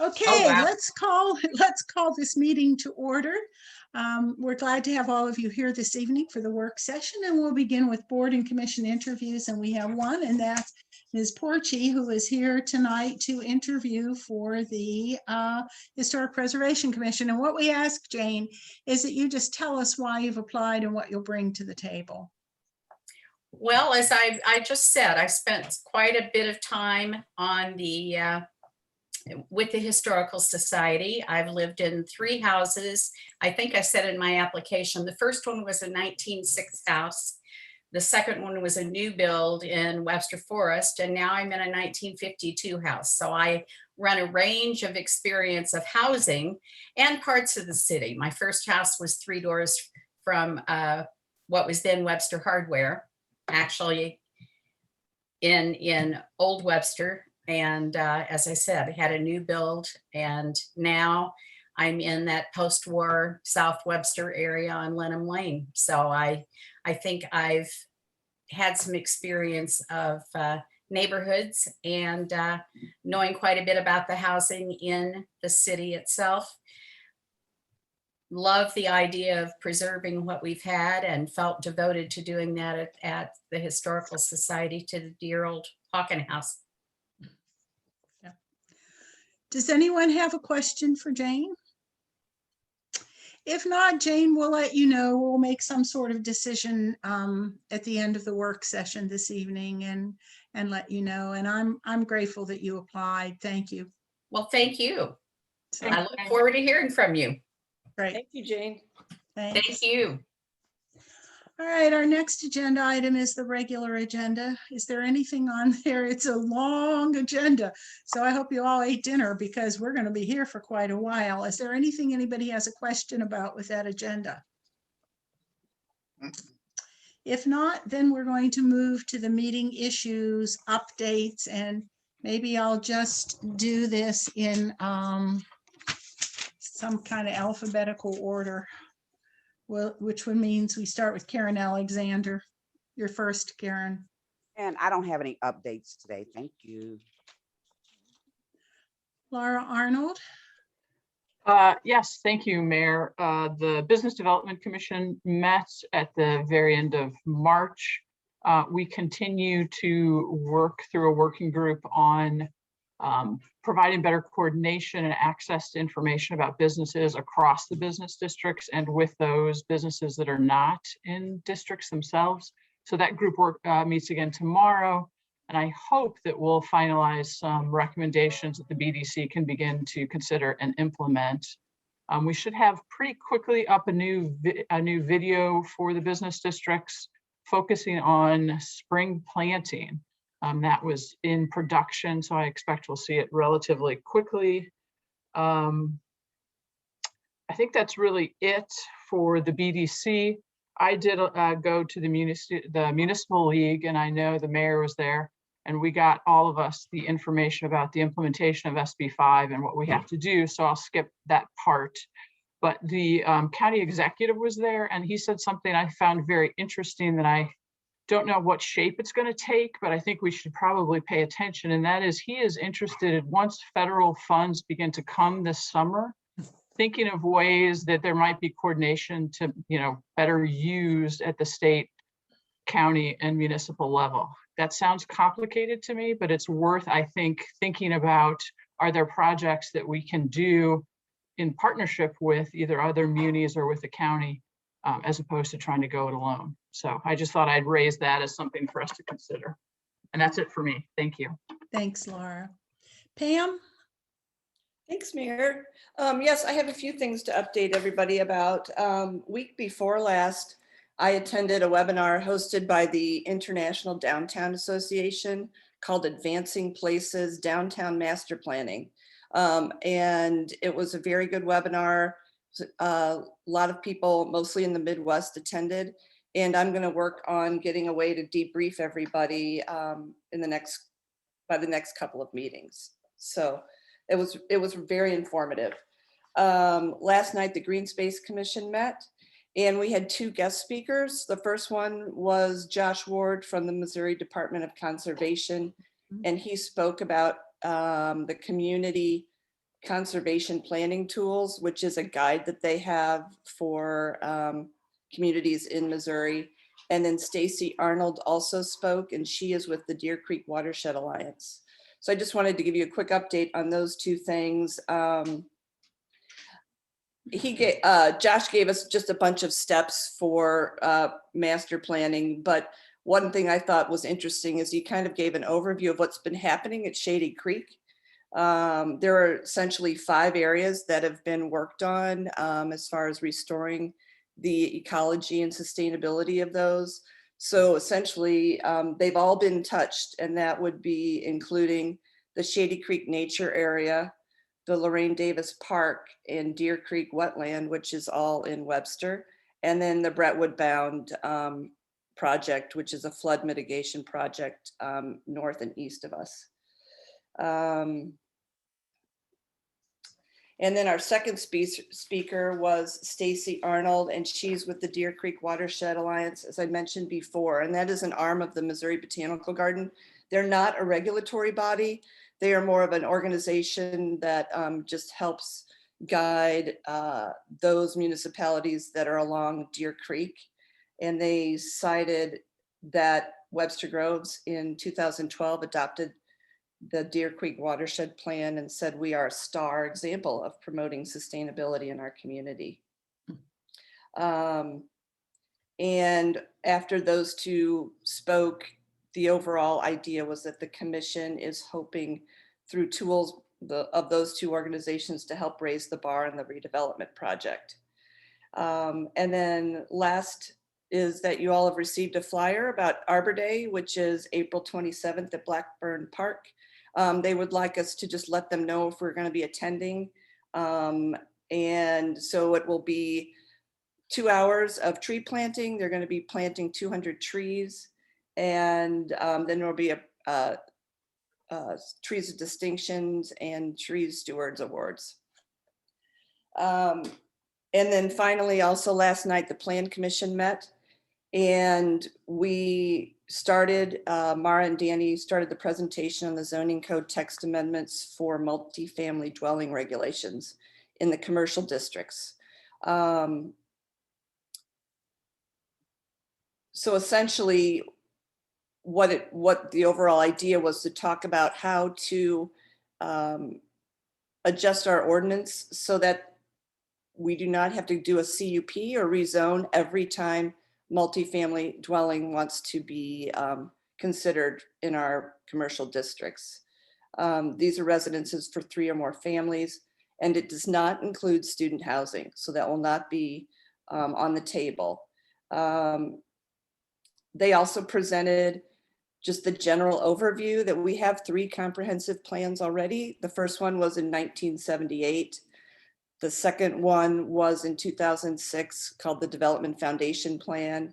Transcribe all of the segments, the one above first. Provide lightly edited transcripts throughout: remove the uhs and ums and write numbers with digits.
Oh, Okay, wow. let's call this meeting to order. We're glad to have all of you here this evening for the work session, and we'll begin with board and commission interviews. And we have one, and that's Ms. Portie, who is here tonight to interview for the Historic Preservation Commission. And what we ask, Jane, is that you just tell us why you've applied and what you'll bring to the table. Well, as I just said, I spent quite a bit of time on the with the Historical Society. I've lived in 3 houses. I think I said in my application, the first one was a 1906 house. The second one was a new build in Webster Forest, and now I'm in a 1952 house. So I run a range of experience of housing and parts of the city. My first house was 3 doors from what was then Webster Hardware, actually in Old Webster. And as I said, I had a new build, and now I'm in that post-war South Webster area on Lenham Lane. So I think I've had some experience of neighborhoods and knowing quite a bit about the housing in the city itself. Love the idea of preserving what we've had and felt devoted to doing that at the Historical Society to the dear old Hawken House. Does anyone have a question for Jane? If not, Jane, we'll let you know. We'll make some sort of decision at the end of the work session this evening and let you know. And I'm grateful that you applied. Thank you. Well, thank you. So, I look forward to hearing from you. great. Thank you, Jane. Thanks. Thank you. All right, our next agenda item is the regular agenda. Is there anything on there? It's a long agenda, so I hope you all ate dinner because we're going to be here for quite a while. Is there anything anybody has a question about with that agenda? If not, then we're going to move to the meeting issues, updates, and maybe I'll just do this in some kind of alphabetical order. Well, which one means we start with Karen Alexander. You're first, Karen. And I don't have any updates today. Thank you. Laura Arnold. Yes, thank you, Mayor. The Business Development Commission met at the very end of March. We continue to work through a working group on providing better coordination and access to information about businesses across the business districts and with those businesses that are not in districts themselves. So that group work meets again tomorrow, and I hope that we'll finalize some recommendations that the BDC can begin to consider and implement. We should have pretty quickly up a new video for the business districts focusing on spring planting. That was in production, so I expect we'll see it relatively quickly. I think that's really it for the BDC. I did go to the Municipal League, and I know the mayor was there, and we got all of us the information about the implementation of SB5 and what we have to do, so I'll skip that part. But the county executive was there, and he said something I found very interesting that I don't know what shape it's going to take, but I think we should probably pay attention. And that is, he is interested in, once federal funds begin to come this summer, thinking of ways that there might be coordination to, better used at the state, county, and municipal level. That sounds complicated to me, but it's worth, I think, thinking about, are there projects that we can do in partnership with either other munis or with the county, as opposed to trying to go it alone. So I just thought I'd raise that as something for us to consider. And that's it for me. Thank you. Thanks, Laura. Pam? Thanks, Mayor. Yes, I have a few things to update everybody about. Week before last, I attended a webinar hosted by the International Downtown Association called Advancing Places Downtown Master Planning. And it was a very good webinar. A lot of people, mostly in the Midwest, attended, and I'm going to work on getting a way to debrief everybody by the next couple of meetings. So it was very informative. Last night, the Green Space Commission met, and we had 2 guest speakers. The first one was Josh Ward from the Missouri Department of Conservation, and he spoke about the community conservation planning tools, which is a guide that they have for communities in Missouri. And then Stacy Arnold also spoke, and she is with the Deer Creek Watershed Alliance. So I just wanted to give you a quick update on those two things. Josh gave us just a bunch of steps for master planning, but one thing I thought was interesting is he kind of gave an overview of what's been happening at Shady Creek. There are essentially 5 areas that have been worked on as far as restoring the ecology and sustainability of those. So essentially, they've all been touched, and that would be including the Shady Creek Nature Area, the Lorraine Davis Park, and Deer Creek Wetland, which is all in Webster, and then the Brentwood Bound project, which is a flood mitigation project north and east of us. And then our second speaker was Stacy Arnold, and she's with the Deer Creek Watershed Alliance, as I mentioned before, and that is an arm of the Missouri Botanical Garden. They're not a regulatory body. They are more of an organization that just helps guide those municipalities that are along Deer Creek. And they cited that Webster Groves in 2012 adopted the Deer Creek Watershed Plan and said we are a star example of promoting sustainability in our community. And after those two spoke, the overall idea was that the commission is hoping through tools of those two organizations to help raise the bar in the redevelopment project. And then last is that you all have received a flyer about Arbor Day, which is April 27th at Blackburn Park. They would like us to just let them know if we're going to be attending. And so it will be 2 hours of tree planting. They're going to be planting 200 trees. And then there'll be a Trees of Distinctions and Tree Stewards Awards. And then finally, also last night, the Plan Commission met. And we started, Mara and Danny started the presentation on the zoning code text amendments for multifamily dwelling regulations in the commercial districts. So essentially, what the overall idea was to talk about how to adjust our ordinance so that we do not have to do a CUP or rezone every time multifamily dwelling wants to be considered in our commercial districts. These are residences for 3 or more families, and it does not include student housing, so that will not be on the table. They also presented just the general overview that we have 3 comprehensive plans already. The first one was in 1978. The second one was in 2006 called the Development Foundation Plan.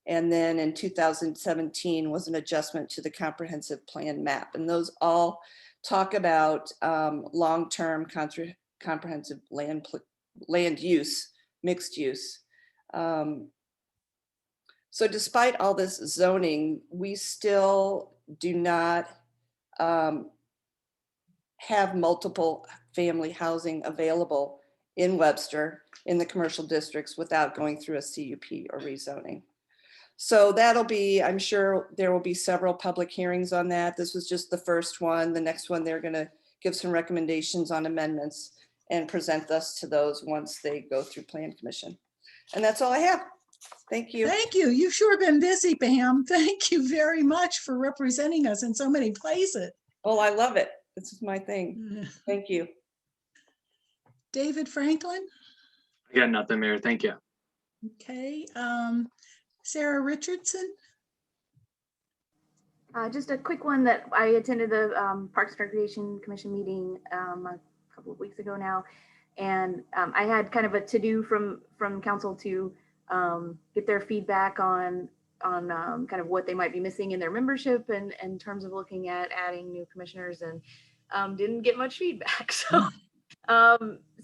And then in 2017 was an adjustment to the comprehensive plan map. And those all talk about long-term comprehensive land use, mixed use. So despite all this zoning, we still do not have multiple family housing available in Webster in the commercial districts without going through a CUP or rezoning. So that'll be, I'm sure there will be several public hearings on that. This was just the first one. The next one, they're gonna give some recommendations on amendments and present us to those once they go through Plan Commission. And that's all I have. Thank you. Thank you. You've sure been busy, Pam. Thank you very much for representing us in so many places. Oh, I love it. This is my thing. Thank you. David Franklin. I got nothing, Mayor. Thank you. Okay. Sarah Richardson. Just a quick one that I attended the Parks and Recreation Commission meeting a couple of weeks ago now. And I had kind of a to-do from council to get their feedback on kind of what they might be missing in their membership and in terms of looking at adding new commissioners, and didn't get much feedback.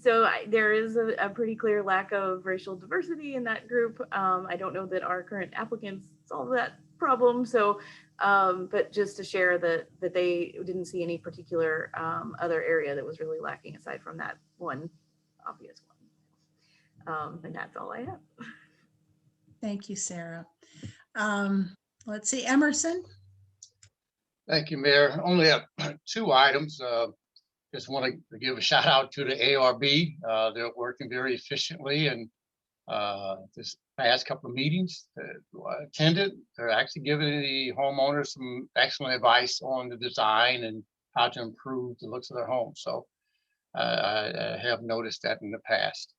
So there is a pretty clear lack of racial diversity in that group. I don't know that our current applicants solve that problem. So But just to share that they didn't see any particular other area that was really lacking aside from that one obvious one. And that's all I have. Thank you, Sarah. Let's see, Emerson. Thank you, Mayor. Only have 2 items. Just want to give a shout out to the ARB. They're working very efficiently, and this past couple of meetings that I attended, they're actually giving the homeowners some excellent advice on the design and how to improve the looks of their home. So I have noticed that in the past.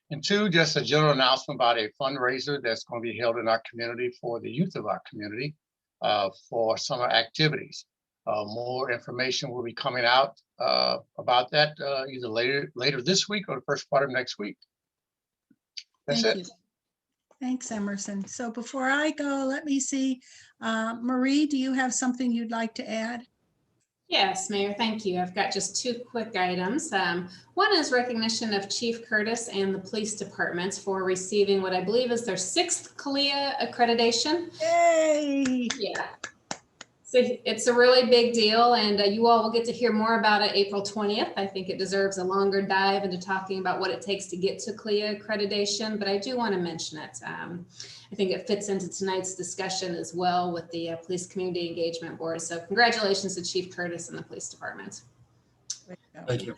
And 2, just a general announcement about a fundraiser that's going to be held in our community for the youth of our community for summer activities. More information will be coming out about that either later this week or the first part of next week. That's Thank it. you. Thanks, Emerson. So before I go, let me see. Marie, do you have something you'd like to add? Yes, Mayor, thank you. I've got just 2 quick items. One is recognition of Chief Curtis and the police departments for receiving what I believe is their 6th CALIA accreditation. Yay! Yeah. So it's a really big deal, and you all will get to hear more about it April 20th. I think it deserves a longer dive into talking about what it takes to get to CALIA accreditation, but I do want to mention it. I think it fits into tonight's discussion as well with the Police Community Engagement Board. So congratulations to Chief Curtis and the police department. Thank you.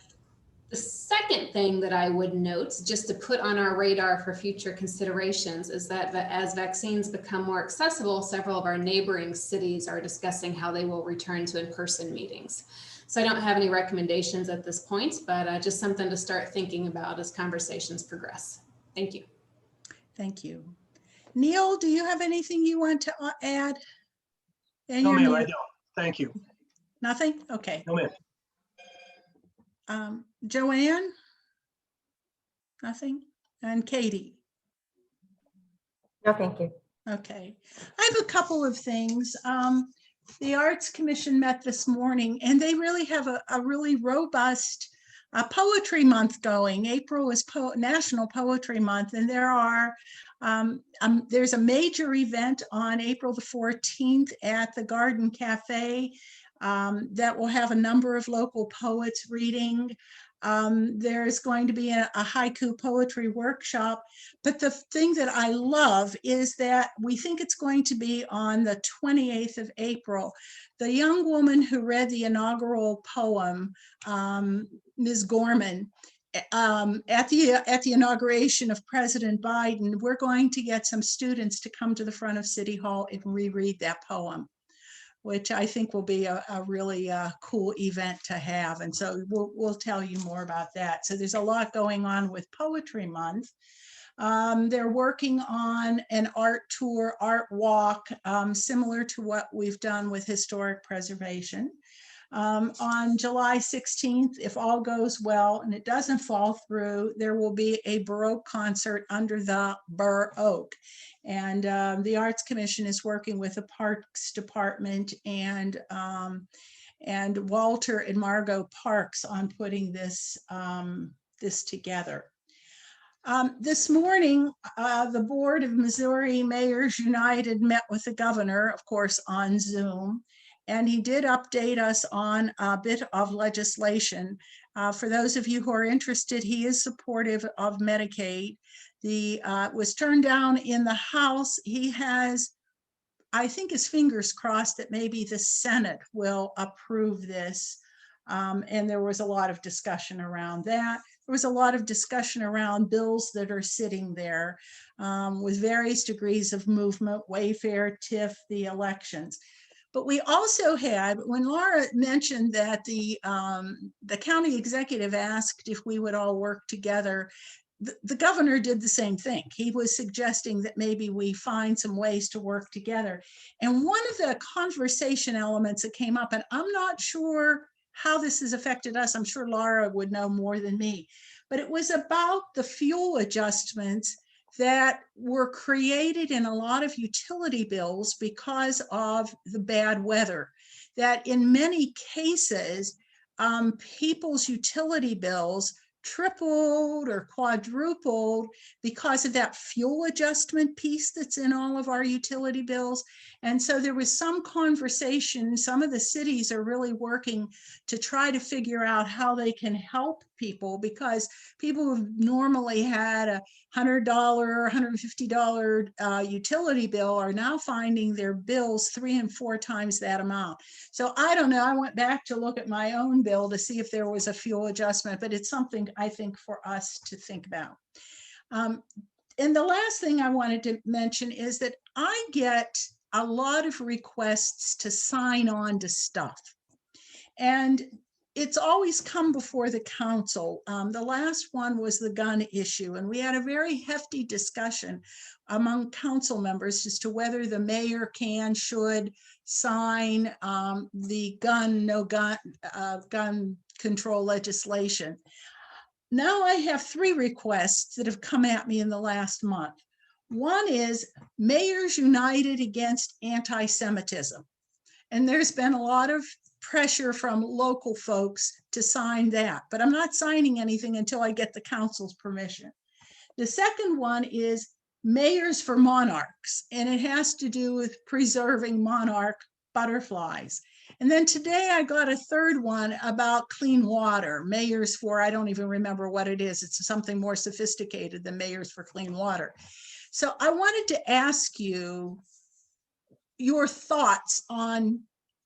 The second thing that I would note, just to put on our radar for future considerations, is that as vaccines become more accessible, several of our neighboring cities are discussing how they will return to in-person meetings. So I don't have any recommendations at this point, but just something to start thinking about as conversations progress. Thank you. Thank you. Neil, do you have anything you want to add? No, ma'am, I don't. Thank you. Nothing? Okay. No, ma'am. Joanne? Nothing? And Katie? No, thank you. Okay. I have a couple of things. The Arts Commission met this morning, and they really have a really robust poetry month going. April is National Poetry Month, and there's a major event on April the 14th at the Garden Cafe that will have a number of local poets reading. There's going to be a haiku poetry workshop, but the thing that I love is that we think it's going to be on the 28th of April. The young woman who read the inaugural poem, Ms. Gorman, at the inauguration of President Biden, we're going to get some students to come to the front of City Hall and reread that poem, which I think will be a really cool event to have. And so we'll tell you more about that. So there's a lot going on with Poetry Month. They're working on an art tour, art walk, similar to what we've done with historic preservation. On July 16th, if all goes well and it doesn't fall through, there will be a Baroque concert under the Bur Oak. And the Arts Commission is working with the Parks Department and Walter and Margot Parks on putting this together. This morning, the Board of Missouri Mayors United met with the governor, of course, on Zoom, and he did update us on a bit of legislation. For those of you who are interested, he is supportive of Medicaid. Was turned down in the House. He has, I think, his fingers crossed that maybe the Senate will approve this. And there was a lot of discussion around that. There was a lot of discussion around bills that are sitting there with various degrees of movement, Wayfair, TIF, the elections. But we also had, when Laura mentioned that the county executive asked if we would all work together, the governor did the same thing. He was suggesting that maybe we find some ways to work together. And one of the conversation elements that came up, and I'm not sure how this has affected us, I'm sure Laura would know more than me, but it was about the fuel adjustments that were created in a lot of utility bills because of the bad weather. That in many cases, people's utility bills tripled or quadrupled because of that fuel adjustment piece that's in all of our utility bills. And so there was some conversation. Some of the cities are really working to try to figure out how they can help people, because people who've normally had a $100, $150 utility bill are now finding their bills 3 and 4 times that amount. So I don't know. I went back to look at my own bill to see if there was a fuel adjustment, but it's something I think for us to think about. And the last thing I wanted to mention is that I get a lot of requests to sign on to stuff. And it's always come before the council. The last one was the gun issue, and we had a very hefty discussion among council members as to whether the mayor should sign the gun control legislation. Now I have 3 requests that have come at me in the last month. One is Mayors United Against Anti-Semitism. And there's been a lot of pressure from local folks to sign that, but I'm not signing anything until I get the council's permission. The second one is Mayors for Monarchs, and it has to do with preserving monarch butterflies. And then today I got a third one about clean water, Mayors for, I don't even remember what it is. It's something more sophisticated than Mayors for Clean Water. So I wanted to ask you your thoughts on,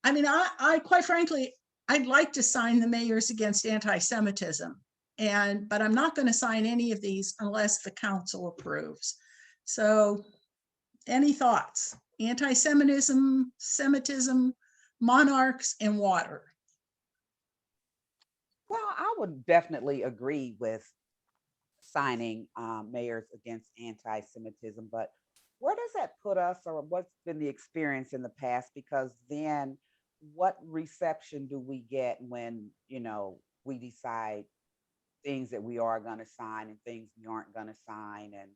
I mean, I quite frankly, I'd like to sign the Mayors Against Anti-Semitism, but I'm not going to sign any of these unless the council approves. So any thoughts? Anti-Semitism, monarchs, and water. Well, I would definitely agree with signing Mayors Against Anti-Semitism, but where does that put us, or what's been the experience in the past? Because then what reception do we get when, we decide things that we are going to sign and things we aren't going to sign? And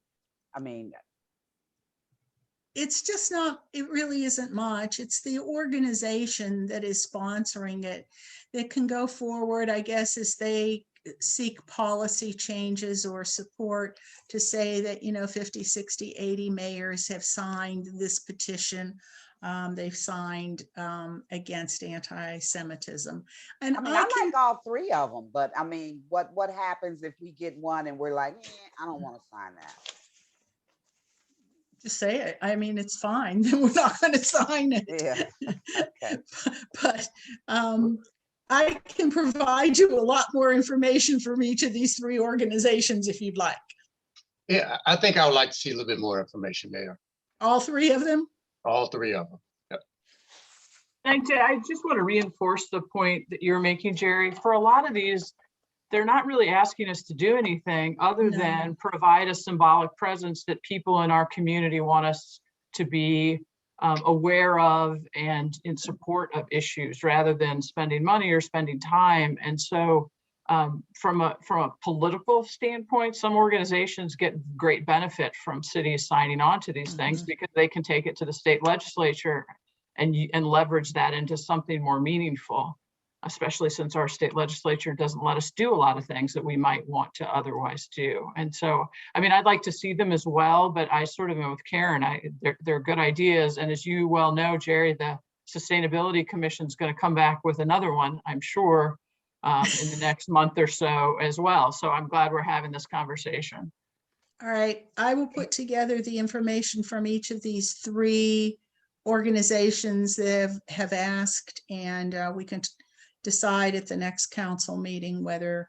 I mean, it's just not, it really isn't much. It's the organization that is sponsoring it that can go forward, I guess, as they seek policy changes or support to say that, 50, 60, 80 mayors have signed this petition. They've signed against anti-Semitism. And I mean, I like all 3 of them, but I mean, what happens if we get one and we're like, I don't want to sign that? Just say it. I mean, it's fine. Then we're not going to sign it. Yeah. Okay. But I can provide you a lot more information from each of these 3 organizations if you'd like. Yeah, I think I would like to see a little bit more information there. All 3 of them? All 3 of them. Yep. I just want to reinforce the point that you're making, Jerry. For a lot of these, they're not really asking us to do anything other than provide a symbolic presence that people in our community want us to be aware of and in support of issues, rather than spending money or spending time. And so from a political standpoint, some organizations get great benefit from cities signing on to these things because they can take it to the state legislature and leverage that into something more meaningful, especially since our state legislature doesn't let us do a lot of things that we might want to otherwise do. And so, I mean, I'd like to see them as well, but I sort of am with Karen. They're good ideas. And as you well know, Jerry, the Sustainability Commission is going to come back with another one, I'm sure, in the next month or so as well. So I'm glad we're having this conversation. All right. I will put together the information from each of these 3 organizations that have asked, and we can decide at the next council meeting whether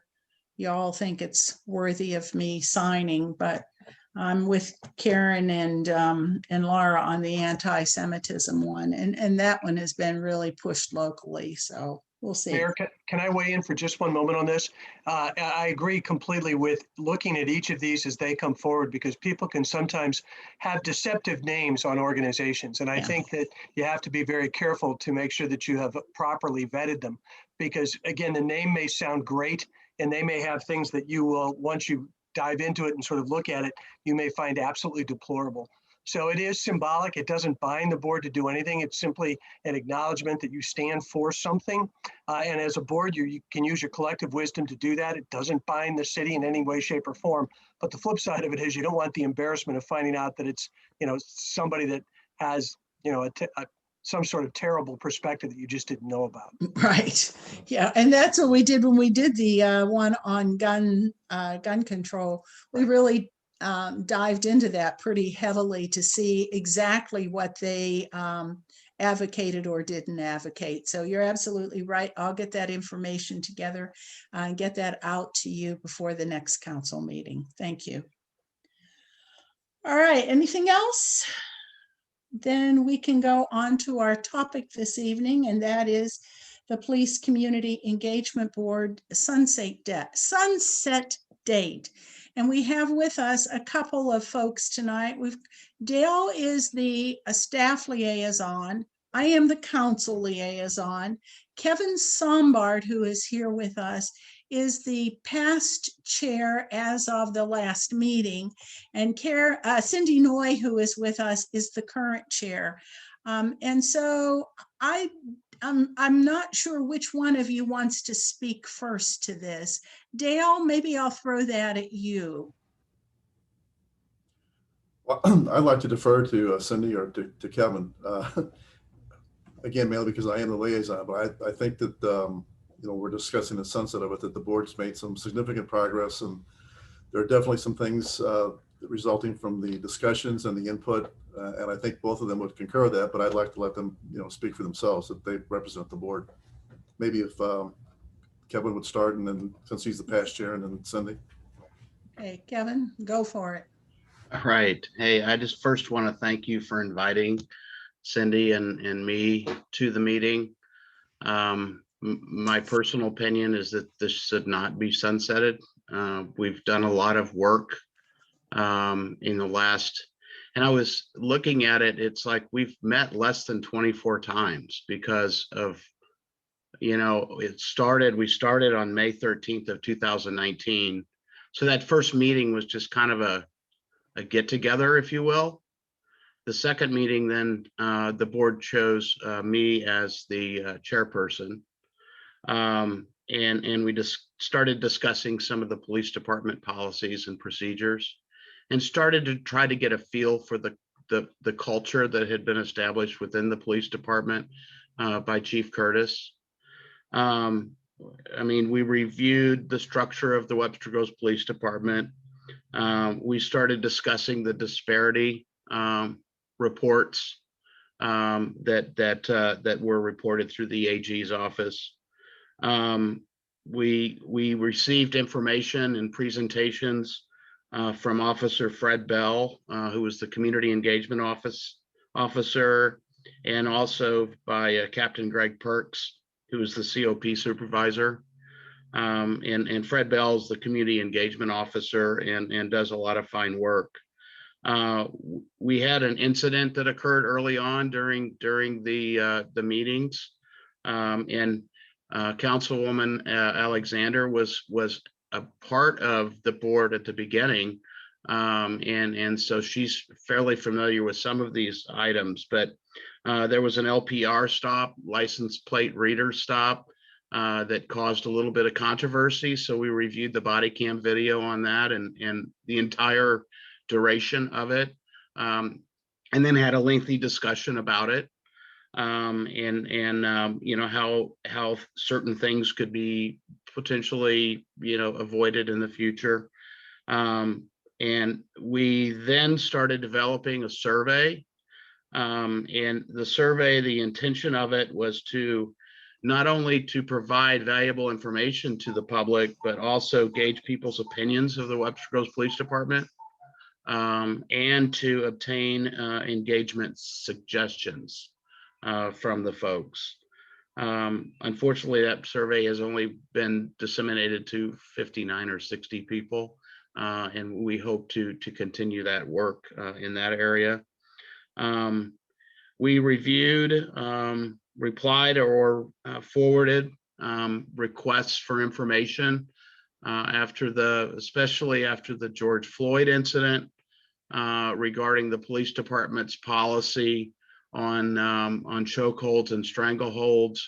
y'all think it's worthy of me signing. But I'm with Karen and Laura on the anti-Semitism one, and that one has been really pushed locally. So we'll see. Mayor, can I weigh in for just one moment on this? I agree completely with looking at each of these as they come forward, because people can sometimes have deceptive names on organizations. And I think that you have to be very careful to make sure that you have properly vetted them, because again, the name may sound great and they may have things that you will, once you dive into it and sort of look at it, you may find absolutely deplorable. So it is symbolic. It doesn't bind the board to do anything. It's simply an acknowledgement that you stand for something. And as a board, you can use your collective wisdom to do that. It doesn't bind the city in any way, shape, or form. But the flip side of it is you don't want the embarrassment of finding out that it's, somebody that has, some sort of terrible perspective that you just didn't know about. Right. Yeah. And that's what we did when we did the one on gun control. We really dived into that pretty heavily to see exactly what they advocated or didn't advocate. So you're absolutely right. I'll get that information together and get that out to you before the next council meeting. Thank you. All right. Anything else? Then we can go on to our topic this evening, and that is the Police Community Engagement Board sunset date. And we have with us a couple of folks tonight. Dale is the staff liaison. I am the council liaison. Kevin Sombart, who is here with us, is the past chair as of the last meeting. And Cindy Noy, who is with us, is the current chair. And so I'm not sure which one of you wants to speak first to this. Dale, maybe I'll throw that at you. Well, I'd like to defer to Cindy or to Kevin. Again, mainly because I am the liaison, but I think that we're discussing the sunset of it, that the board's made some significant progress, and there are definitely some things resulting from the discussions and the input, and I think both of them would concur with that, but I'd like to let them speak for themselves, that they represent the board. Maybe if Kevin would start, and then since he's the past chair, and then Cindy. Okay, Kevin, go for it. All right. Hey, I just first want to thank you for inviting Cindy and me to the meeting. My personal opinion is that this should not be sunsetted. We've done a lot of work in the last, and I was looking at it, it's like we've met less than 24 times because of, we started on May 13th of 2019. So that first meeting was just kind of a get together, if you will. The second meeting, then the board chose me as the chairperson. And we just started discussing some of the police department policies and procedures, and started to try to get a feel for the culture that had been established within the police department by Chief Curtis. We reviewed the structure of the Webster Groves Police Department. We started discussing the disparity reports that were reported through the AG's office. We received information and presentations from Officer Fred Bell, who was the Community Engagement Officer, and also by Captain Greg Perks, who was the COP supervisor. And Fred Bell is the Community Engagement Officer and does a lot of fine work. We had an incident that occurred early on during the meetings, and Councilwoman Alexander was a part of the board at the beginning, and so she's fairly familiar with some of these items. But there was an LPR stop, license plate reader stop, that caused a little bit of controversy. So we reviewed the body cam video on that and the entire duration of it, and then had a lengthy discussion about it, and how certain things could be potentially avoided in the future. And we then started developing a survey, and the survey, the intention of it was to not only to provide valuable information to the public, but also gauge people's opinions of the Webster Groves Police Department, and to obtain engagement suggestions from the folks. Unfortunately, that survey has only been disseminated to 59 or 60 people, and we hope to continue that work in that area. We reviewed, replied or forwarded requests for information especially after the George Floyd incident, regarding the police department's policy on chokeholds and strangleholds,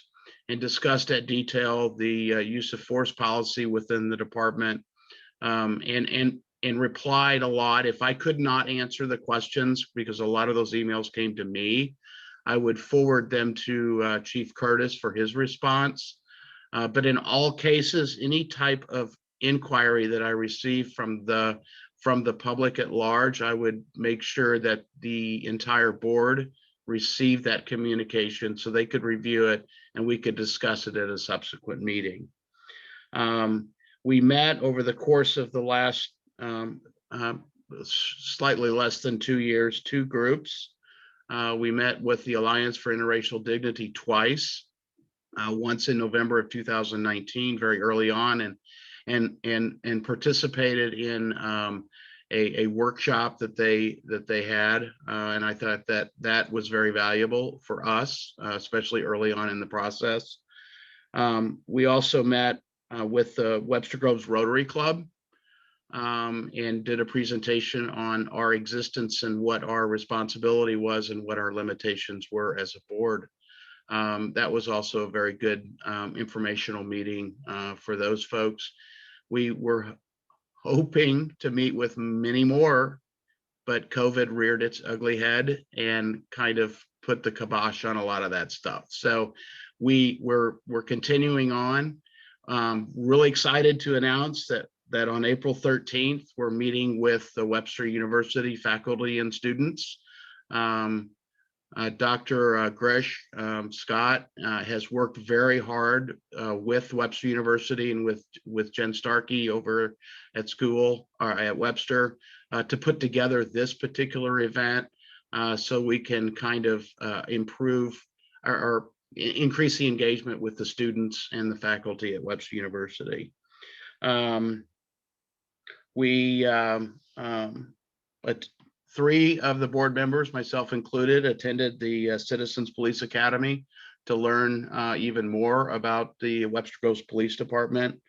and discussed at detail the use of force policy within the department, and replied a lot. If I could not answer the questions, because a lot of those emails came to me, I would forward them to Chief Curtis for his response. But in all cases, any type of inquiry that I received from the public at large, I would make sure that the entire board received that communication so they could review it and we could discuss it at a subsequent meeting. We met over the course of the last slightly less than 2 years, 2 groups. We met with the Alliance for Interracial Dignity twice, once in November of 2019, very early on, and participated in a workshop that they had, and I thought that was very valuable for us, especially early on in the process. We also met with the Webster Groves Rotary Club, and did a presentation on our existence and what our responsibility was and what our limitations were as a board. That was also a very good informational meeting for those folks. We were hoping to meet with many more, but COVID reared its ugly head and kind of put the kibosh on a lot of that stuff. So we're continuing on. Really excited to announce that on April 13th, we're meeting with the Webster University faculty and students. Dr. Gresh Scott has worked very hard with Webster University and with Jen Starkey over at school, or at Webster, to put together this particular event so we can kind of improve or increase the engagement with the students and the faculty at Webster University. But 3 of the board members, myself included, attended the Citizens Police Academy to learn even more about the Webster Groves Police Department.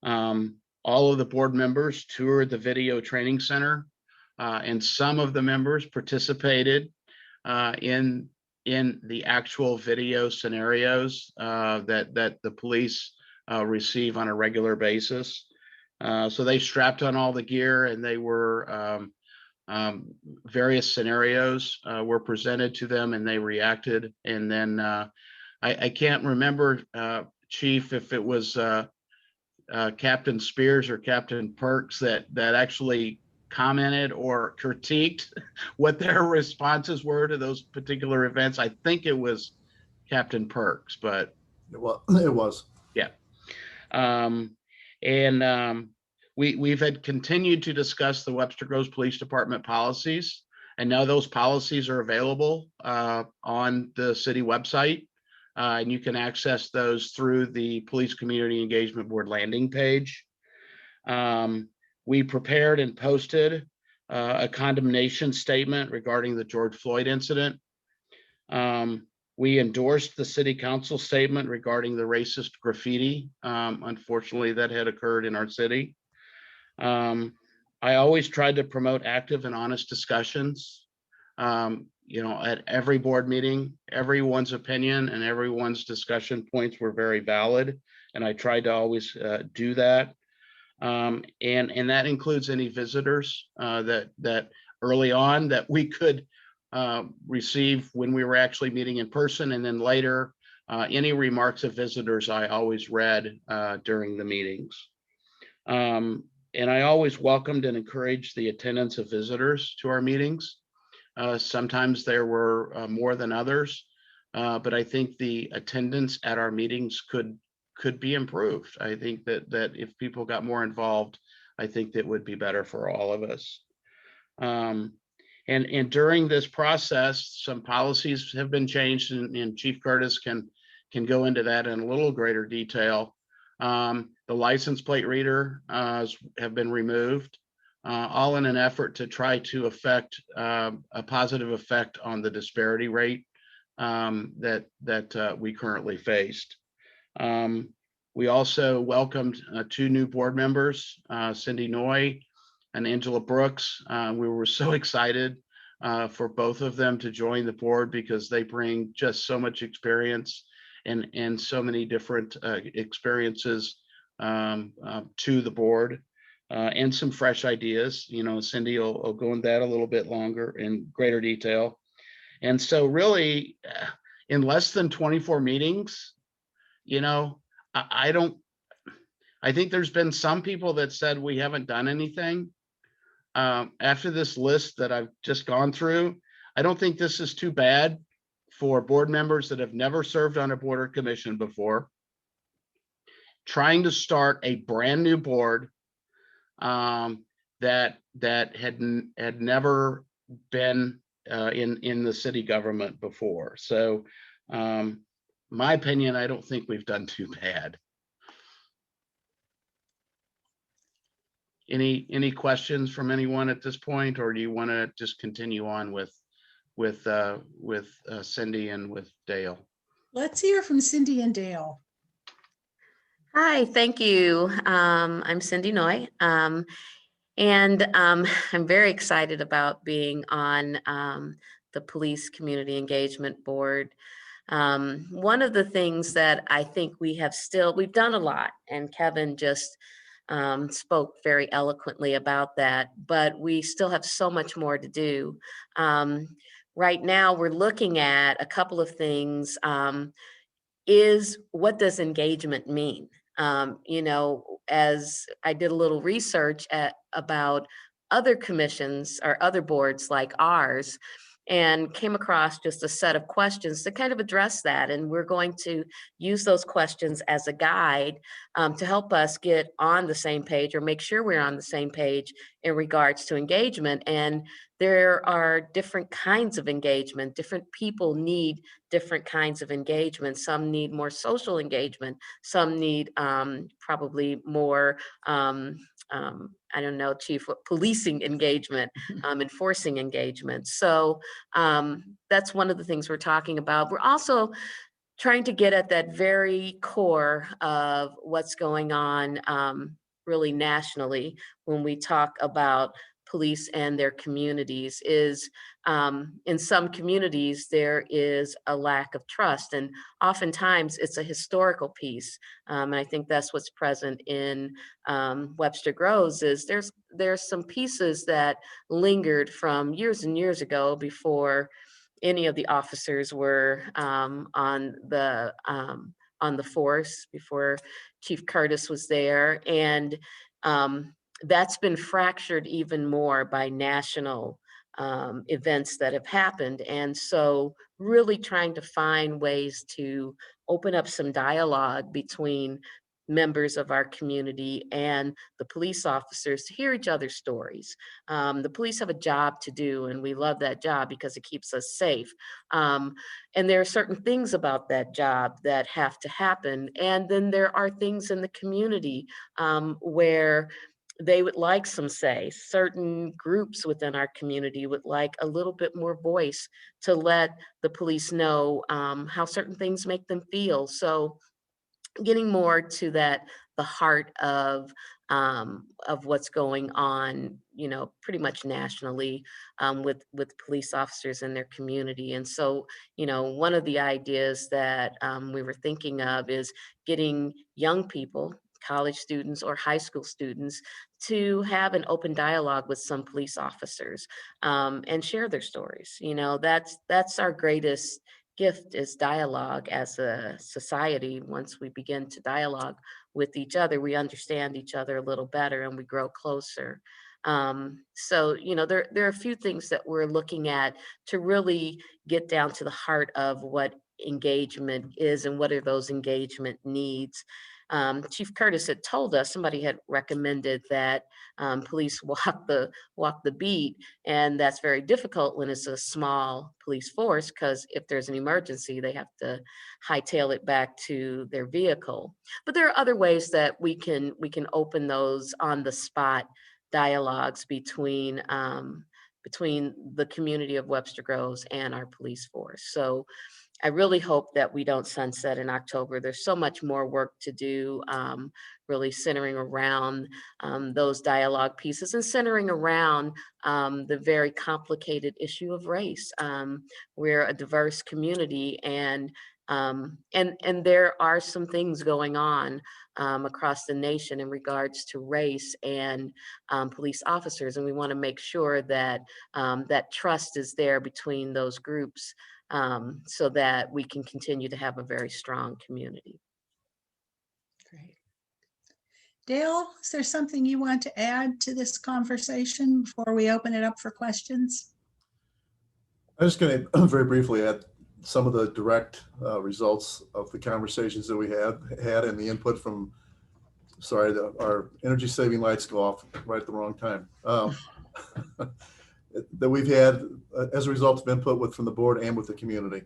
All of the board members toured the video training center, and some of the members participated in the actual video scenarios that the police receive on a regular basis. So they strapped on all the gear, and they were various scenarios were presented to them, and they reacted. And then I can't remember, Chief, if it was Captain Spears or Captain Perks that actually commented or critiqued what their responses were to those particular events. I think it was Captain Perks, but it was. Yeah. We've had continued to discuss the Webster Groves Police Department policies, and now those policies are available on the city website, and you can access those through the Police Community Engagement Board landing page. We prepared and posted a condemnation statement regarding the George Floyd incident. We endorsed the city council statement regarding the racist graffiti, unfortunately, that had occurred in our city. I always tried to promote active and honest discussions. At every board meeting, everyone's opinion and everyone's discussion points were very valid, and I tried to always do that. And that includes any visitors that early on that we could receive when we were actually meeting in person, and then later any remarks of visitors I always read during the meetings. And I always welcomed and encouraged the attendance of visitors to our meetings. Sometimes there were more than others, but I think the attendance at our meetings could be improved. I think that if people got more involved, I think that would be better for all of us. And during this process, some policies have been changed, and Chief Curtis can go into that in a little greater detail. The license plate reader have been removed, all in an effort to try to affect a positive effect on the disparity rate that we currently faced. We also welcomed 2 new board members, Cindy Noy and Angela Brooks. We were so excited for both of them to join the board because they bring just so much experience and so many different experiences to the board and some fresh ideas. You know, Cindy will go into that a little bit longer in greater detail. And so really in less than 24 meetings, you know, I think there's been some people that said we haven't done anything. After this list that I've just gone through, I don't think this is too bad for board members that have never served on a board or commission before, trying to start a brand new board that had never been in the city government before. So my opinion, I don't think we've done too bad. Any questions from anyone at this point, or do you want to just continue on with Cindy and with Dale? Let's hear from Cindy and Dale. Hi, thank you. I'm Cindy Noy, and I'm very excited about being on the Police Community Engagement Board. One of the things that I think we've done a lot, and Kevin just spoke very eloquently about that, but we still have so much more to do. Right now, we're looking at a couple of things. Is what does engagement mean? You know, as I did a little research about other commissions or other boards like ours, and came across just a set of questions to kind of address that. And we're going to use those questions as a guide to help us get on the same page or make sure we're on the same page in regards to engagement. And there are different kinds of engagement. Different people need different kinds of engagement. Some need more social engagement. Some need probably more, I don't know, Chief, what policing engagement, enforcing engagement. So that's one of the things we're talking about. We're also trying to get at that very core of what's going on really nationally when we talk about police and their communities. Is in some communities there is a lack of trust, and oftentimes it's a historical piece. And I think that's what's present in Webster Groves. Is there's some pieces that lingered from years and years ago before any of the officers were on the force, before Chief Curtis was there, and that's been fractured even more by national events that have happened. And so really trying to find ways to open up some dialogue between members of our community and the police officers to hear each other's stories. The police have a job to do, and we love that job because it keeps us safe. And there are certain things about that job that have to happen. And then there are things in the community where they would like some say. Certain groups within our community would like a little bit more voice to let the police know how certain things make them feel. So getting more to the heart of what's going on, you know, pretty much nationally with police officers in their community. And so, you know, one of the ideas that we were thinking of is getting young people, college students or high school students, to have an open dialogue with some police officers and share their stories. You know, that's our greatest gift, is dialogue. As a society, once we begin to dialogue with each other, we understand each other a little better and we grow closer. So, you know, there are a few things that we're looking at to really get down to the heart of what engagement is and what are those engagement needs. Chief Curtis had told us, somebody had recommended that police walk the beat, and that's very difficult when it's a small police force, because if there's an emergency, they have to hightail it back to their vehicle. But there are other ways that we can open those on the spot dialogues between the community of Webster Groves and our police force. So I really hope that we don't sunset in October. There's so much more work to do really centering around those dialogue pieces and centering around the very complicated issue of race. We're a diverse community, and there are some things going on across the nation in regards to race and police officers, and we want to make sure that that trust is there between those groups, so that we can continue to have a very strong community. Great. Dale, is there something you want to add to this conversation before we open it up for questions? I'm just going to very briefly add some of the direct results of the conversations that we had and the input from, sorry, our energy saving lights go off right at the wrong time. That we've had as a result of input from the board and with the community.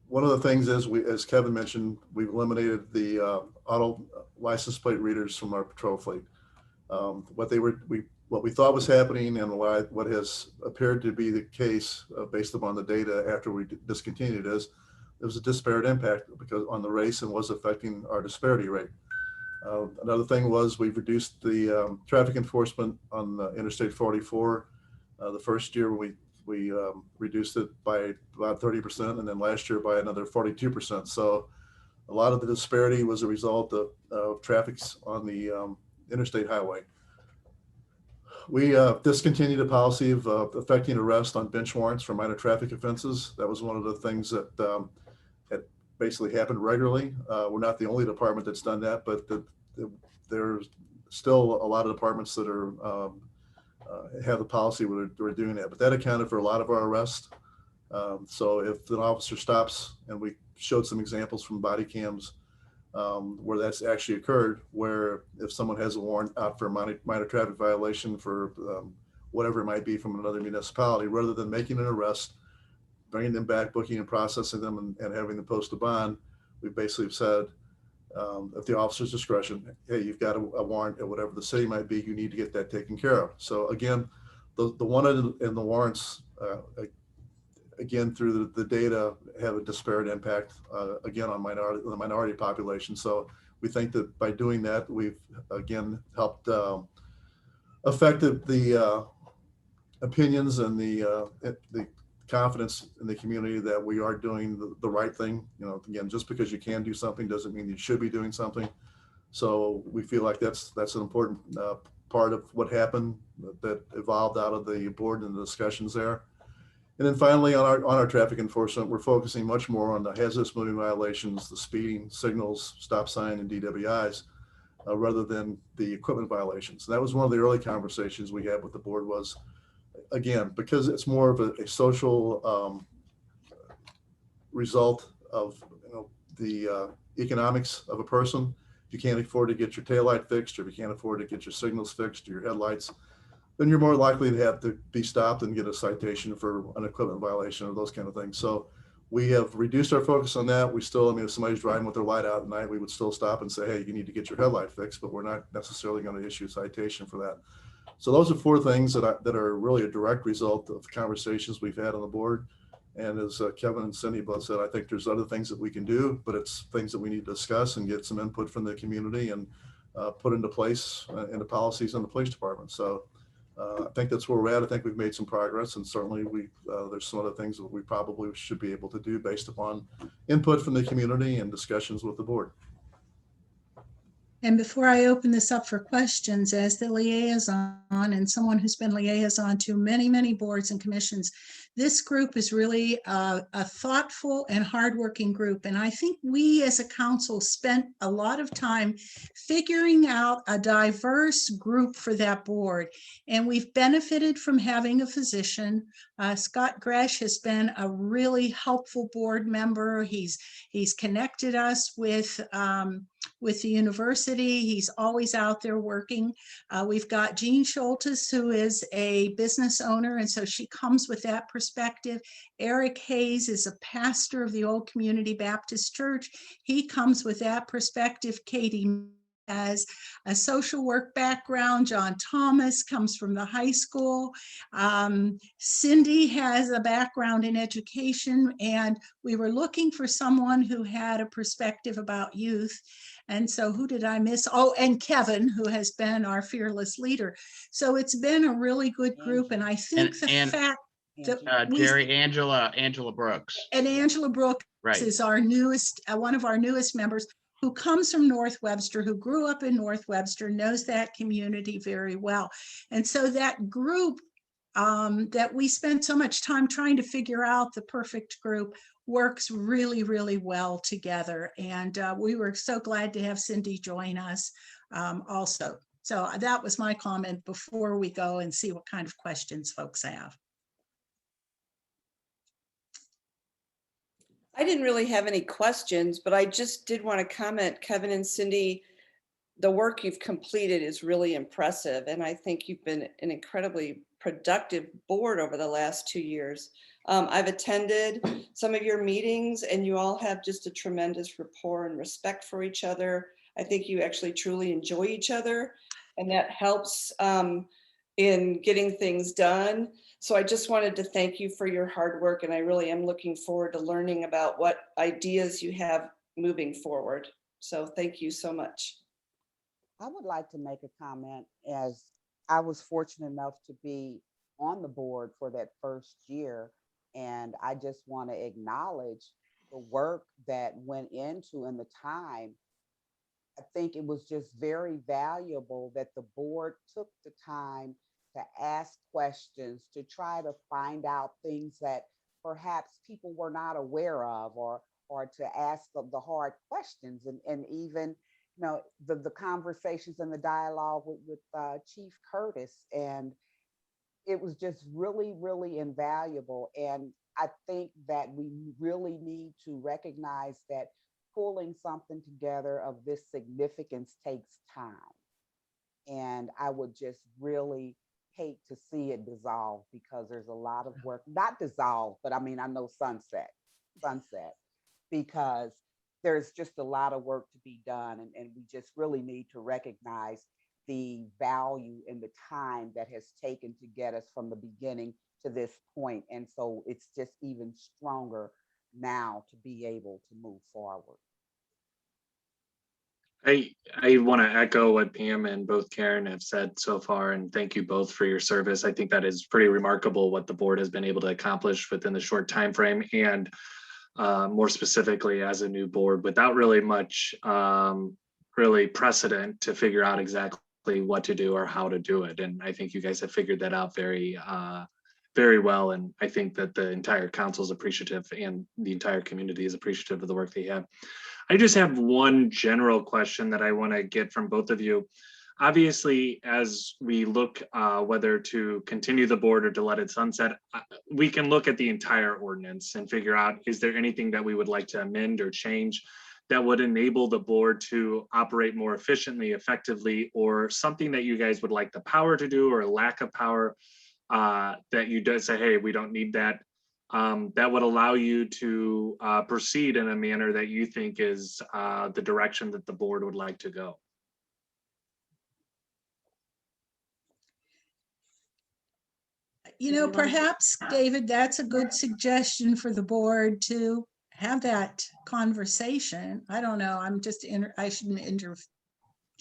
One of the things is, as Kevin mentioned, we've eliminated the auto license plate readers from our patrol fleet. What we thought was happening and what has appeared to be the case based upon the data after we discontinued is there was a disparate impact because on the race and was affecting our disparity rate. Another thing was we've reduced the traffic enforcement on Interstate 44. The first year we reduced it by about 30%, and then last year by another 42%. So a lot of the disparity was a result of traffics on the interstate highway. We discontinued a policy of effecting arrest on bench warrants for minor traffic offenses. That was one of the things that basically happened regularly. We're not the only department that's done that, but there's still a lot of departments that are have the policy where they're doing that. But that accounted for a lot of our arrests. So if an officer stops, and we showed some examples from body cams where that's actually occurred, where if someone has a warrant out for a minor traffic violation for whatever it might be from another municipality, rather than making an arrest, bringing them back, booking and processing them, and having them post a bond, we basically said, at the officer's discretion, hey, you've got a warrant at whatever the city might be, you need to get that taken care of. So again, the wanted and the warrants, again, through the data, have a disparate impact, again, on the minority population. So we think that by doing that, we've, again, helped affect the opinions and the confidence in the community that we are doing the right thing. You know, again, just because you can do something doesn't mean you should be doing something. So we feel like that's an important part of what happened that evolved out of the board and the discussions there. And then finally, on our traffic enforcement, we're focusing much more on the hazardous moving violations, the speeding, signals, stop sign, and DWIs, rather than the equipment violations. And that was one of the early conversations we had with the board was, again, because it's more of a social result of the economics of a person. If you can't afford to get your taillight fixed, or if you can't afford to get your signals fixed or your headlights, then you're more likely to have to be stopped and get a citation for an equipment violation or those kind of things. So we have reduced our focus on that. We still, I mean, if somebody's driving with their light out at night, we would still stop and say, hey, you need to get your headlight fixed, but we're not necessarily going to issue a citation for that. So those are four things that are really a direct result of conversations we've had on the board. And as Kevin and Cindy both said, I think there's other things that we can do, but it's things that we need to discuss and get some input from the community and put into place into policies in the police department. So I think that's where we're at. I think we've made some progress, and certainly there's some other things that we probably should be able to do based upon input from the community and discussions with the board. And before I open this up for questions, as the liaison and someone who's been liaison to many, many boards and commissions, this group is really a thoughtful and hardworking group. And I think we as a council spent a lot of time figuring out a diverse group for that board. And we've benefited from having a physician. Scott Gresh has been a really helpful board member. He's connected us with the university. He's always out there working. We've got Jean Schultes, who is a business owner, and so she comes with that perspective. Eric Hayes is a pastor of the Old Community Baptist Church. He comes with that perspective. Katie has a social work background. John Thomas comes from the high school. Cindy has a background in education, and we were looking for someone who had a perspective about youth. And so who did I miss? Oh, and Kevin, who has been our fearless leader. So it's been a really good group. And I think the fact that Jerry, Angela Brooks. And Angela Brooks Right. is our newest, one of our newest members, who comes from North Webster, who grew up in North Webster, knows that community very well. And so that group that we spent so much time trying to figure out the perfect group works really, really well together. And we were so glad to have Cindy join us also. So that was my comment before we go and see what kind of questions folks have. I didn't really have any questions, but I just did want to comment, Kevin and Cindy, the work you've completed is really impressive. And I think you've been an incredibly productive board over the last 2 years. I've attended some of your meetings and you all have just a tremendous rapport and respect for each other. I think you actually truly enjoy each other, and that helps in getting things done. So I just wanted to thank you for your hard work, and I really am looking forward to learning about what ideas you have moving forward. So thank you so much. I would like to make a comment, as I was fortunate enough to be on the board for that first year. And I just want to acknowledge the work that went into and the time. I think it was just very valuable that the board took the time to ask questions, to try to find out things that perhaps people were not aware of, or to ask the hard questions, and even, you know, the conversations and the dialogue with Chief Curtis. And it was just really, really invaluable. And I think that we really need to recognize that pulling something together of this significance takes time. And I would just really hate to see it dissolve, because there's a lot of work, not dissolve, but I mean, I know sunset, because there's just a lot of work to be done. And we just really need to recognize the value and the time that has taken to get us from the beginning to this point. And so it's just even stronger now to be able to move forward. I want to echo what Pam and both Karen have said so far, and thank you both for your service. I think that is pretty remarkable what the board has been able to accomplish within the short time frame, and more specifically as a new board, without really much really precedent to figure out exactly what to do or how to do it. And I think you guys have figured that out very well. And I think that the entire council is appreciative, and the entire community is appreciative of the work they have. I just have one general question that I want to get from both of you. Obviously, as we look whether to continue the board or to let it sunset, we can look at the entire ordinance and figure out, is there anything that we would like to amend or change that would enable the board to operate more efficiently, effectively, or something that you guys would like the power to do, or a lack of power that you do say, hey, we don't need that. That would allow you to proceed in a manner that you think is the direction that the board would like to go. You know, perhaps, David, that's a good suggestion for the board to have that conversation. I don't know. I'm just, I shouldn't interject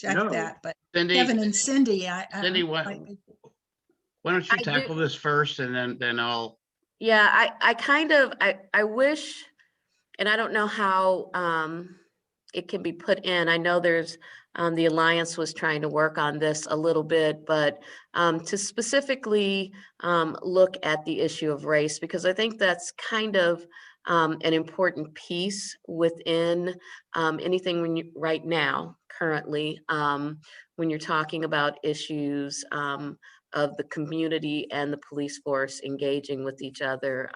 that, but Cindy, Kevin and Cindy, Cindy, why don't you tackle this first, and then I'll. Yeah, I kind of, I wish, and I don't know how it can be put in. I know there's, the Alliance was trying to work on this a little bit, but to specifically look at the issue of race, because I think that's kind of an important piece within anything when you, right now, currently, when you're talking about issues of the community and the police force engaging with each other.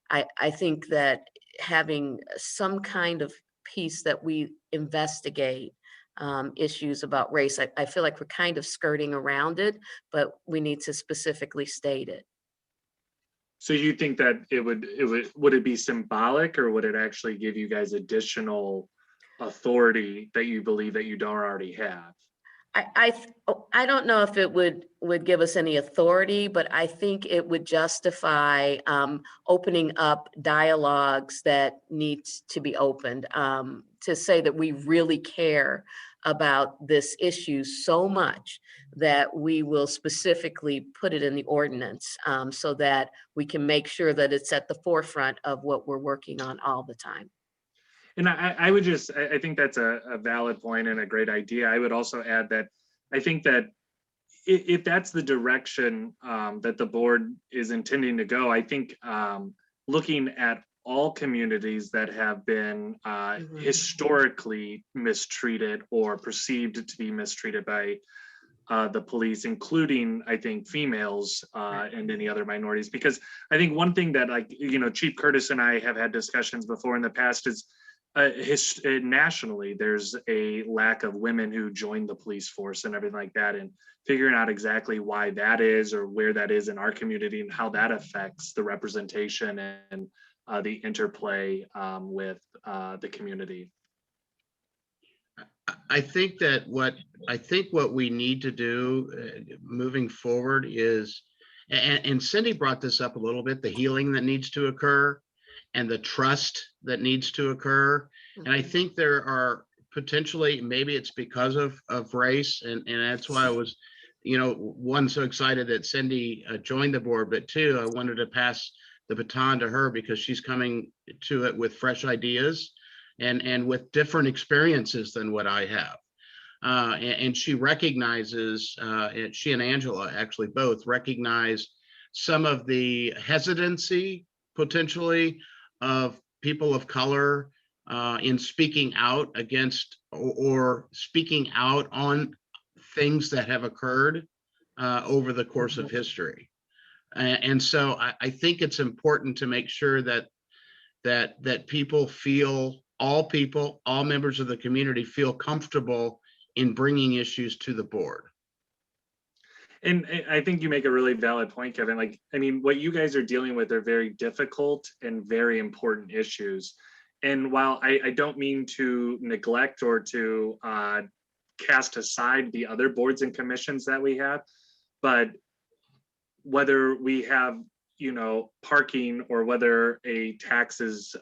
I think that having some kind of piece that we investigate issues about race, I feel like we're kind of skirting around it, but we need to specifically state it. So you think that would it be symbolic, or would it actually give you guys additional authority that you believe that you don't already have? I don't know if it would give us any authority, but I think it would justify opening up dialogues that need to be opened, to say that we really care about this issue so much that we will specifically put it in the ordinance, so that we can make sure that it's at the forefront of what we're working on all the time. And I would just, I think that's a valid point and a great idea. I would also add that I think that if that's the direction that the board is intending to go, I think looking at all communities that have been historically mistreated or perceived to be mistreated by the police, including, I think, females and any other minorities. Because I think one thing that, like, you know, Chief Curtis and I have had discussions before in the past is nationally, there's a lack of women who join the police force and everything like that, and figuring out exactly why that is or where that is in our community and how that affects the representation and the interplay with the community. I think what we need to do moving forward is, and Cindy brought this up a little bit, the healing that needs to occur and the trust that needs to occur. And I think there are potentially, maybe it's because of race, and that's why I was, you know, one, so excited that Cindy joined the board, but two, I wanted to pass the baton to her because she's coming to it with fresh ideas and with different experiences than what I have. And she recognizes, she and Angela actually both recognize some of the hesitancy potentially of people of color in speaking out against or speaking out on things that have occurred over the course of history. And so I think it's important to make sure that people feel, all members of the community feel comfortable in bringing issues to the board. And I think you make a really valid point, Kevin. Like, I mean, what you guys are dealing with are very difficult and very important issues. And while I don't mean to neglect or to cast aside the other boards and commissions that we have, but whether we have, you know, parking or whether a tax is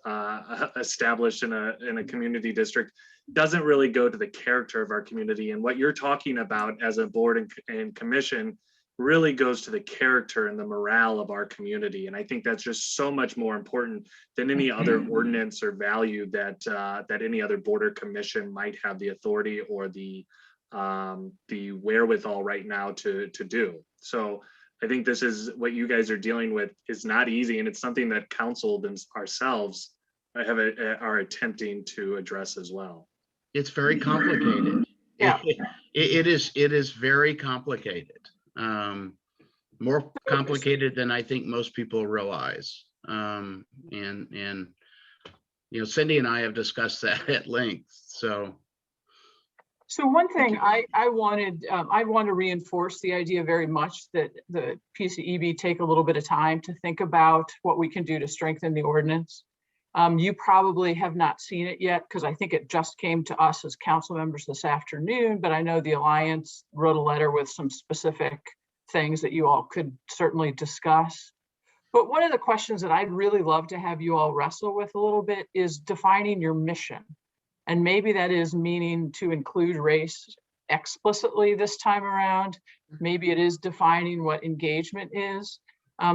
established in a community district doesn't really go to the character of our community. And what you're talking about as a board and commission really goes to the character and the morale of our community. And I think that's just so much more important than any other ordinance or value that that any other board or commission might have the authority or the wherewithal right now to do. So I think this is what you guys are dealing with is not easy, and it's something that council ourselves are attempting to address as well. It's very complicated. Yeah. It is very complicated. More complicated than I think most people realize. And you know, Cindy and I have discussed that at length. So one thing I want to reinforce the idea very much that the PCEB take a little bit of time to think about what we can do to strengthen the ordinance. You probably have not seen it yet because I think it just came to us as council members this afternoon, but I know the Alliance wrote a letter with some specific things that you all could certainly discuss. But one of the questions that I'd really love to have you all wrestle with a little bit is defining your mission. And maybe that is meaning to include race explicitly this time around. Maybe it is defining what engagement is.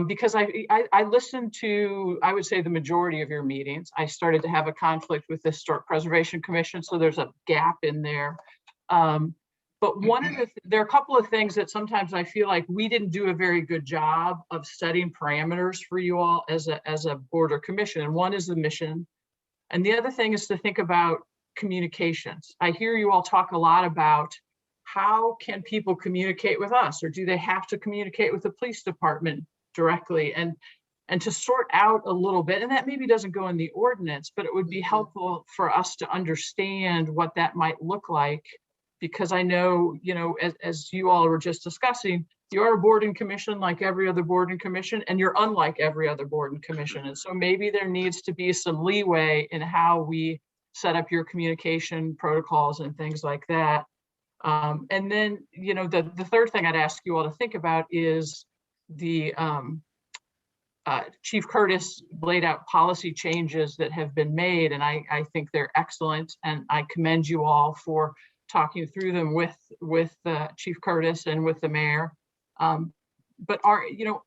Because I listened to, I would say, the majority of your meetings. I started to have a conflict with the Historic Preservation Commission, so there's a gap in there. But there are a couple of things that sometimes I feel like we didn't do a very good job of setting parameters for you all as a board or commission. And one is the mission. And the other thing is to think about communications. I hear you all talk a lot about how can people communicate with us, or do they have to communicate with the police department directly, and to sort out a little bit, and that maybe doesn't go in the ordinance, but it would be helpful for us to understand what that might look like, because I know, you know, as you all were just discussing, you are a board and commission like every other board and commission, and you're unlike every other board and commission, and so maybe there needs to be some leeway in how we set up your communication protocols and things like that. And then, you know, the third thing I'd ask you all to think about is the Chief Curtis laid out policy changes that have been made, and I think they're excellent, and I commend you all for talking through them with Chief Curtis and with the mayor. But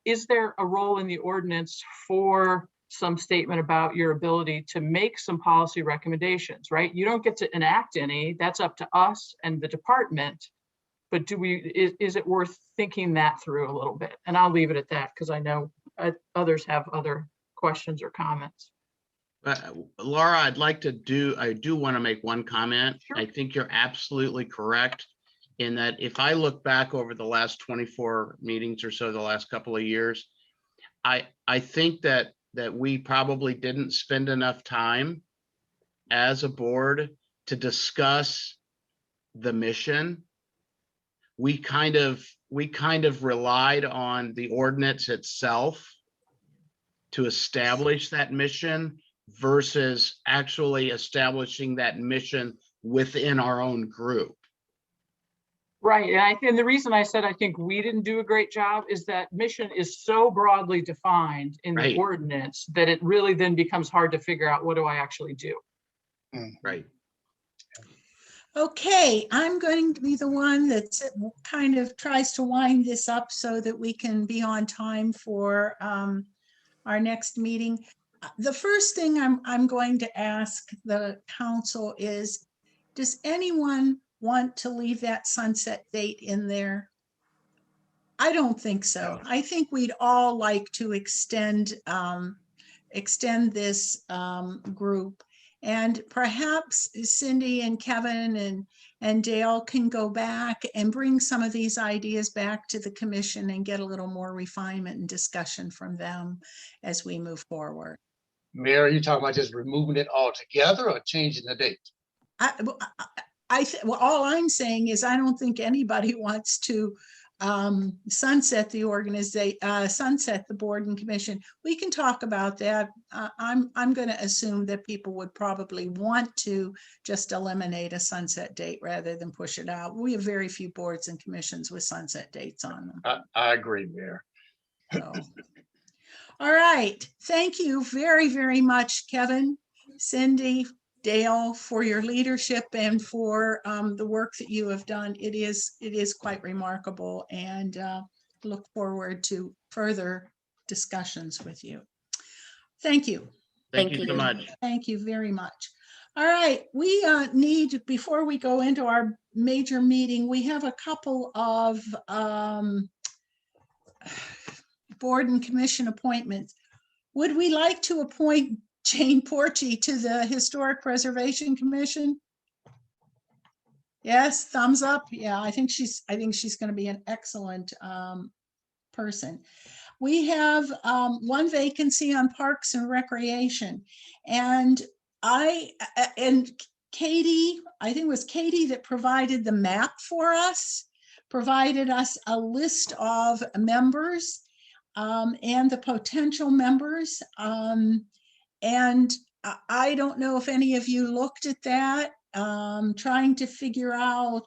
is there a role in the ordinance for some statement about your ability to make some policy recommendations, right? You don't get to enact any, that's up to us and the department. But is it worth thinking that through a little bit? And I'll leave it at that because I know others have other questions or comments. Laura, I do want to make one comment. Sure. I think you're absolutely correct in that if I look back over the last 24 meetings or so, the last couple of years, I think that we probably didn't spend enough time as a board to discuss the mission. We kind of relied on the ordinance itself to establish that mission versus actually establishing that mission within our own group. Right, and the reason I said I think we didn't do a great job is that mission is so broadly defined in the ordinance that it really then becomes hard to figure out what do I actually do. Right. Okay, I'm going to be the one that kind of tries to wind this up so that we can be on time for our next meeting. The first thing I'm going to ask the council is, does anyone want to leave that sunset date in there? I don't think so. I think we'd all like to extend this group. And perhaps Cindy and Kevin and Dale can go back and bring some of these ideas back to the commission and get a little more refinement and discussion from them as we move forward. Mayor, are you talking about just removing it altogether or changing the date? Well, all I'm saying is I don't think anybody wants to sunset the organization, sunset the board and commission. We can talk about that. I'm going to assume that people would probably want to just eliminate a sunset date rather than push it out. We have very few boards and commissions with sunset dates on them. I agree, Mayor. So. All right. Thank you very, very much, Kevin, Cindy, Dale, for your leadership and for the work that you have done. It is quite remarkable, and look forward to further discussions with you. Thank you. Thank you so much. Thank you very much. All right, we need, before we go into our major meeting, we have a couple of board and commission appointments. Would we like to appoint Jane Portie to the Historic Preservation Commission? Yes, thumbs up. Yeah, I think she's going to be an excellent person. We have one vacancy on Parks and Recreation, and Katie, I think it was Katie that provided the map for us, provided us a list of members and the potential members. And I don't know if any of you looked at that, trying to figure out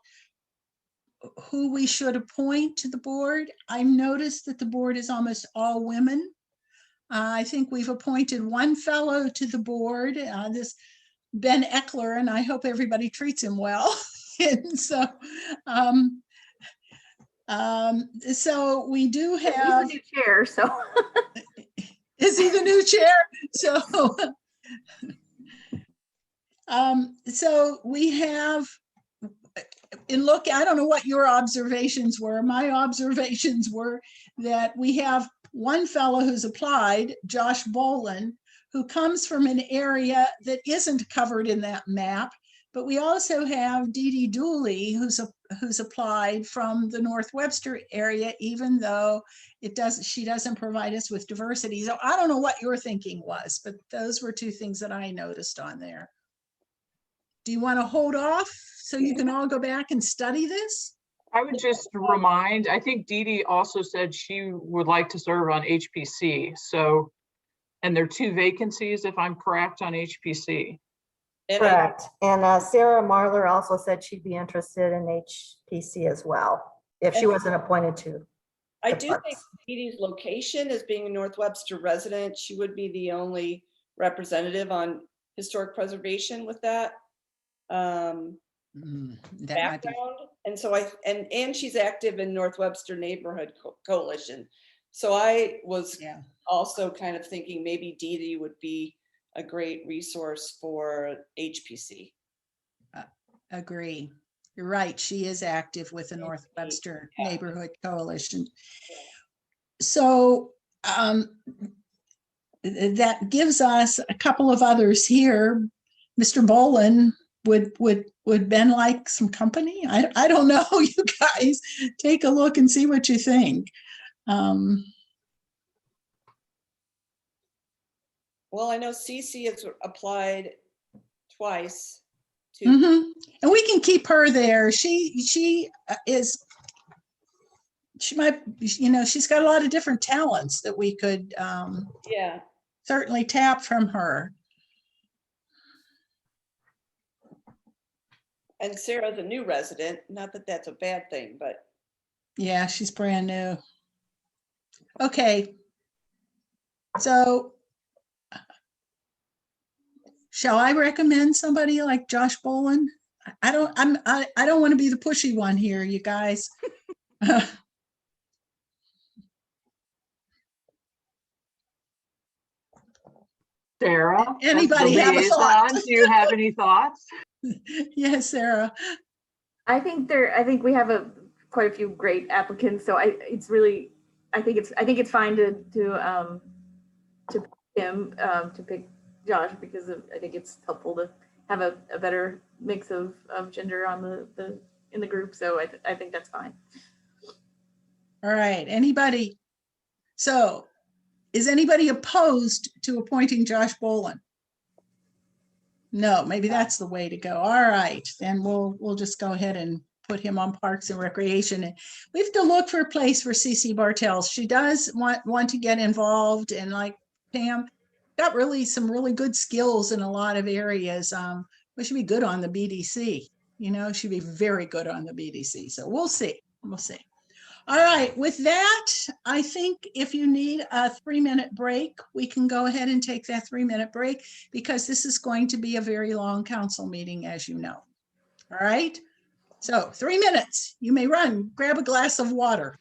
who we should appoint to the board. I've noticed that the board is almost all women. I think we've appointed one fellow to the board, this Ben Eckler, and I hope everybody treats him well. And so, so we do have. He's the new chair, so. Is he the new chair? So, so we have, and look, I don't know what your observations were. My observations were that we have one fellow who's applied, Josh Bolin, who comes from an area that isn't covered in that map. But we also have Dee Dee Dooley, who's applied from the North Webster area, even though she doesn't provide us with diversity. So I don't know what your thinking was, but those were two things that I noticed on there. Do you want to hold off so you can all go back and study this? I would just remind, I think Dee Dee also said she would like to serve on HPC. So, and there are two vacancies, if I'm correct, on HPC. And Correct. And Sarah Marlar also said she'd be interested in HPC as well, if she And- wasn't appointed to. I the do parks. think Dee Dee's location as being a North Webster resident, she would be the only representative on historic preservation with that That might be. background. And so and she's active in North Webster Neighborhood Coalition. So I was Yeah. also kind of thinking maybe Dee Dee would be a great resource for HPC. Agree. You're right. She is active with the North Webster Neighborhood Coalition. So that gives us a couple of others here. Mr. Bolin, would Ben like some company? I don't know. You guys take a look and see what you think. Well, I know Cece has applied twice to. Mhm. And we can keep her there. She might, she's got a lot of different talents that we could Yeah. certainly tap from her. And Sarah's a new resident. Not that that's a bad thing, but. Yeah, she's brand new. Okay. So shall I recommend somebody like Josh Bolin? I don't want to be the pushy one here, you guys. Sarah, as the Anybody have a thought? liaison, do you have any thoughts? Yes, Sarah. I think we have quite a few great applicants, so I think it's fine to pick Josh because I think it's helpful to have a better mix of gender on in the group. So I think that's fine. All right, anybody? So is anybody opposed to appointing Josh Bolin? No, maybe that's the way to go. All right, then we'll just go ahead and put him on Parks and Recreation. And we have to look for a place for CC Bartels. She does want to get involved, and like Pam, got some really good skills in a lot of areas. But she'd be good on the BDC. She'd be very good on the BDC. So we'll see. We'll see. All right, with that, I think if you need a 3-minute break, we can go ahead and take that 3-minute break because this is going to be a very long council meeting, as you know. All right, so 3 minutes. You may run, grab a glass of water.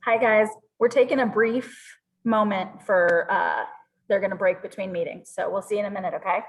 Hi, guys. We're taking a brief moment for, they're going to break between meetings. So we'll see you in a minute, okay?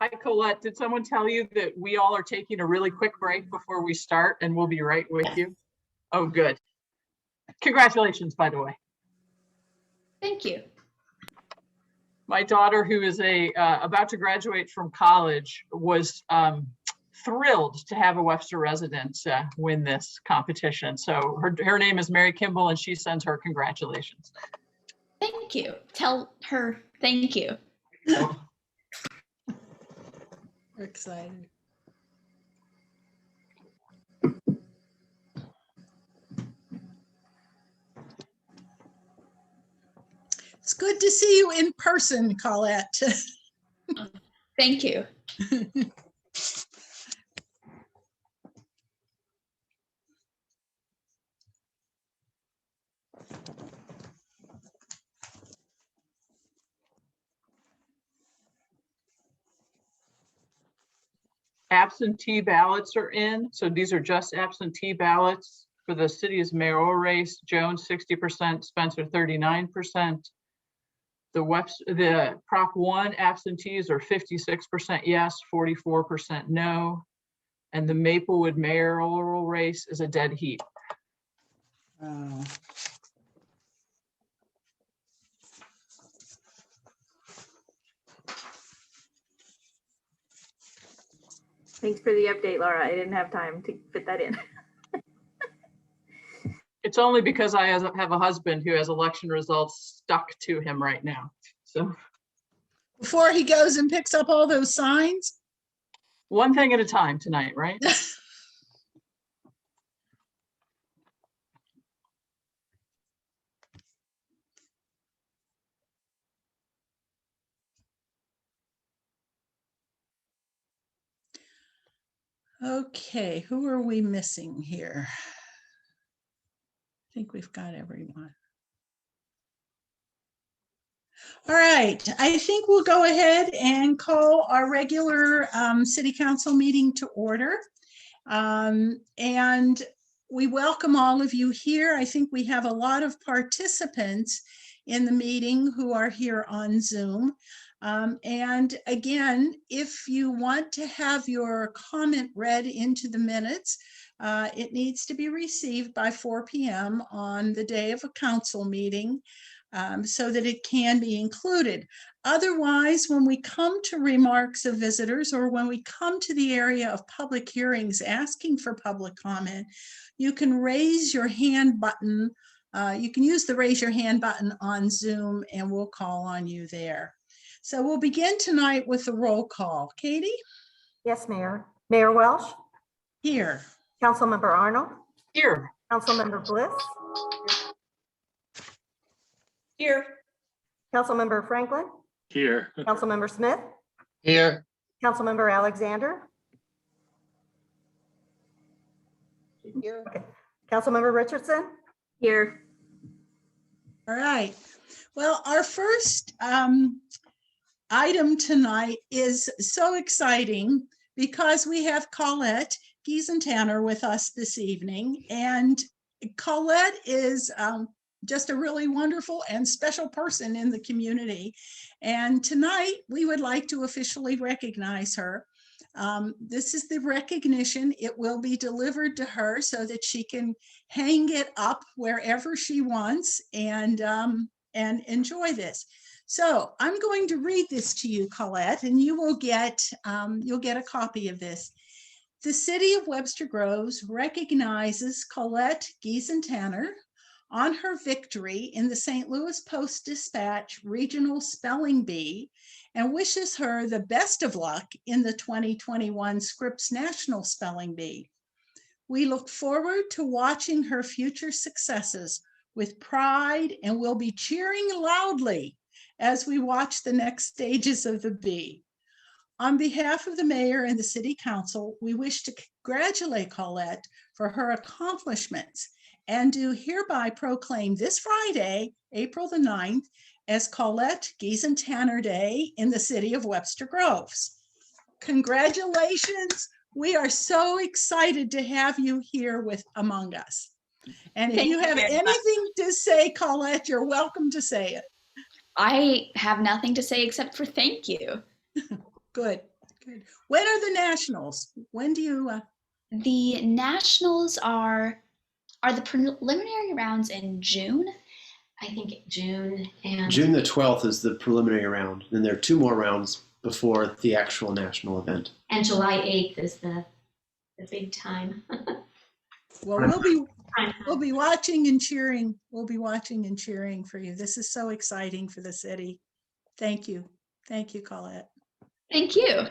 Hi, Colette. Did someone tell you that we all are taking a really quick break before we start, and we'll be right with you? Oh, good. Congratulations, by the way. Thank you. My daughter, who is about to graduate from college, was thrilled to have a Webster resident win this competition. So her name is Mary Kimball, and she sends her congratulations. Thank you. Tell her thank you. We're excited. It's good to see you in person, Colette. Thank you. Absentee ballots are in. So these are just absentee ballots for the city's mayoral race. Jones 60%, Spencer 39%. The Prop 1 absentees are 56% yes, 44% no. And the Maplewood mayoral race is a dead heat. Thanks for the update, Laura. I didn't have time to fit that in. It's only because I have a husband who has election results stuck to him right now. So Before he goes and picks up all those signs. one thing at a time tonight, right? Okay, who are we missing here? I think we've got everyone. All right, I think we'll go ahead and call our regular city council meeting to order. And we welcome all of you here. I think we have a lot of participants in the meeting who are here on Zoom. And again, if you want to have your comment read into the minutes, it needs to be received by 4 p.m. on the day of a council meeting so that it can be included. Otherwise, when we come to remarks of visitors or when we come to the area of public hearings asking for public comment, you can raise your hand button. You can use the raise your hand button on Zoom and we'll call on you there. So we'll begin tonight with the roll call. Katie? Yes, Mayor. Mayor Welsh? Here. Councilmember Arnold? Here. Councilmember Bliss? Here. Councilmember Franklin? Here. Councilmember Smith? Here. Councilmember Alexander? Here. Okay. Councilmember Richardson? Here. All right. Well, our first item tonight is so exciting because we have Colette Giesentanner with us this evening. And Colette is just a really wonderful and special person in the community. And tonight we would like to officially recognize her. This is the recognition. It will be delivered to her so that she can hang it up wherever she wants and enjoy this. So I'm going to read this to you, Colette, and you will get you'll get a copy of this. The City of Webster Groves recognizes Colette Giesentanner on her victory in the St. Louis Post-Dispatch Regional Spelling Bee and wishes her the best of luck in the 2021 Scripps National Spelling Bee. We look forward to watching her future successes with pride and will be cheering loudly as we watch the next stages of the bee. On behalf of the mayor and the city council, we wish to congratulate Colette for her accomplishments and do hereby proclaim this Friday, April the 9th, as Colette Giesentanner Day in the city of Webster Groves. Congratulations. We are so excited to have you here among us. And if you have anything to say, Colette, you're welcome to say it. I have nothing to say except for thank you. Good, Good. When are the nationals? When do you? The nationals are the preliminary rounds in June. I think June and June the 12th is the preliminary round, and there are 2 more rounds before the actual national event. and July 8th is the big time. Well, we'll be watching and cheering. We'll be watching and cheering for you. This is so exciting for the city. Thank you. Thank you, Colette. Thank you.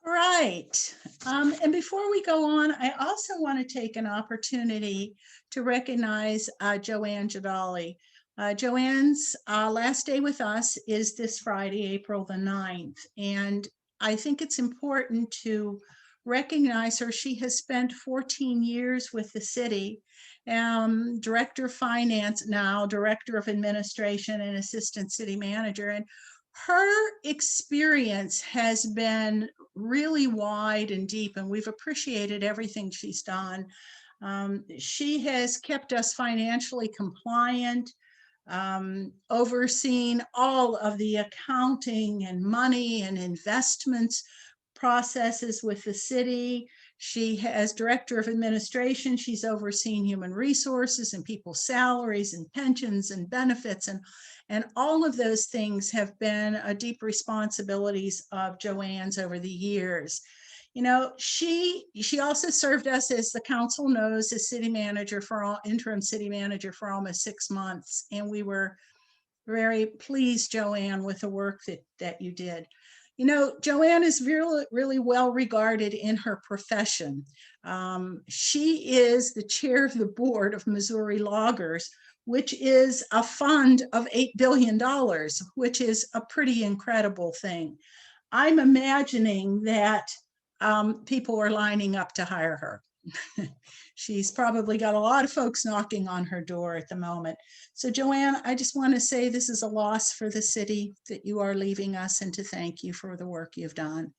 All right. And before we go on, I also want to take an opportunity to recognize Joanne Jadali. Joanne's last day with us is this Friday, April the 9th. And I think it's important to recognize her. She has spent 14 years with the city, director of finance now, director of administration and assistant city manager. And her experience has been really wide and deep, and we've appreciated everything she's done. She has kept us financially compliant, overseen all of the accounting and money and investments processes with the city. She has director of administration. She's overseen human resources and people's salaries and pensions and benefits, and all of those things have been deep responsibilities of Joanne's over the years. You know, she also served us, as the council knows, as city manager interim city manager for almost 6 months. And we were very pleased, Joanne, with the work that you did. You know, Joanne is really, really well regarded in her profession. She is the chair of the board of Missouri Loggers, which is a fund of $8 billion, which is a pretty incredible thing. I'm imagining that people are lining up to hire her. She's probably got a lot of folks knocking on her door at the moment. So Joanne, I just want to say this is a loss for the city that you are leaving us, and to thank you for the work you've done.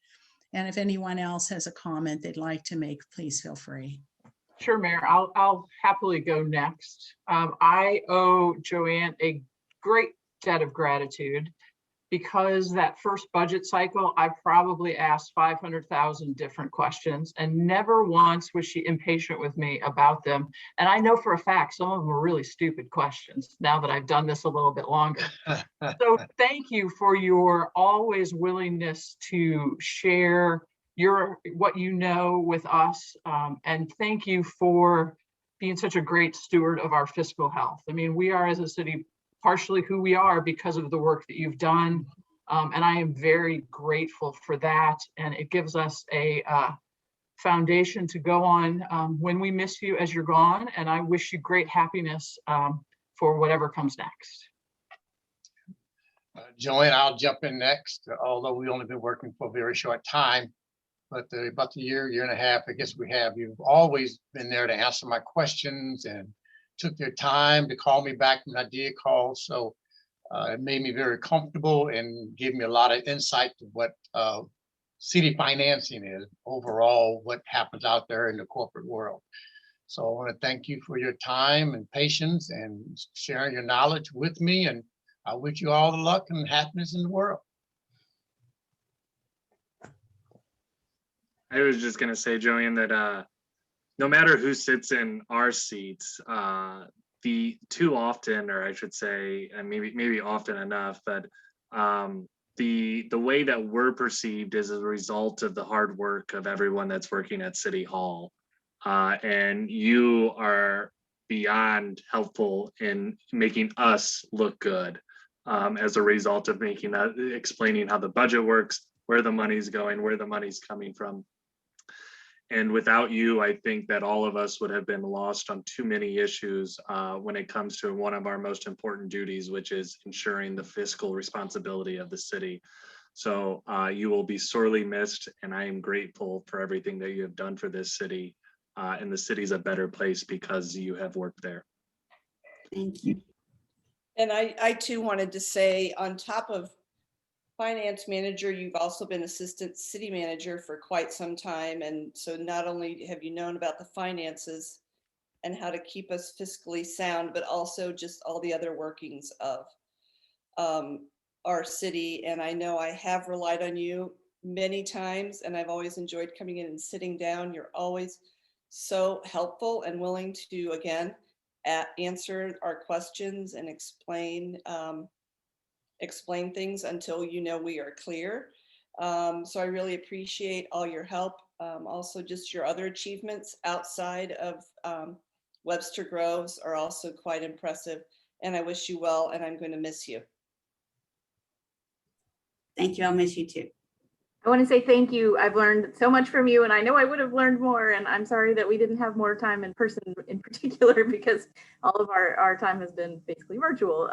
And if anyone else has a comment they'd like to make, please feel free. Sure, Mayor, I'll happily go next. I owe Joanne a great debt of gratitude, because that first budget cycle, I probably asked 500,000 different questions, and never once was she impatient with me about them. And I know for a fact, some of them were really stupid questions now that I've done this a little bit longer. So thank you for your always willingness to share what you know with us. And thank you for being such a great steward of our fiscal health. I mean, we are as a city partially who we are because of the work that you've done. And I am very grateful for that. And it gives us a foundation to go on when we miss you as you're gone. And I wish you great happiness for whatever comes next. Joanne, I'll jump in next, although we've only been working for a very short time. But about a year and a half, I guess we have. You've always been there to answer my questions and took their time to call me back when I did call. So it made me very comfortable and gave me a lot of insight to what city financing is overall, what happens out there in the corporate world. So I want to thank you for your time and patience and sharing your knowledge with me. And I wish you all the luck and happiness in the world. I was just going to say, Joanne, that no matter who sits in our seats, the too often, or I should say, and maybe often enough, that the way that we're perceived is as a result of the hard work of everyone that's working at City Hall. And you are beyond helpful in making us look good as a result of explaining how the budget works, where the money's going, where the money's coming from. And without you, I think that all of us would have been lost on too many issues when it comes to one of our most important duties, which is ensuring the fiscal responsibility of the city. So you will be sorely missed, and I am grateful for everything that you have done for this city. And the city's a better place because you have worked there. Thank you. And I too wanted to say, on top of finance manager, you've also been assistant city manager for quite some time. And so not only have you known about the finances and how to keep us fiscally sound, but also just all the other workings of our city. And I know I have relied on you many times, and I've always enjoyed coming in and sitting down. You're always so helpful and willing to, again, answer our questions and explain things until we are clear. So I really appreciate all your help. Also, just your other achievements outside of Webster Groves are also quite impressive. And I wish you well, and I'm going to miss you. Thank you. I'll miss you too. I want to say thank you. I've learned so much from you, and I know I would have learned more, and I'm sorry that we didn't have more time in person in particular, because all of our time has been basically virtual.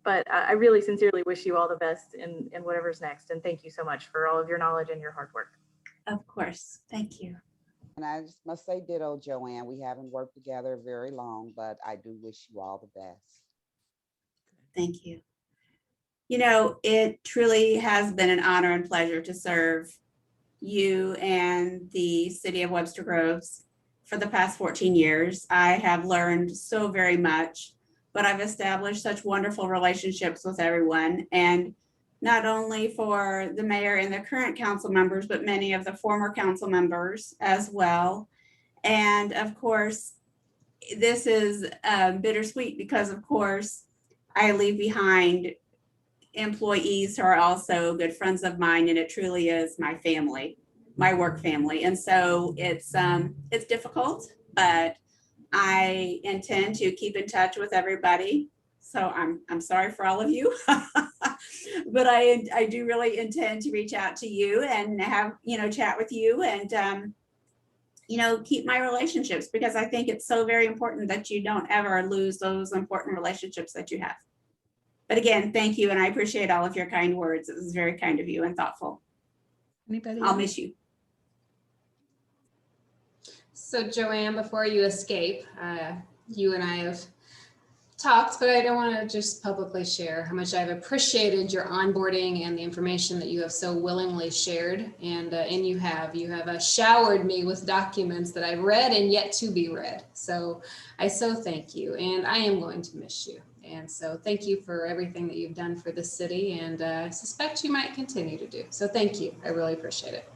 But I really sincerely wish you all the best in whatever's next. And thank you so much for all of your knowledge and your hard work. Of course. Thank you. And I just must say ditto, Joanne. We haven't worked together very long, but I do wish you all the best. Thank you. You know, it truly has been an honor and pleasure to serve you and the city of Webster Groves for the past 14 years. I have learned so very much, but I've established such wonderful relationships with everyone, and not only for the mayor and the current council members, but many of the former council members as well. And of course, this is bittersweet because, of course, I leave behind employees who are also good friends of mine, and it truly is my family, my work family. And so it's difficult, but I intend to keep in touch with everybody. So I'm sorry for all of you, but I do really intend to reach out to you and have, chat with you and, keep my relationships, because I think it's so very important that you don't ever lose those important relationships that you have. But again, thank you. And I appreciate all of your kind words. It was very kind of you and thoughtful. Anybody I'll else? miss you. So Joanne, before you escape, you and I have talked, but I don't want to just publicly share how much I've appreciated your onboarding and the information that you have so willingly shared. And you have showered me with documents that I've read and yet to be read. So I so thank you, and I am going to miss you. And so thank you for everything that you've done for the city, and I suspect you might continue to do. So thank you. I really appreciate it.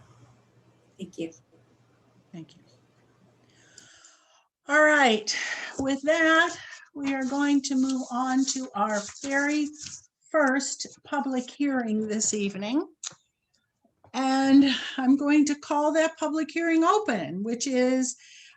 Thank you. Thank you. All right, with that, we are going to move on to our very first public hearing this evening. And I'm going to call that public hearing open, which is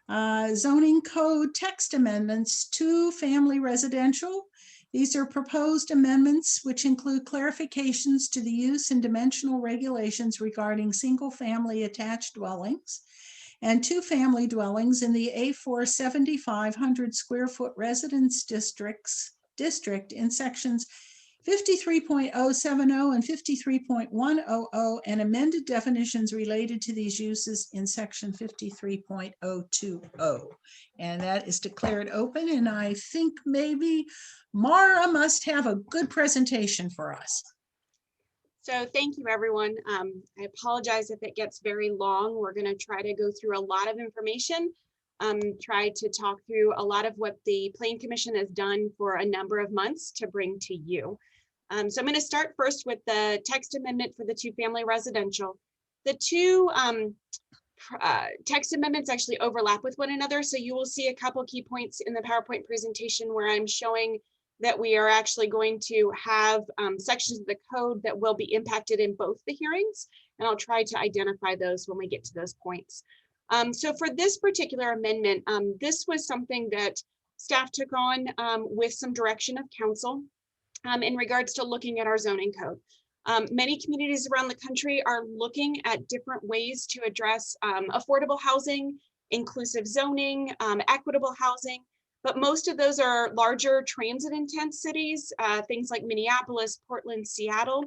zoning code text amendments to family residential. These are proposed amendments which include clarifications to the use and dimensional regulations regarding single-family attached dwellings and two-family dwellings in the A4 7,500 square foot residence district in sections 53.070 and 53.100, and amended definitions related to these uses in section 53.020. And that is declared open. And I think maybe Mara must have a good presentation for us. So thank you, everyone. I apologize if it gets very long. We're going to try to go through a lot of information, try to talk through a lot of what the Plan Commission has done for a number of months to bring to you. So I'm going to start first with the text amendment for the two-family residential. The two text amendments actually overlap with one another. So you will see a couple key points in the PowerPoint presentation where I'm showing that we are actually going to have sections of the code that will be impacted in both the hearings. And I'll try to identify those when we get to those points. So for this particular amendment, this was something that staff took on with some direction of council in regards to looking at our zoning code. Many communities around the country are looking at different ways to address affordable housing, inclusive zoning, equitable housing, but most of those are larger transit intense cities, things like Minneapolis, Portland, Seattle.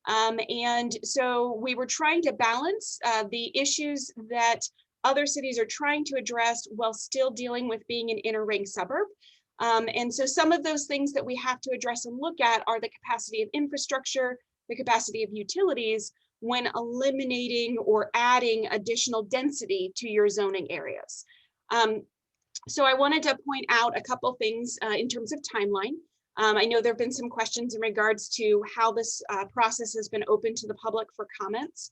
And so we were trying to balance the issues that other cities are trying to address while still dealing with being an inner ring suburb. And so some of those things that we have to address and look at are the capacity of infrastructure, the capacity of utilities when eliminating or adding additional density to your zoning areas. So I wanted to point out a couple things in terms of timeline. I know there have been some questions in regards to how this process has been open to the public for comments.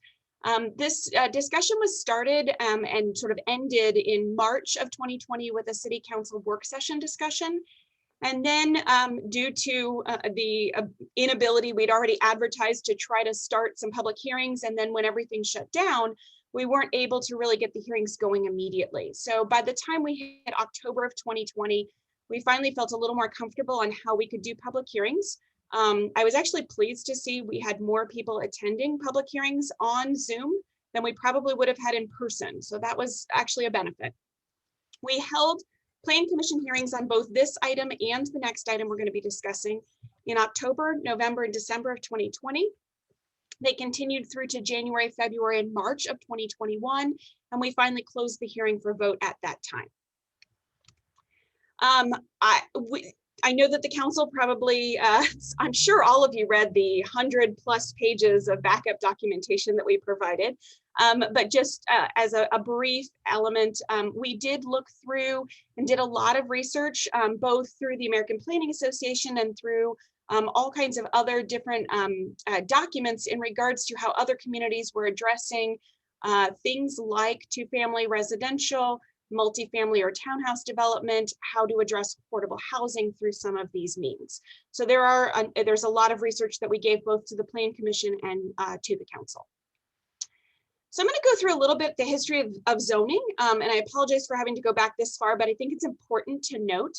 This discussion was started and sort of ended in March of 2020 with a city council work session discussion. And then due to the inability, we'd already advertised to try to start some public hearings. And then when everything shut down, we weren't able to really get the hearings going immediately. So by the time we hit October of 2020, we finally felt a little more comfortable on how we could do public hearings. I was actually pleased to see we had more people attending public hearings on Zoom than we probably would have had in person. So that was actually a benefit. We held Plan Commission hearings on both this item and the next item we're going to be discussing in October, November, and December of 2020. They continued through to January, February, and March of 2021, and we finally closed the hearing for vote at that time. I know that the council probably, I'm sure all of you read the 100+ pages of backup documentation that we provided, but just as a brief element, we did look through and did a lot of research, both through the American Planning Association and through all kinds of other different documents in regards to how other communities were addressing things like two-family residential, multifamily or townhouse development, how to address affordable housing through some of these means. So there's a lot of research that we gave both to the Plan Commission and to the council. So I'm going to go through a little bit the history of zoning, and I apologize for having to go back this far, but I think it's important to note.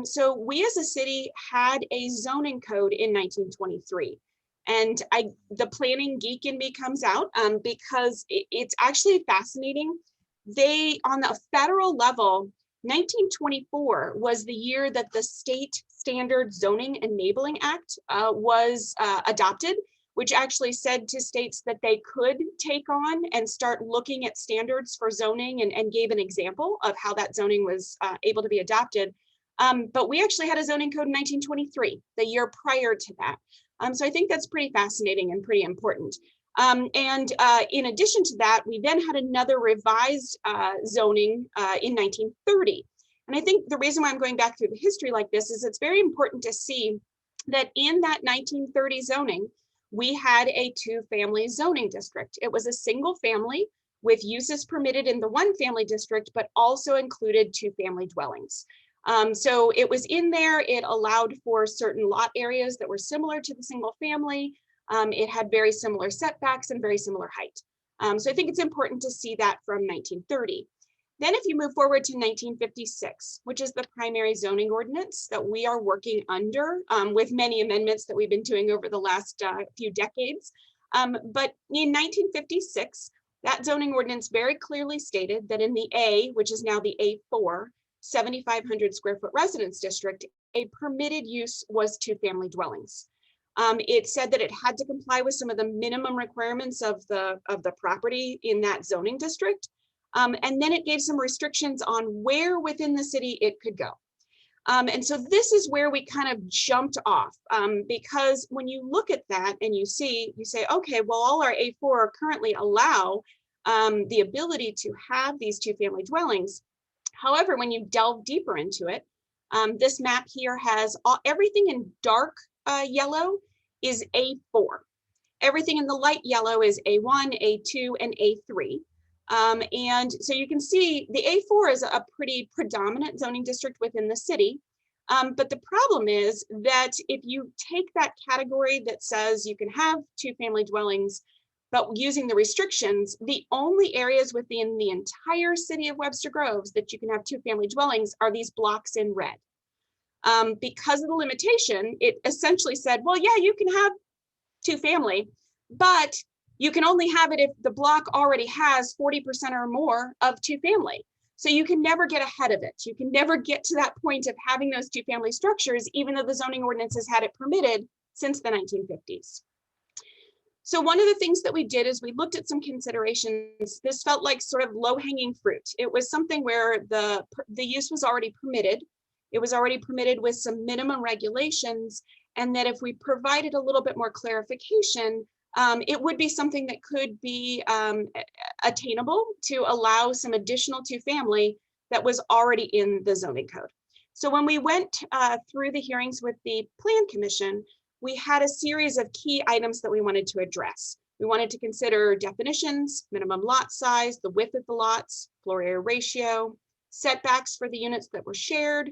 So we as a city had a zoning code in 1923. And the planning geek in me comes out because it's actually fascinating. On the federal level, 1924 was the year that the State Standard Zoning Enabling Act was adopted, which actually said to states that they could take on and start looking at standards for zoning and gave an example of how that zoning was able to be adopted. But we actually had a zoning code in 1923, the year prior to that. So I think that's pretty fascinating and pretty important. In addition to that, we then had another revised zoning in 1930. And I think the reason why I'm going back through the history like this is it's very important to see that in that 1930 zoning, we had a two-family zoning district. It was a single family with uses permitted in the one family district, but also included two-family dwellings. So it was in there, it allowed for certain lot areas that were similar to the single family. It had very similar setbacks and very similar height. So I think it's important to see that from 1930. Then if you move forward to 1956, which is the primary zoning ordinance that we are working under with many amendments that we've been doing over the last few decades. But in 1956, that zoning ordinance very clearly stated that in the A, which is now the A4, 7,500 square foot residence district, a permitted use was two-family dwellings. It said that it had to comply with some of the minimum requirements of the property in that zoning district. And then it gave some restrictions on where within the city it could go. And so this is where we kind of jumped off because when you look at that and you say, okay, well, all our A4 currently allow the ability to have these two-family dwellings. However, when you delve deeper into it, this map here has everything in dark yellow is A4. Everything in the light yellow is A1, A2, and A3. And so you can see the A4 is a pretty predominant zoning district within the city. But the problem is that if you take that category that says you can have two-family dwellings, but using the restrictions, the only areas within the entire city of Webster Groves that you can have two-family dwellings are these blocks in red. Because of the limitation, it essentially said, well, yeah, you can have two-family, but you can only have it if the block already has 40% or more of two-family. So you can never get ahead of it. You can never get to that point of having those two-family structures, even though the zoning ordinance has had it permitted since the 1950s. So one of the things that we did is we looked at some considerations. This felt like sort of low-hanging fruit. It was something where the use was already permitted. It was already permitted with some minimum regulations, and that if we provided a little bit more clarification, it would be something that could be attainable to allow some additional two-family that was already in the zoning code. So when we went through the hearings with the Plan Commission, we had a series of key items that we wanted to address. We wanted to consider definitions, minimum lot size, the width of the lots, floor area ratio, setbacks for the units that were shared,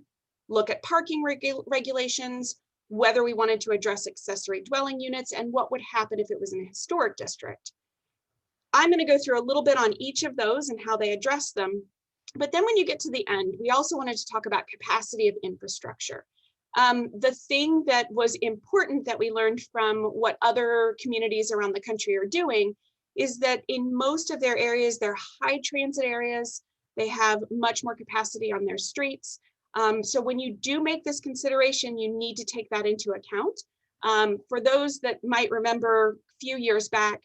look at parking regulations, whether we wanted to address accessory dwelling units, and what would happen if it was in a historic district. I'm going to go through a little bit on each of those and how they address them. But then when you get to the end, we also wanted to talk about capacity of infrastructure. The thing that was important that we learned from what other communities around the country are doing is that in most of their areas, they're high transit areas. They have much more capacity on their streets. So when you do make this consideration, you need to take that into account. For those that might remember a few years back,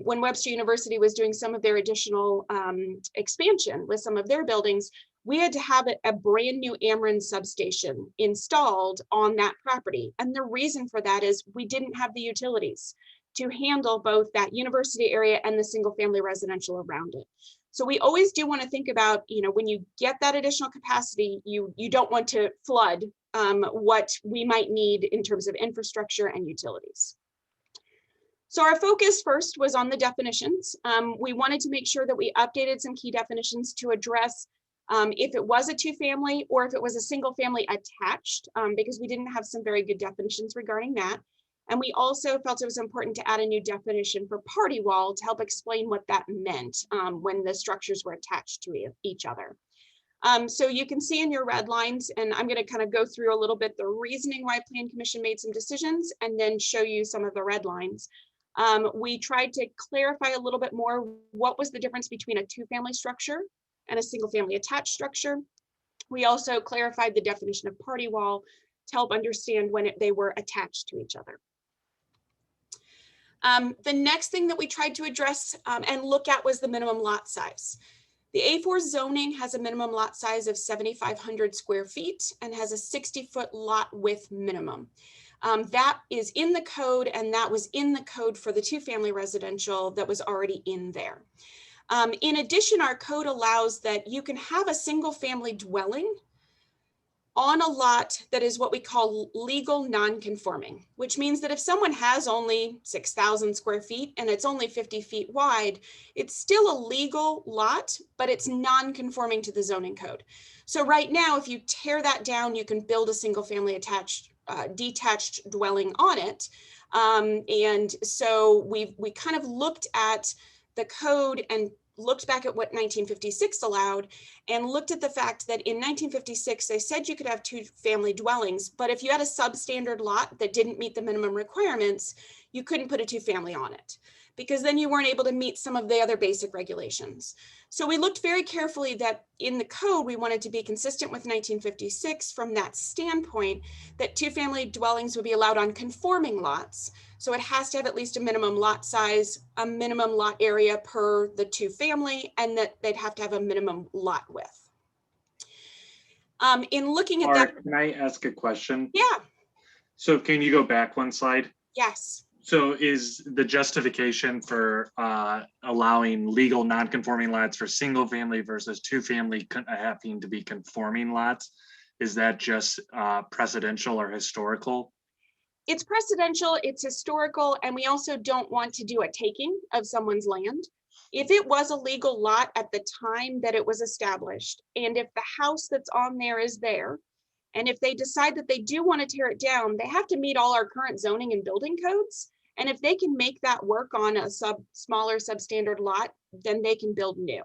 when Webster University was doing some of their additional expansion with some of their buildings, we had to have a brand new Ameren substation installed on that property. And the reason for that is we didn't have the utilities to handle both that university area and the single family residential around it. So we always do want to think about, when you get that additional capacity, you don't want to flood what we might need in terms of infrastructure and utilities. So our focus first was on the definitions. We wanted to make sure that we updated some key definitions to address if it was a two-family or if it was a single family attached, because we didn't have some very good definitions regarding that. And we also felt it was important to add a new definition for party wall to help explain what that meant when the structures were attached to each other. So you can see in your red lines, and I'm going to kind of go through a little bit the reasoning why Plan Commission made some decisions and then show you some of the red lines. We tried to clarify a little bit more what was the difference between a two-family structure and a single family attached structure. We also clarified the definition of party wall to help understand when they were attached to each other. The next thing that we tried to address and look at was the minimum lot size. The A4 zoning has a minimum lot size of 7,500 square feet and has a 60-foot lot width minimum. That is in the code, and that was in the code for the two-family residential that was already in there. In addition, our code allows that you can have a single-family dwelling on a lot that is what we call legal non-conforming, which means that if someone has only 6,000 square feet and it's only 50 feet wide, it's still a legal lot, but it's non-conforming to the zoning code. So right now, if you tear that down, you can build a single-family detached dwelling on it. And so we kind of looked at the code and looked back at what 1956 allowed and looked at the fact that in 1956, they said you could have two-family dwellings, but if you had a substandard lot that didn't meet the minimum requirements, you couldn't put a two-family on it because then you weren't able to meet some of the other basic regulations. So we looked very carefully that in the code, we wanted to be consistent with 1956 from that standpoint that two-family dwellings would be allowed on conforming lots. So it has to have at least a minimum lot size, a minimum lot area per the two-family, and that they'd have to have a minimum lot width. In looking at that- Can I ask a question? Yeah. So can you go back one slide? Yes. So is the justification for allowing legal non-conforming lots for single family versus two-family having to be conforming lots, is that just precedential or historical? It's precedential, it's historical, and we also don't want to do a taking of someone's land. If it was a legal lot at the time that it was established, and if the house that's on there is there, and if they decide that they do want to tear it down, they have to meet all our current zoning and building codes. And if they can make that work on a smaller substandard lot, then they can build new.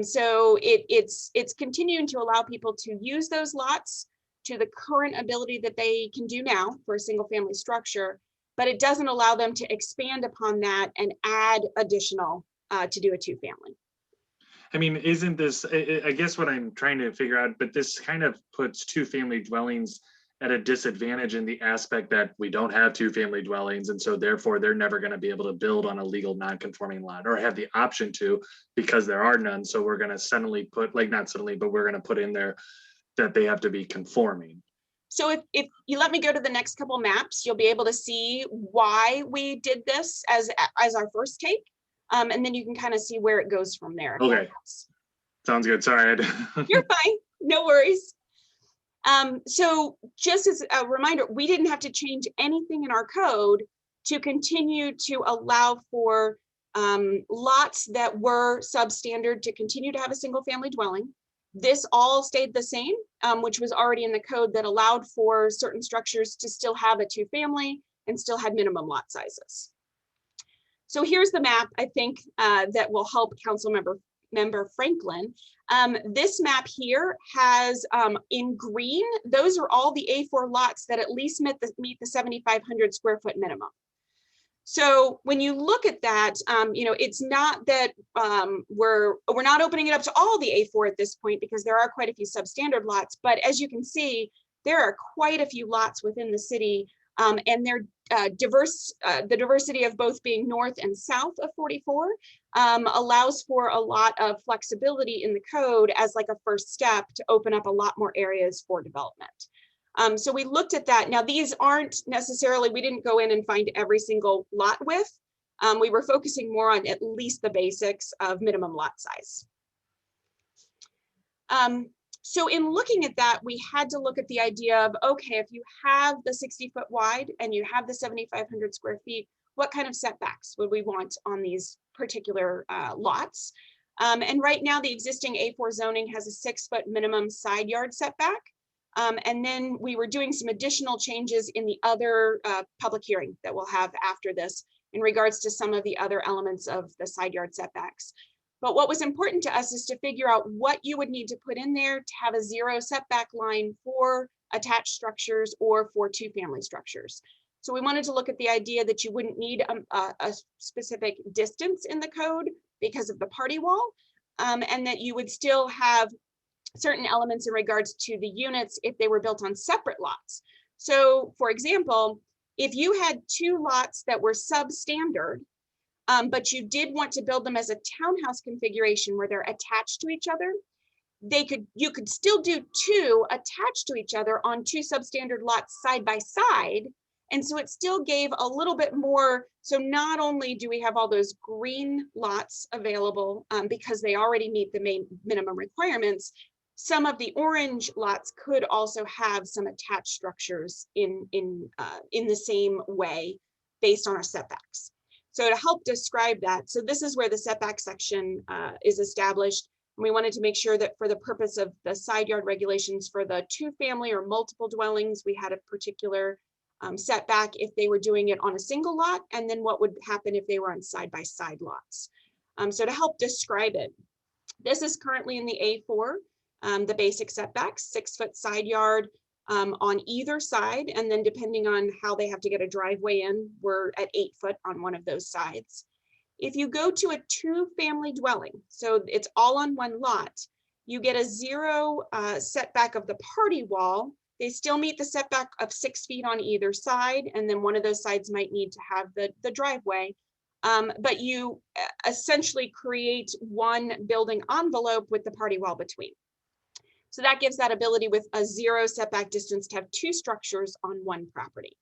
So it's continuing to allow people to use those lots to the current ability that they can do now for a single family structure, but it doesn't allow them to expand upon that and add additional to do a two-family. I mean, isn't this, I guess what I'm trying to figure out, but this kind of puts two-family dwellings at a disadvantage in the aspect that we don't have two-family dwellings, and so therefore they're never going to be able to build on a legal non-conforming lot or have the option to because there are none. So we're going to suddenly put, like not suddenly, but we're going to put in there that they have to be conforming. So if you let me go to the next couple maps, you'll be able to see why we did this as our first take. And then you can kind of see where it goes from there. Okay, sounds good. Sorry. You're fine, no worries. So just as a reminder, we didn't have to change anything in our code to continue to allow for lots that were substandard to continue to have a single family dwelling. This all stayed the same, which was already in the code that allowed for certain structures to still have a 2-family and still had minimum lot sizes. So here's the map, I think, that will help Member Franklin. This map here has in green, those are all the A4 lots that at least meet the 7,500 square foot minimum. So when you look at that, you know, it's not that we're not opening it up to all the A4 at this point, because there are quite a few substandard lots. But as you can see, there are quite a few lots within the city, and they're diverse. The diversity of both being north and south of 44 allows for a lot of flexibility in the code as like a first step to open up a lot more areas for development. So we looked at that. Now, these aren't necessarily, we didn't go in and find every single lot width. We were focusing more on at least the basics of minimum lot size. So in looking at that, we had to look at the idea of, okay, if you have the 60-foot wide and you have the 7,500 square feet, what kind of setbacks would we want on these particular lots? And right now, the existing A4 zoning has a 6-foot minimum side yard setback. And then we were doing some additional changes in the other public hearing that we'll have after this in regards to some of the other elements of the side yard setbacks. But what was important to us is to figure out what you would need to put in there to have a 0 setback line for attached structures or for 2-family structures. So we wanted to look at the idea that you wouldn't need a specific distance in the code because of the party wall, and that you would still have certain elements in regards to the units if they were built on separate lots. So for example, if you had 2 lots that were substandard, but you did want to build them as a townhouse configuration where they're attached to each other, you could still do 2 attached to each other on 2 substandard lots side by side. And so it still gave a little bit more. So not only do we have all those green lots available because they already meet the main minimum requirements, some of the orange lots could also have some attached structures in the same way based on our setbacks. So to help describe that, so this is where the setback section is established. And we wanted to make sure that for the purpose of the side yard regulations for the 2-family or multiple dwellings, we had a particular setback if they were doing it on a single lot, and then what would happen if they were on side-by-side lots. So to help describe it, this is currently in the A4, the basic setbacks, 6-foot side yard on either side, and then depending on how they have to get a driveway in, we're at 8 foot on one of those sides. If you go to a 2-family dwelling, so it's all on one lot, you get a 0 setback of the party wall. They still meet the setback of 6 feet on either side, and then one of those sides might need to have the driveway. But you essentially create one building envelope with the party wall between. So that gives that ability with a 0 setback distance to have 2 structures on one property.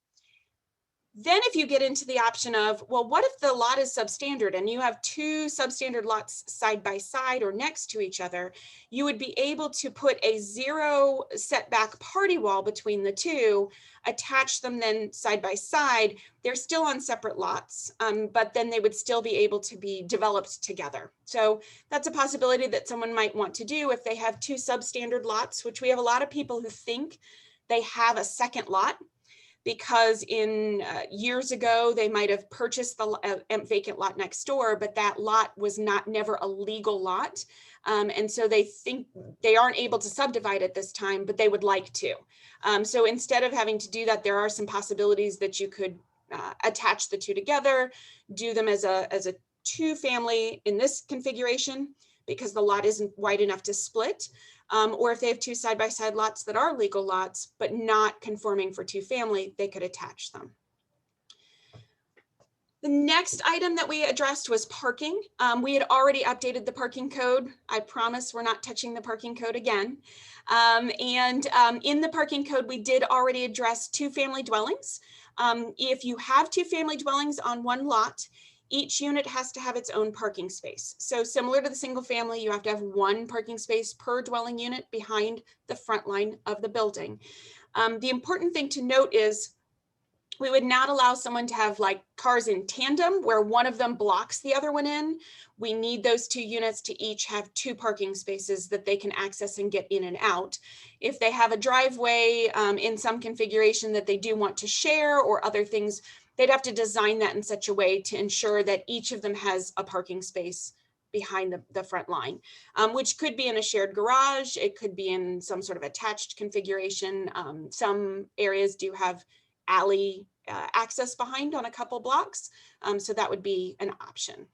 Then if you get into the option of, well, what if the lot is substandard and you have 2 substandard lots side by side or next to each other, you would be able to put a 0 setback party wall between the 2, attach them then side by side. They're still on separate lots, but then they would still be able to be developed together. So that's a possibility that someone might want to do if they have 2 substandard lots, which we have a lot of people who think they have a second lot, because in years ago, they might have purchased the vacant lot next door, but that lot was never a legal lot. And so they think they aren't able to subdivide at this time, but they would like to. So instead of having to do that, there are some possibilities that you could attach the 2 together, do them as a 2-family in this configuration, because the lot isn't wide enough to split. Or if they have 2 side-by-side lots that are legal lots, but not conforming for 2-family, they could attach them. The next item that we addressed was parking. We had already updated the parking code. I promise we're not touching the parking code again. In the parking code, we did already address 2-family dwellings. If you have 2-family dwellings on one lot, Each unit has to have its own parking space. So similar to the single family, you have to have one parking space per dwelling unit behind the front line of the building. The important thing to note is we would not allow someone to have like cars in tandem where one of them blocks the other one in. We need those two units to each have two parking spaces that they can access and get in and out. If they have a driveway in some configuration that they do want to share or other things, they'd have to design that in such a way to ensure that each of them has a parking space behind the front line, which could be in a shared garage. It could be in some sort of attached configuration. Some areas do have alley access behind on a couple blocks. So that would be an option.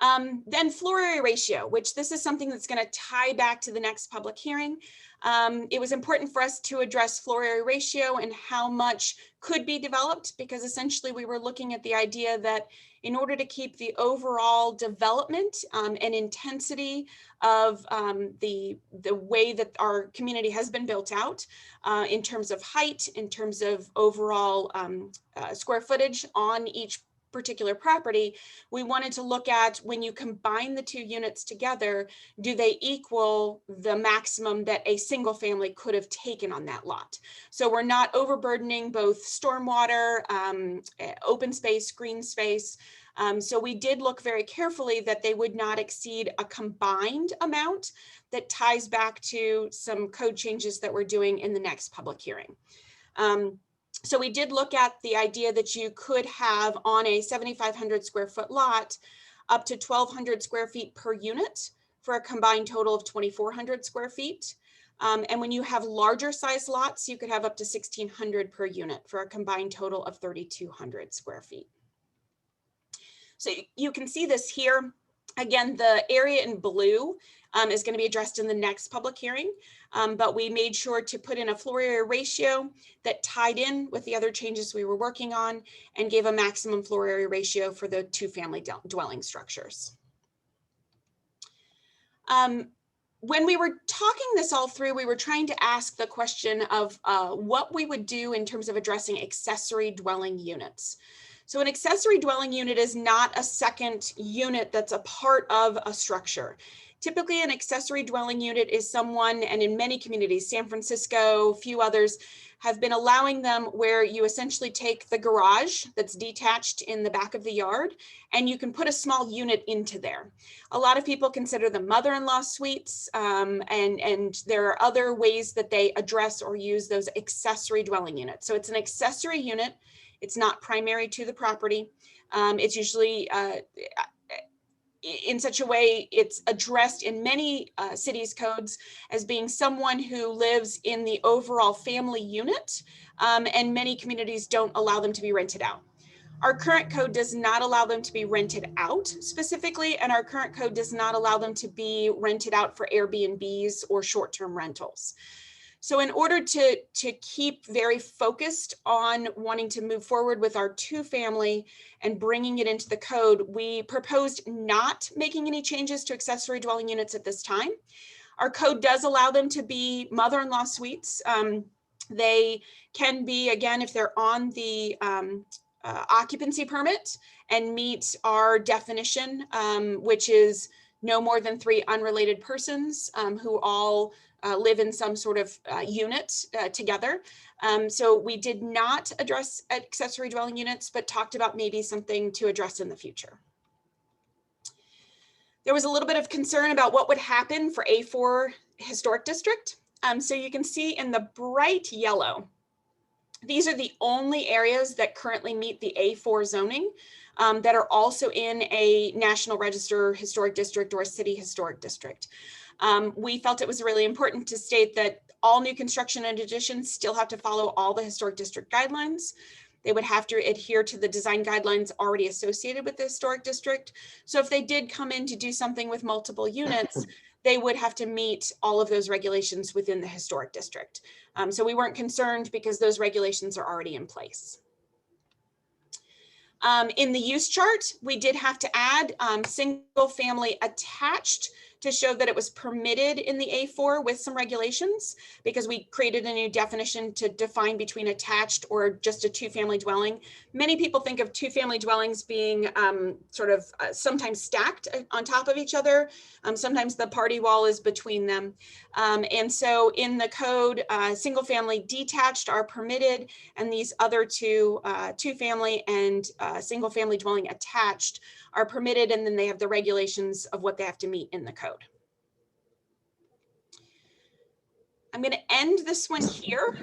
Then floor area ratio, which this is something that's going to tie back to the next public hearing. It was important for us to address floor area ratio and how much could be developed, because essentially we were looking at the idea that in order to keep the overall development and intensity of the way that our community has been built out in terms of height, in terms of overall square footage on each particular property, we wanted to look at, when you combine the two units together, do they equal the maximum that a single family could have taken on that lot? So we're not overburdening both stormwater, open space, green space. So we did look very carefully that they would not exceed a combined amount that ties back to some code changes that we're doing in the next public hearing. So we did look at the idea that you could have on a 7,500 square foot lot up to 1,200 square feet per unit for a combined total of 2,400 square feet. And when you have larger size lots, you could have up to 1,600 per unit for a combined total of 3,200 square feet. So you can see this here. Again, the area in blue is going to be addressed in the next public hearing, but we made sure to put in a floor area ratio that tied in with the other changes we were working on and gave a maximum floor area ratio for the two family dwelling structures. When we were talking this all through, we were trying to ask the question of what we would do in terms of addressing accessory dwelling units. So an accessory dwelling unit is not a second unit that's a part of a structure. Typically, an accessory dwelling unit is someone, and in many communities, San Francisco, a few others, have been allowing them where you essentially take the garage that's detached in the back of the yard, and you can put a small unit into there. A lot of people consider them mother-in-law suites, and there are other ways that they address or use those accessory dwelling units. So it's an accessory unit. It's not primary to the property. It's usually in such a way, it's addressed in many cities' codes as being someone who lives in the overall family unit, and many communities don't allow them to be rented out. Our current code does not allow them to be rented out specifically, and our current code does not allow them to be rented out for Airbnbs or short-term rentals. So in order to keep very focused on wanting to move forward with our two family and bringing it into the code, we proposed not making any changes to accessory dwelling units at this time. Our code does allow them to be mother-in-law suites. They can be, again, if they're on the occupancy permit and meet our definition, which is no more than 3 unrelated persons who all live in some sort of unit together. So we did not address accessory dwelling units, but talked about maybe something to address in the future. There was a little bit of concern about what would happen for A4 historic district. So you can see in the bright yellow, these are the only areas that currently meet the A4 zoning that are also in a National Register historic district or a city historic district. We felt it was really important to state that all new construction and additions still have to follow all the historic district guidelines. They would have to adhere to the design guidelines already associated with the historic district. So if they did come in to do something with multiple units, they would have to meet all of those regulations within the historic district. So we weren't concerned because those regulations are already in place. In the use chart, we did have to add single family attached to show that it was permitted in the A4 with some regulations, because we created a new definition to define between attached or just a two-family dwelling. Many people think of two-family dwellings being sometimes stacked on top of each other. Sometimes the party wall is between them. And so in the code, single-family detached are permitted, and these other two, two-family and single-family dwelling attached are permitted, and then they have the regulations of what they have to meet in the code. I'm going to end this one here.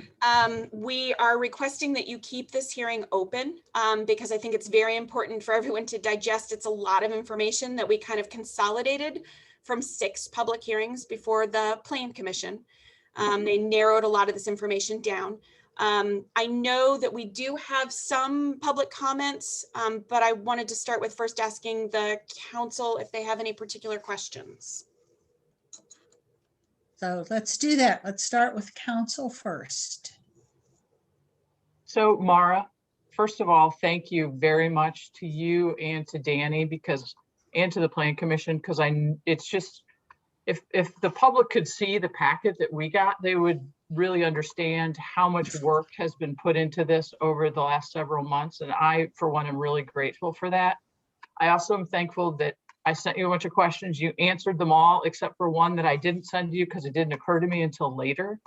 We are requesting that you keep this hearing open because I think it's very important for everyone to digest. It's a lot of information that we kind of consolidated from 6 public hearings before the Plan Commission. They narrowed a lot of this information down. I know that we do have some public comments, but I wanted to start with first asking the council if they have any particular questions. So let's do that. Let's start with council first. So Mara, first of all, thank you very much to you and to Danny and to the Plan Commission, because it's just, if the public could see the packet that we got, they would really understand how much work has been put into this over the last several months. And I, for one, am really grateful for that. I also am thankful that I sent you a bunch of questions. You answered them all except for one that I didn't send you because it didn't occur to me until later.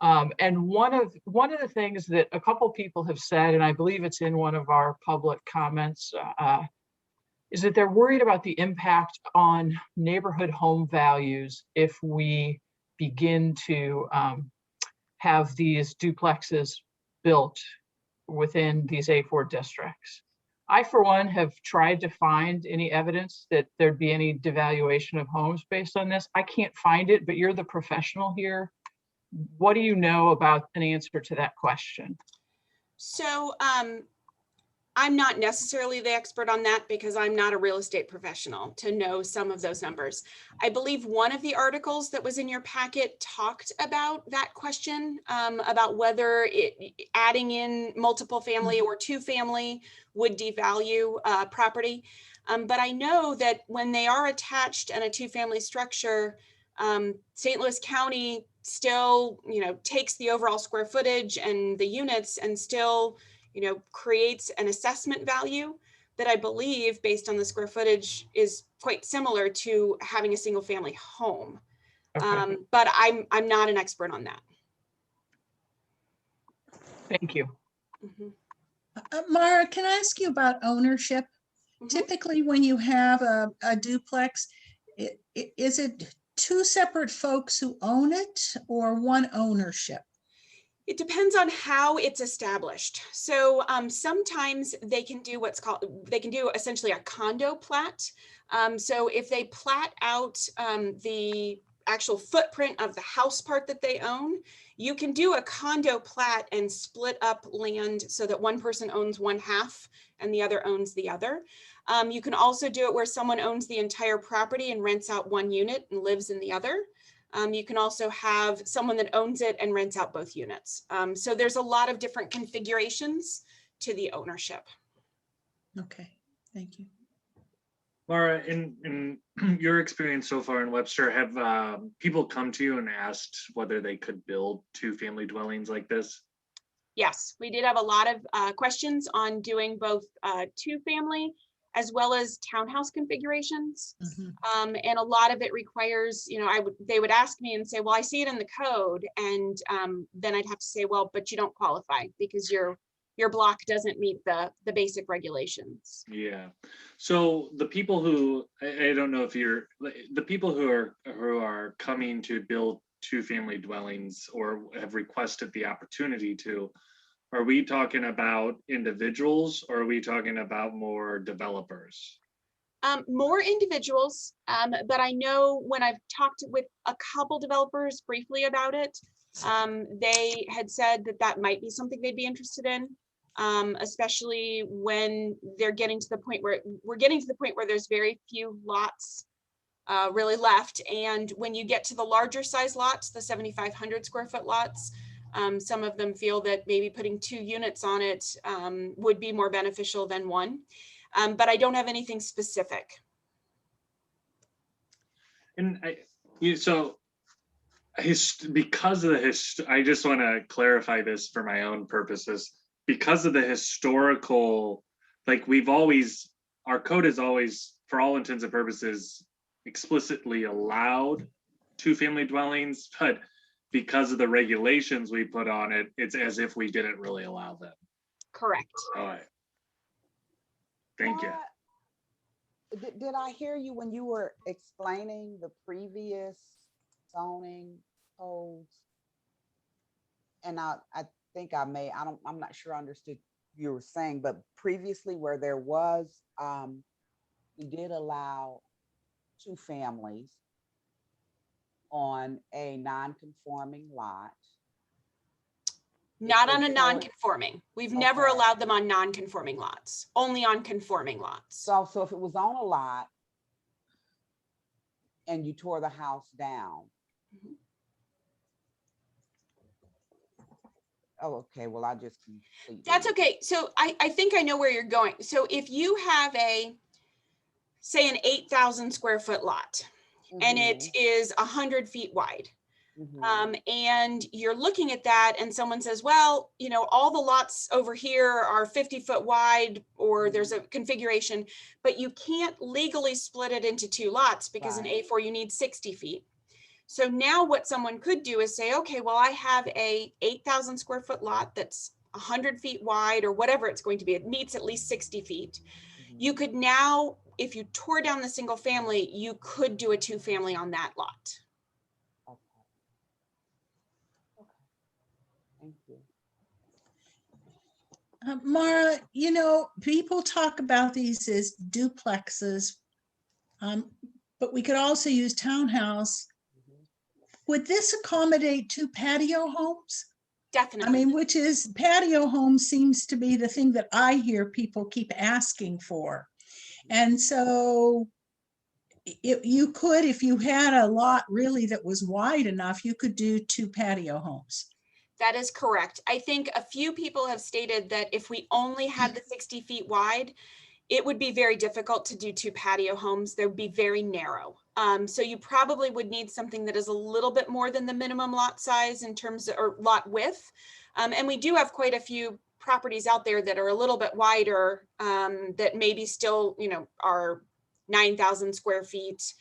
And one of the things that a couple people have said, and I believe it's in one of our public comments, is that they're worried about the impact on neighborhood home values if we begin to have these duplexes built within these A4 districts. I, for one, have tried to find any evidence that there'd be any devaluation of homes based on this. I can't find it, but you're the professional here. What do you know about an answer to that question? So I'm not necessarily the expert on that because I'm not a real estate professional to know some of those numbers. I believe one of the articles that was in your packet talked about that question, about whether adding in multiple family or two family would devalue property. But I know that when they are attached in a two family structure, St. Louis County still, takes the overall square footage and the units and still creates an assessment value that I believe, based on the square footage, is quite similar to having a single family home. Okay. But I'm not an expert on that. Thank you. Mara, can I ask you about ownership? Typically, when you have a duplex, is it 2 separate folks who own it or one ownership? It depends on how it's established. So sometimes they can do essentially a condo plat. So if they plat out the actual footprint of the house part that they own, you can do a condo plat and split up land so that one person owns one half and the other owns the other. You can also do it where someone owns the entire property and rents out one unit and lives in the other. You can also have someone that owns it and rents out both units. So there's a lot of different configurations to the ownership. Okay, thank you. Laura, in your experience so far in Webster, have people come to you and asked whether they could build 2 family dwellings like this? Yes, we did have a lot of questions on doing both 2 family as well as townhouse configurations. And a lot of it requires, they would ask me and say, well, I see it in the code. And then I'd have to say, well, but you don't qualify because your block doesn't meet the basic regulations. Yeah. So the people who, I don't know if the people who are coming to build 2 family dwellings or have requested the opportunity to, are we talking about individuals or are we talking about more developers? More individuals, but I know when I've talked with a couple developers briefly about it, they had said that might be something they'd be interested in, especially when they're getting to the point where there's very few lots really left. And when you get to the larger size lots, the 7,500 square foot lots, some of them feel that maybe putting 2 units on it would be more beneficial than 1. But I don't have anything specific. And because of the I just want to clarify this for my own purposes. Because of the historical, like our code is always, for all intents and purposes, explicitly allowed 2-family dwellings, but because of the regulations we put on it, it's as if we didn't really allow them. Correct. All right. Thank you. Did I hear you when you were explaining the previous zoning codes? And I think I'm not sure I understood you were saying, but previously where there was, we did allow 2 families on a non-conforming lot. Not on a non-conforming. We've never allowed them on non-conforming lots, only on conforming lots. So if it was on a lot and you tore the house down. Oh, okay. Well, I just completely. That's okay. So I think I know where you're going. So if you have say an 8,000 square foot lot, and it is 100 feet wide, and you're looking at that and someone says, well, you know, all the lots over here are 50 foot wide, or there's a configuration, but you can't legally split it into 2 lots because in A4 you need 60 feet. So now what someone could do is say, okay, well, I have a 8,000 square foot lot that's 100 feet wide, or whatever it's going to be. It meets at least 60 feet. You could now, if you tore down the single family, you could do a 2-family on that lot. Thank you. Mara, you know, people talk about these as duplexes, but we could also use townhouse. Would this accommodate 2 patio homes? Definitely. I mean, which is patio home seems to be the thing that I hear people keep asking for. And so you could, if you had a lot really that was wide enough, you could do 2 patio homes. That is correct. I think a few people have stated that if we only had the 60 feet wide, it would be very difficult to do 2 patio homes. They would be very narrow. So you probably would need something that is a little bit more than the minimum lot size in terms of, or lot width. And we do have quite a few properties out there that are a little bit wider, that maybe still, you know, are 9,000 square feet,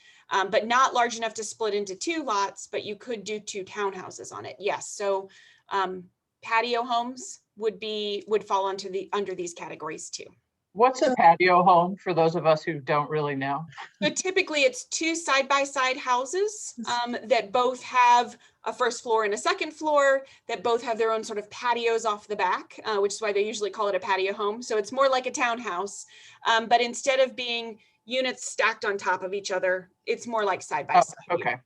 but not large enough to split into 2 lots, but you could do 2 townhouses on it. Yes. So patio homes would fall under these categories too. What's a patio home for those of us who don't really know? So typically it's 2 side-by-side houses that both have a first floor and a second floor, that both have their own sort of patios off the back, which is why they usually call it a patio home. So it's more like a townhouse, but instead of being units stacked on top of each other, it's more like side-by-side. Okay.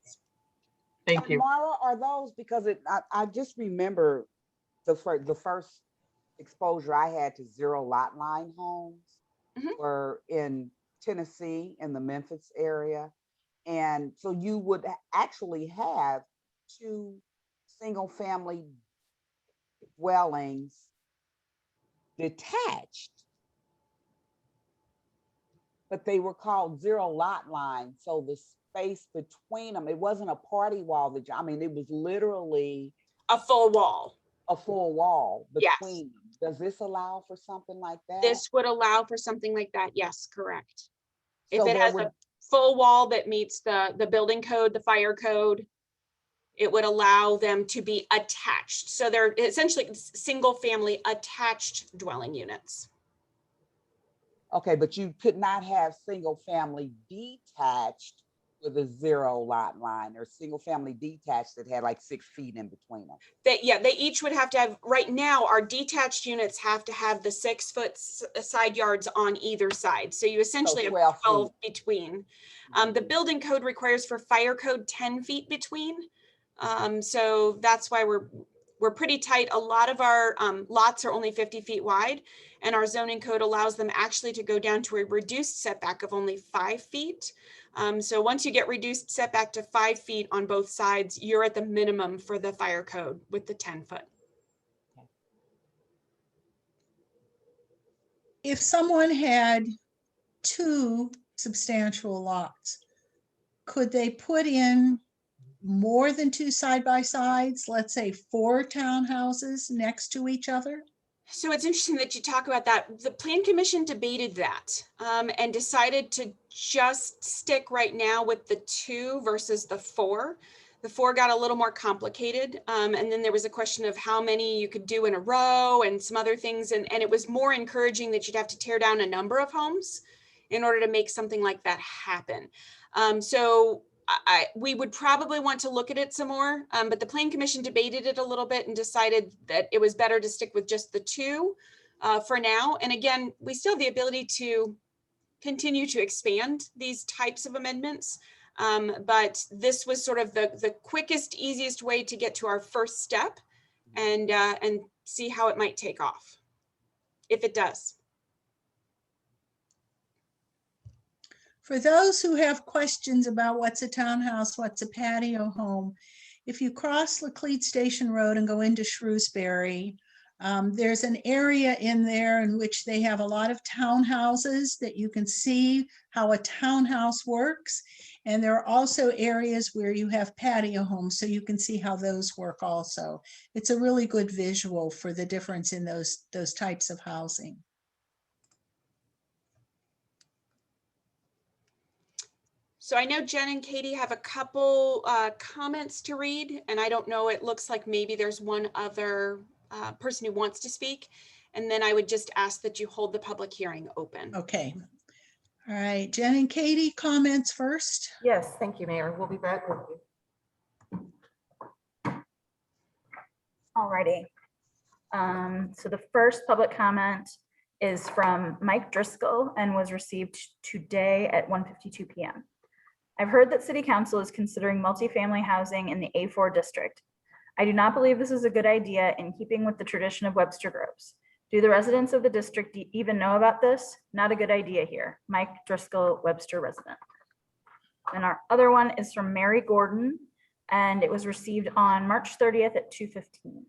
Thank you. Mara, are those, because I just remember the first exposure I had to 0 lot line homes were in Tennessee, in the Memphis area. And so you would actually have 2 single family dwellings detached, but they were called 0 lot lines. So the space between them, it wasn't a party wall. I mean, it was literally a full wall. A full wall between. Yes. Does this allow for something like that? This would allow for something like that. Yes, correct. So if it has a full wall that meets the building code, the fire code, it would allow them to be attached. So they're essentially single family attached dwelling units. Okay, but you could not have single family detached with a 0 lot line, or single family detached that had like 6 feet in between them. They each would have to have, right now, our detached units have to have the 6 foot side yards on either side. So you essentially have 12 between. The building code requires for fire code 10 feet between. So that's why we're pretty tight. A lot of our lots are only 50 feet wide, and our zoning code allows them actually to go down to a reduced setback of only 5 feet. So once you get reduced setback to 5 feet on both sides, you're at the minimum for the fire code with the 10 foot. If someone had 2 substantial lots, could they put in more than 2 side-by-sides, let's say 4 townhouses next to each other? So it's interesting that you talk about that. The Plan Commission debated that and decided to just stick right now with the 2 versus the 4. The 4 got a little more complicated. And then there was a question of how many you could do in a row and some other things. And it was more encouraging that you'd have to tear down a number of homes in order to make something like that happen. So we would probably want to look at it some more, but the Plan Commission debated it a little bit and decided that it was better to stick with just the 2 for now. And again, we still have the ability to continue to expand these types of amendments. But this was sort of the quickest, easiest way to get to our first step and see how it might take off, if it does. For those who have questions about what's a townhouse, what's a patio home, if you cross Laclede Station Road and go into Shrewsbury, there's an area in there in which they have a lot of townhouses that you can see how a townhouse works. And there are also areas where you have patio homes, so you can see how those work also. It's a really good visual for the difference in those types of housing. So I know Jen and Katie have a couple comments to read, and I don't know, it looks like maybe there's one other person who wants to speak. And then I would just ask that you hold the public hearing open. Okay. All right, Jen and Katie, comments first. Yes, thank you, Mayor. We'll be back with you. All righty. So the first public comment is from Mike Driscoll and was received today at 1:52 p.m. I've heard that City Council is considering multifamily housing in the A4 district. I do not believe this is a good idea in keeping with the tradition of Webster Groves. Do the residents of the district even know about this? Not a good idea here. Mike Driscoll, Webster resident. And our other one is from Mary Gordon, and it was received on March 30th at 2:15.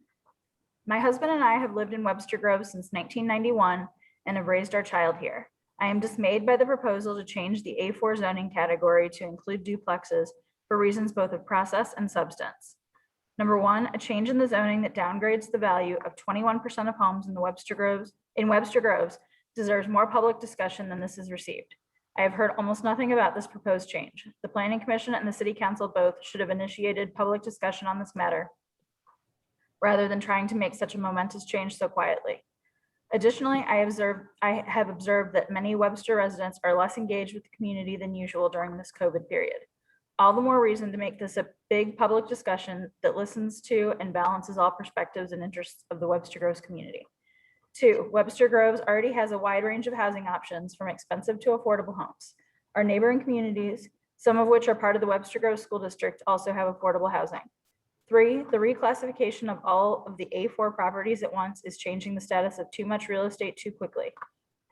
My husband and I have lived in Webster Groves since 1991 and have raised our child here. I am dismayed by the proposal to change the A4 zoning category to include duplexes for reasons both of process and substance. Number one, a change in the zoning that downgrades the value of 21% of homes in Webster Groves deserves more public discussion than this has received. I have heard almost nothing about this proposed change. The Planning Commission and the City Council both should have initiated public discussion on this matter rather than trying to make such a momentous change so quietly. Additionally, I have observed that many Webster residents are less engaged with the community than usual during this COVID period. All the more reason to make this a big public discussion that listens to and balances all perspectives and interests of the Webster Groves community. 2, Webster Groves already has a wide range of housing options from expensive to affordable homes. Our neighboring communities, some of which are part of the Webster Groves School District, also have affordable housing. 3, the reclassification of all of the A4 properties at once is changing the status of too much real estate too quickly.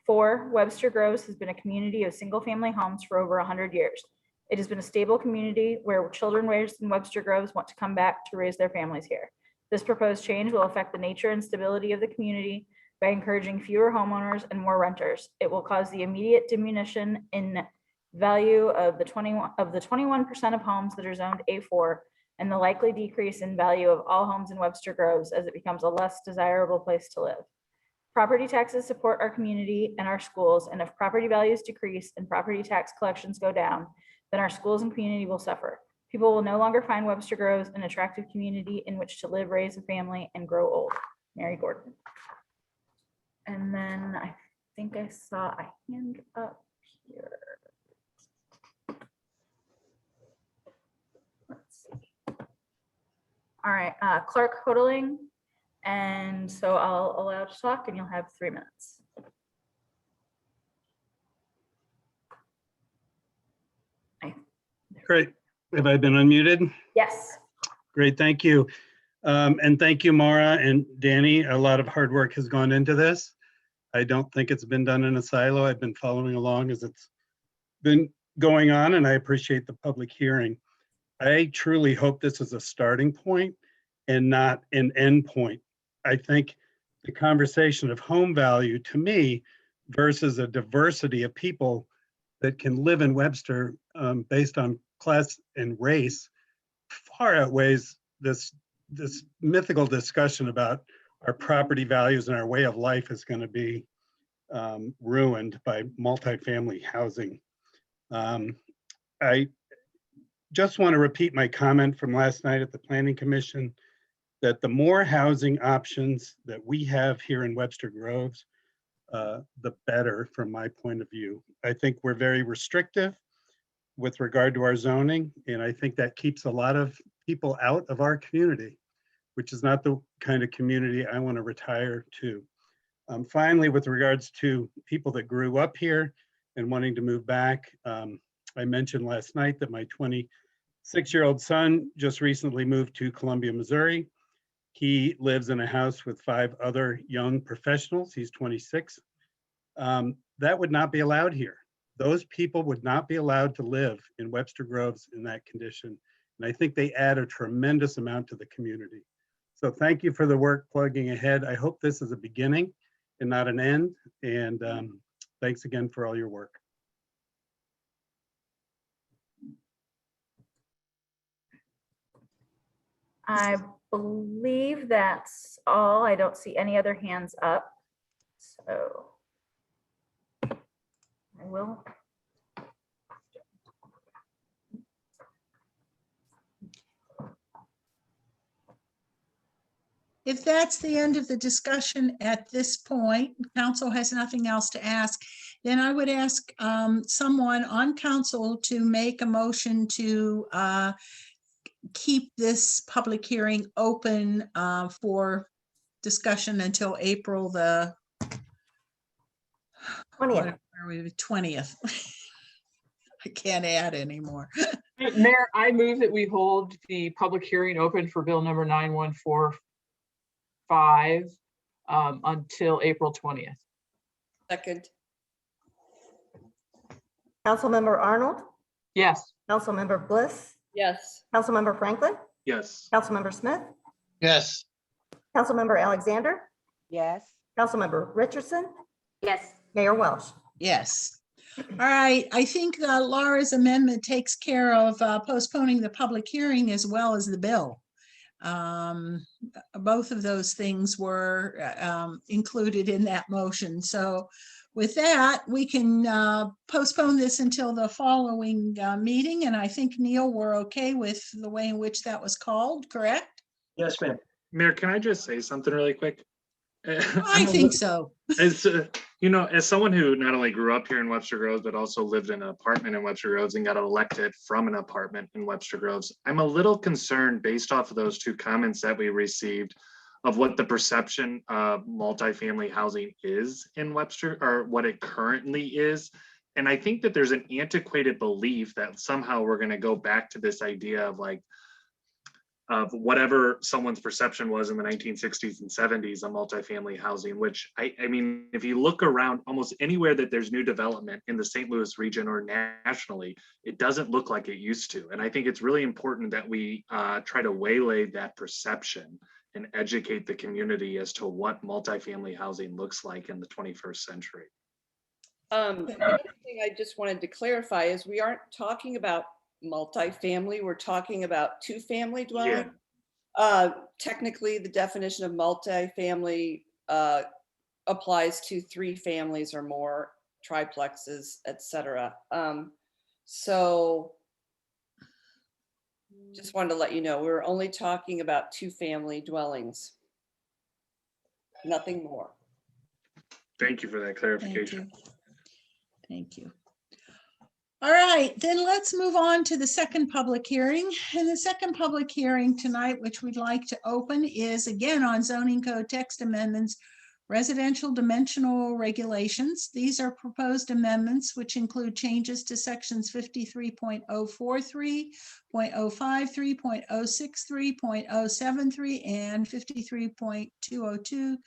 4, Webster Groves has been a community of single-family homes for over 100 years. It has been a stable community where children raised in Webster Groves want to come back to raise their families here. This proposed change will affect the nature and stability of the community by encouraging fewer homeowners and more renters. It will cause the immediate diminution in value of the 21% of homes that are zoned A4 and the likely decrease in value of all homes in Webster Groves as it becomes a less desirable place to live. Property taxes support our community and our schools, and if property values decrease and property tax collections go down, then our schools and community will suffer. People will no longer find Webster Groves an attractive community in which to live, raise a family, and grow old. Mary Gordon. And then I think I saw a hand up here. Let's see. All right, Clark Hodling. And so I'll allow to talk and you'll have 3 minutes. Great. Have I been unmuted? Yes. Great, thank you. And thank you, Maura and Danny. A lot of hard work has gone into this. I don't think it's been done in a silo. I've been following along as it's been going on, and I appreciate the public hearing. I truly hope this is a starting point and not an end point. I think the conversation of home value to me versus a diversity of people that can live in Webster based on class and race far outweighs this mythical discussion about our property values and our way of life is going to be ruined by multifamily housing. I just want to repeat my comment from last night at the Planning Commission that the more housing options that we have here in Webster Groves, the better from my point of view. I think we're very restrictive with regard to our zoning, and I think that keeps a lot of people out of our community, which is not the kind of community I want to retire to. Finally, with regards to people that grew up here and wanting to move back, I mentioned last night that my 26-year-old son just recently moved to Columbia, Missouri. He lives in a house with 5 other young professionals. He's 26. That would not be allowed here. Those people would not be allowed to live in Webster Groves in that condition. And I think they add a tremendous amount to the community. So thank you for the work plugging ahead. I hope this is a beginning and not an end. And thanks again for all your work. I believe that's all. I don't see any other hands up. So I will. If that's the end of the discussion at this point, council has nothing else to ask, then I would ask someone on council to make a motion to keep this public hearing open for discussion until April the 20th. I can't add anymore. Mayor, I move that we hold the public hearing open for bill number 9145 until April 20th. Second. Councilmember Arnold, Yes. Councilmember Bliss, Yes. Councilmember Franklin, Yes. Councilmember Smith, Yes. Councilmember Alexander, Yes. Councilmember Richardson, Yes. Mayor Welsh. Yes. All right, I think Laura's amendment takes care of postponing the public hearing as well as the bill. Both of those things were included in that motion. So with that, we can postpone this until the following meeting. And I think, Neil, we're okay with the way in which that was called, correct? Yes, ma'am. Mayor, can I just say something really quick? I think so. As as someone who not only grew up here in Webster Groves, but also lived in an apartment in Webster Groves and got elected from an apartment in Webster Groves, I'm a little concerned based off of those 2 comments that we received of what the perception of multifamily housing is in Webster, or what it currently is. And I think that there's an antiquated belief that somehow we're going to go back to this idea of of whatever someone's perception was in the 1960s and 70s of multifamily housing, which I mean, if you look around almost anywhere that there's new development in the St. Louis region or nationally, it doesn't look like it used to. And I think it's really important that we try to waylay that perception and educate the community as to what multifamily housing looks like in the 21st century. The other thing I just wanted to clarify is we aren't talking about multifamily, we're talking about 2-family dwelling. Technically, the definition of multifamily applies to 3 families or more, triplexes, etc. So just wanted to let you know, we're only talking about 2-family dwellings. Nothing more. Thank you for that clarification. Thank you. All right, then let's move on to the second public hearing. And the second public hearing tonight, which we'd like to open, is again on zoning code text amendments, residential dimensional regulations. These are proposed amendments which include changes to sections 53.043, 0.053, 0.063, 0.073, and 53.202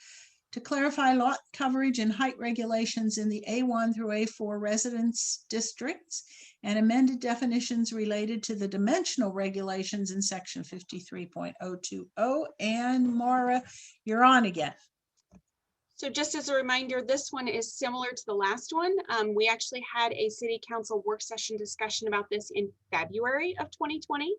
to clarify lot coverage and height regulations in the A1 through A4 residence districts and amended definitions related to the dimensional regulations in section 53.020. And Maura, you're on again. So just as a reminder, this one is similar to the last one. We actually had a city council work session discussion about this in February of 2020.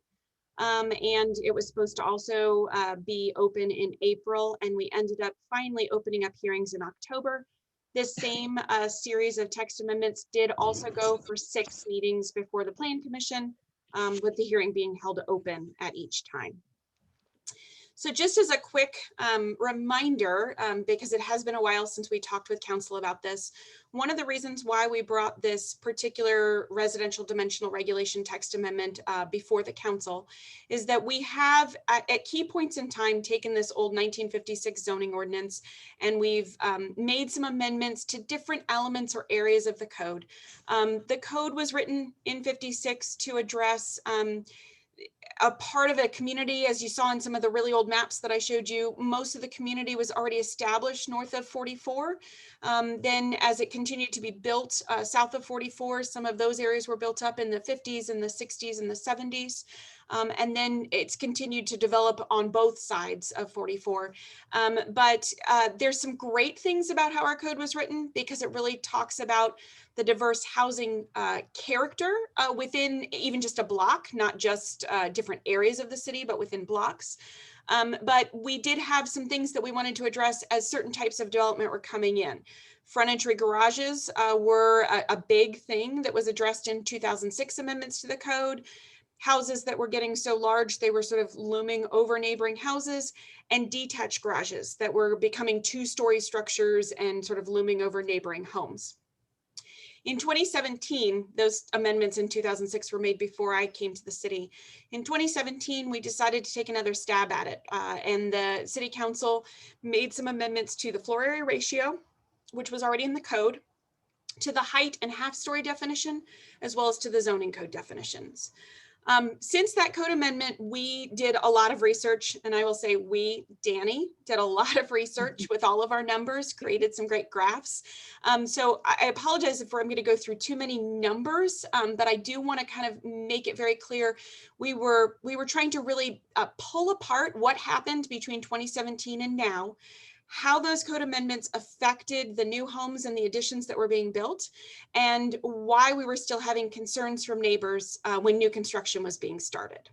And it was supposed to also be open in April, and we ended up finally opening up hearings in October. This same series of text amendments did also go for 6 meetings before the Plan Commission, with the hearing being held open at each time. So just as a quick reminder, because it has been a while since we talked with council about this, one of the reasons why we brought this particular residential dimensional regulation text amendment before the council is that we have at key points in time taken this old 1956 zoning ordinance, and we've made some amendments to different elements or areas of the code. The code was written in 56 to address a part of a community. As you saw in some of the really old maps that I showed you, most of the community was already established north of 44. Then as it continued to be built south of 44, some of those areas were built up in the 50s and the 60s and the 70s. And then it's continued to develop on both sides of 44. But there's some great things about how our code was written, because it really talks about the diverse housing character within even just a block, not just different areas of the city, but within blocks. But we did have some things that we wanted to address as certain types of development were coming in. Front entry garages were a big thing that was addressed in 2006 amendments to the code. Houses that were getting so large, they were sort of looming over neighboring houses, and detached garages that were becoming 2-story structures and sort of looming over neighboring homes. In 2017, those amendments in 2006 were made before I came to the city. In 2017, we decided to take another stab at it, and the city council made some amendments to the floor area ratio, which was already in the code, to the height and half-story definition, as well as to the zoning code definitions. Since that code amendment, we did a lot of research, and I will say Danny did a lot of research with all of our numbers, created some great graphs. So I apologize if I'm going to go through too many numbers, but I do want to kind of make it very clear. We were trying to really pull apart what happened between 2017 and now, how those code amendments affected the new homes and the additions that were being built, and why we were still having concerns from neighbors when new construction was being started.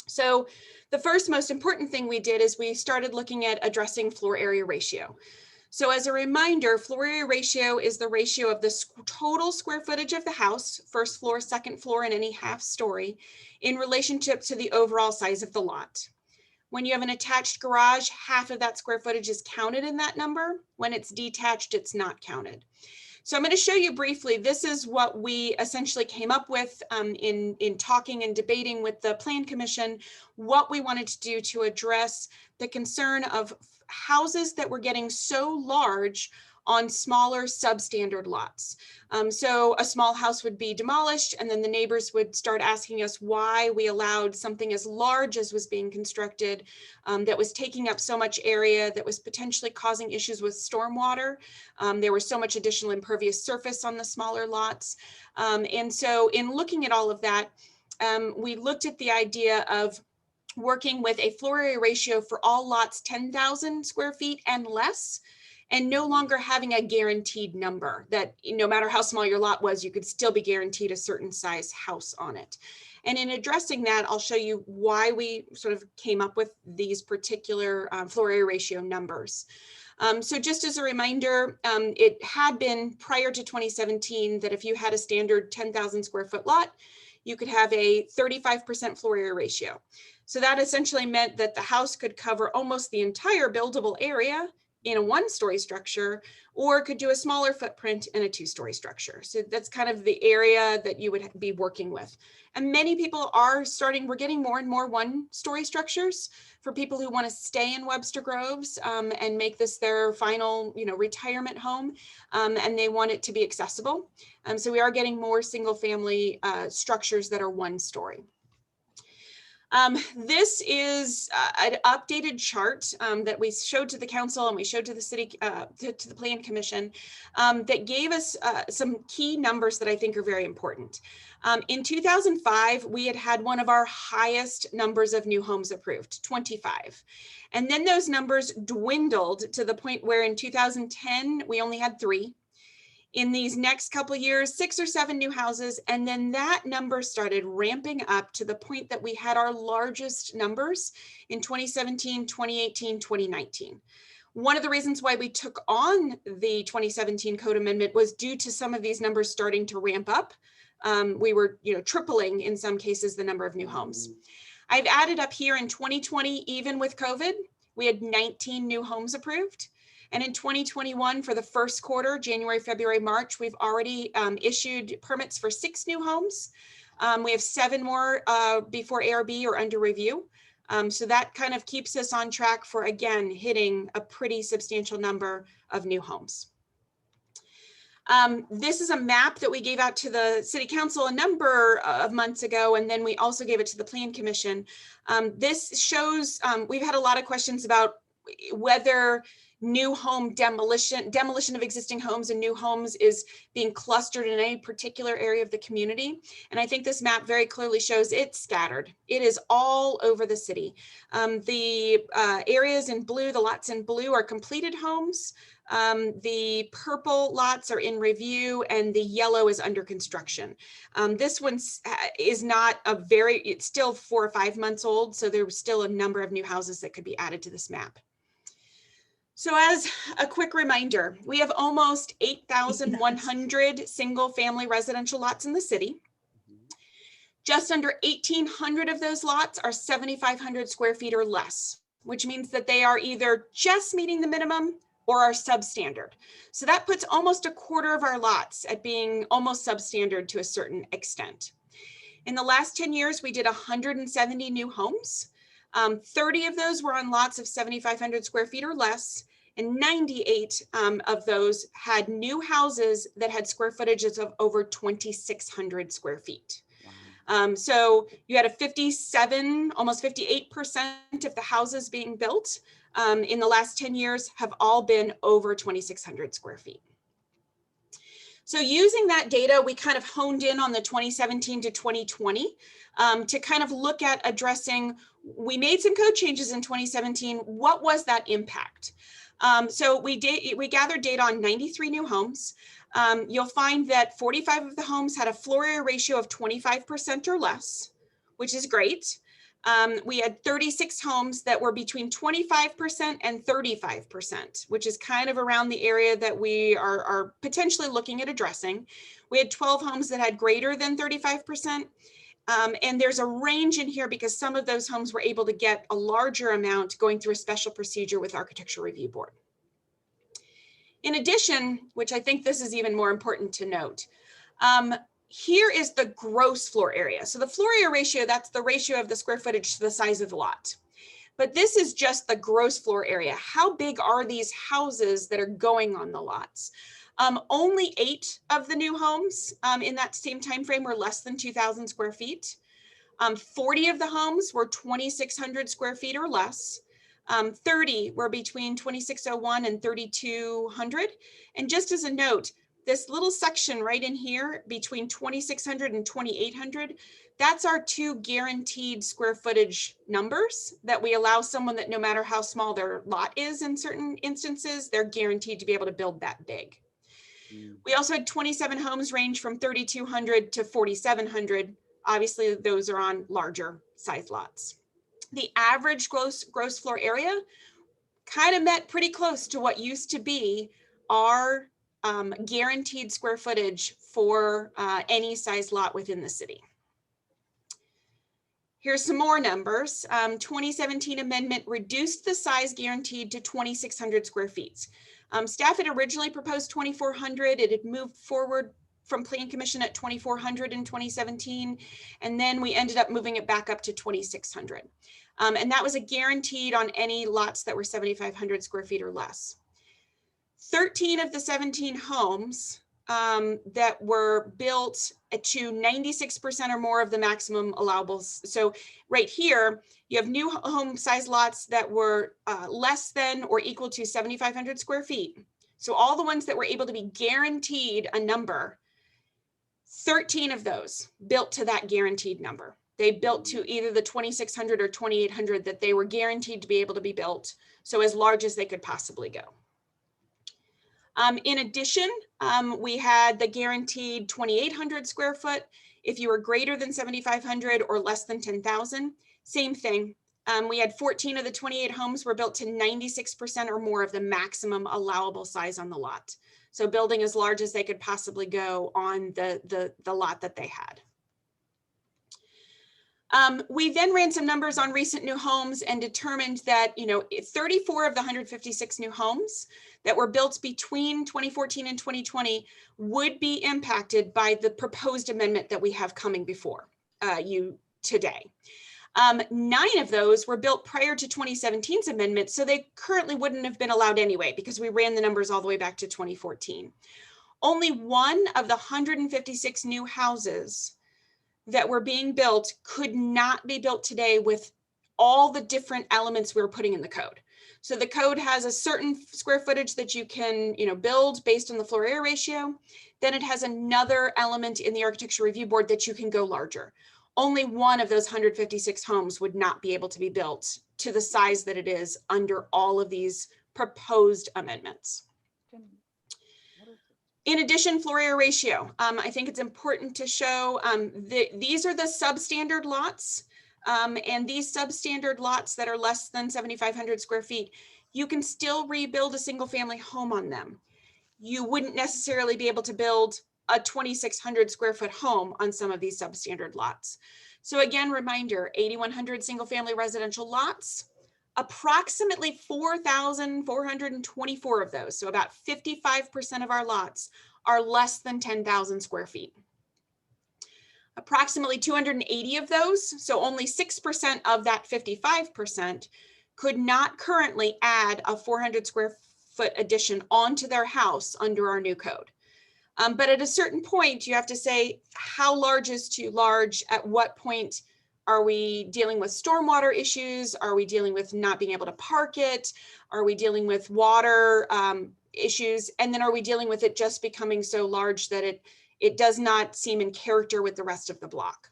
So the first most important thing we did is we started looking at addressing floor area ratio. So as a reminder, floor area ratio is the ratio of the total square footage of the house, first floor, second floor, and any half story, in relationship to the overall size of the lot. When you have an attached garage, half of that square footage is counted in that number. When it's detached, it's not counted. So I'm going to show you briefly, this is what we essentially came up with in talking and debating with the Plan Commission, what we wanted to do to address the concern of houses that were getting so large on smaller substandard lots. So a small house would be demolished, and then the neighbors would start asking us why we allowed something as large as was being constructed that was taking up so much area, that was potentially causing issues with stormwater. There was so much additional impervious surface on the smaller lots. And so in looking at all of that, we looked at the idea of working with a floor area ratio for all lots 10,000 square feet and less, and no longer having a guaranteed number that no matter how small your lot was, you could still be guaranteed a certain size house on it. And in addressing that, I'll show you why we sort of came up with these particular floor area ratio numbers. So just as a reminder, it had been prior to 2017 that if you had a standard 10,000 square foot lot, you could have a 35% floor area ratio. So that essentially meant that the house could cover almost the entire buildable area in a 1-story structure, or could do a smaller footprint in a 2-story structure. So that's kind of the area that you would be working with. And many people are we're getting more and more 1-story structures for people who want to stay in Webster Groves and make this their final, retirement home, and they want it to be accessible. So we are getting more single family structures that are 1-story. This is an updated chart that we showed to the council and we showed to the city, to the Plan Commission, that gave us some key numbers that I think are very important. In 2005, we had one of our highest numbers of new homes approved, 25. And then those numbers dwindled to the point where in 2010, we only had 3. In these next couple of years, 6 or 7 new houses. And then that number started ramping up to the point that we had our largest numbers in 2017, 2018, 2019. One of the reasons why we took on the 2017 code amendment was due to some of these numbers starting to ramp up. We were, tripling in some cases the number of new homes. I've added up here in 2020, even with COVID, we had 19 new homes approved. And in 2021, for the first quarter, January, February, March, we've already issued permits for 6 new homes. We have 7 more before ARB or under review. So that kind of keeps us on track for, again, hitting a pretty substantial number of new homes. This is a map that we gave out to the City Council a number of months ago, and then we also gave it to the Plan Commission. This shows, we've had a lot of questions about whether new home demolition of existing homes and new homes is being clustered in any particular area of the community. And I think this map very clearly shows it's scattered. It is all over the city. The areas in blue, the lots in blue are completed homes. The purple lots are in review and the yellow is under construction. This one is not it's still 4 or 5 months old. So there's still a number of new houses that could be added to this map. So as a quick reminder, we have almost 8,100 single family residential lots in the city. Just under 1,800 of those lots are 7,500 square feet or less, which means that they are either just meeting the minimum or are substandard. So that puts almost a quarter of our lots at being almost substandard to a certain extent. In the last 10 years, we did 170 new homes. 30 of those were on lots of 7,500 square feet or less, and 98 of those had new houses that had square footages of over 2,600 square feet. So you had a 57, almost 58% of the houses being built in the last 10 years have all been over 2,600 square feet. So using that data, we kind of honed in on the 2017 to 2020 to kind of look at addressing, we made some code changes in 2017. What was that impact? So we gathered data on 93 new homes. You'll find that 45 of the homes had a floor area ratio of 25% or less, which is great. We had 36 homes that were between 25% and 35%, which is kind of around the area that we are potentially looking at addressing. We had 12 homes that had greater than 35%. And there's a range in here because some of those homes were able to get a larger amount going through a special procedure with Architectural Review Board. In addition, which I think this is even more important to note, here is the gross floor area. So the floor area ratio, that's the ratio of the square footage to the size of the lot. But this is just the gross floor area. How big are these houses that are going on the lots? Only 8 of the new homes in that same time frame were less than 2,000 square feet. 40 of the homes were 2,600 square feet or less. 30 were between 2,601 and 3,200. And just as a note, this little section right in here between 2,600 and 2,800, that's our 2 guaranteed square footage numbers that we allow someone that no matter how small their lot is in certain instances, they're guaranteed to be able to build that big. We also had 27 homes range from 3,200 to 4,700. Obviously, those are on larger size lots. The average gross floor area kind of met pretty close to what used to be our guaranteed square footage for any size lot within the city. Here's some more numbers. 2017 amendment reduced the size guaranteed to 2,600 square feet. Staff had originally proposed 2,400. It had moved forward from Plan Commission at 2,400 in 2017. And then we ended up moving it back up to 2,600. And that was a guaranteed on any lots that were 7,500 square feet or less. 13 of the 17 homes that were built to 96% or more of the maximum allowable. So right here, you have new home size lots that were less than or equal to 7,500 square feet. So all the ones that were able to be guaranteed a number, 13 of those built to that guaranteed number. They built to either the 2,600 or 2,800 that they were guaranteed to be able to be built. So as large as they could possibly go. In addition, we had the guaranteed 2,800 square foot. If you were greater than 7,500 or less than 10,000, same thing. We had 14 of the 28 homes were built to 96% or more of the maximum allowable size on the lot. So building as large as they could possibly go on the lot that they had. We then ran some numbers on recent new homes and determined that 34 of the 156 new homes that were built between 2014 and 2020 would be impacted by the proposed amendment that we have coming before you today. 9 of those were built prior to 2017's amendment, so they currently wouldn't have been allowed anyway because we ran the numbers all the way back to 2014. Only 1 of the 156 new houses that were being built could not be built today with all the different elements we were putting in the code. So the code has a certain square footage that you can, build based on the floor area ratio. Then it has another element in the architecture review board that you can go larger. Only 1 of those 156 homes would not be able to be built to the size that it is under all of these proposed amendments. In addition, floor area ratio. I think it's important to show these are the substandard lots. And these substandard lots that are less than 7,500 square feet, you can still rebuild a single family home on them. You wouldn't necessarily be able to build a 2,600 square foot home on some of these substandard lots. So again, reminder, 8,100 single family residential lots, approximately 4,424 of those, so about 55% of our lots are less than 10,000 square feet. Approximately 280 of those, so only 6% of that 55%, could not currently add a 400 square foot addition onto their house under our new code. But at a certain point, you have to say, how large is too large? At what point are we dealing with stormwater issues? Are we dealing with not being able to park it? Are we dealing with water issues? And then are we dealing with it just becoming so large that it does not seem in character with the rest of the block?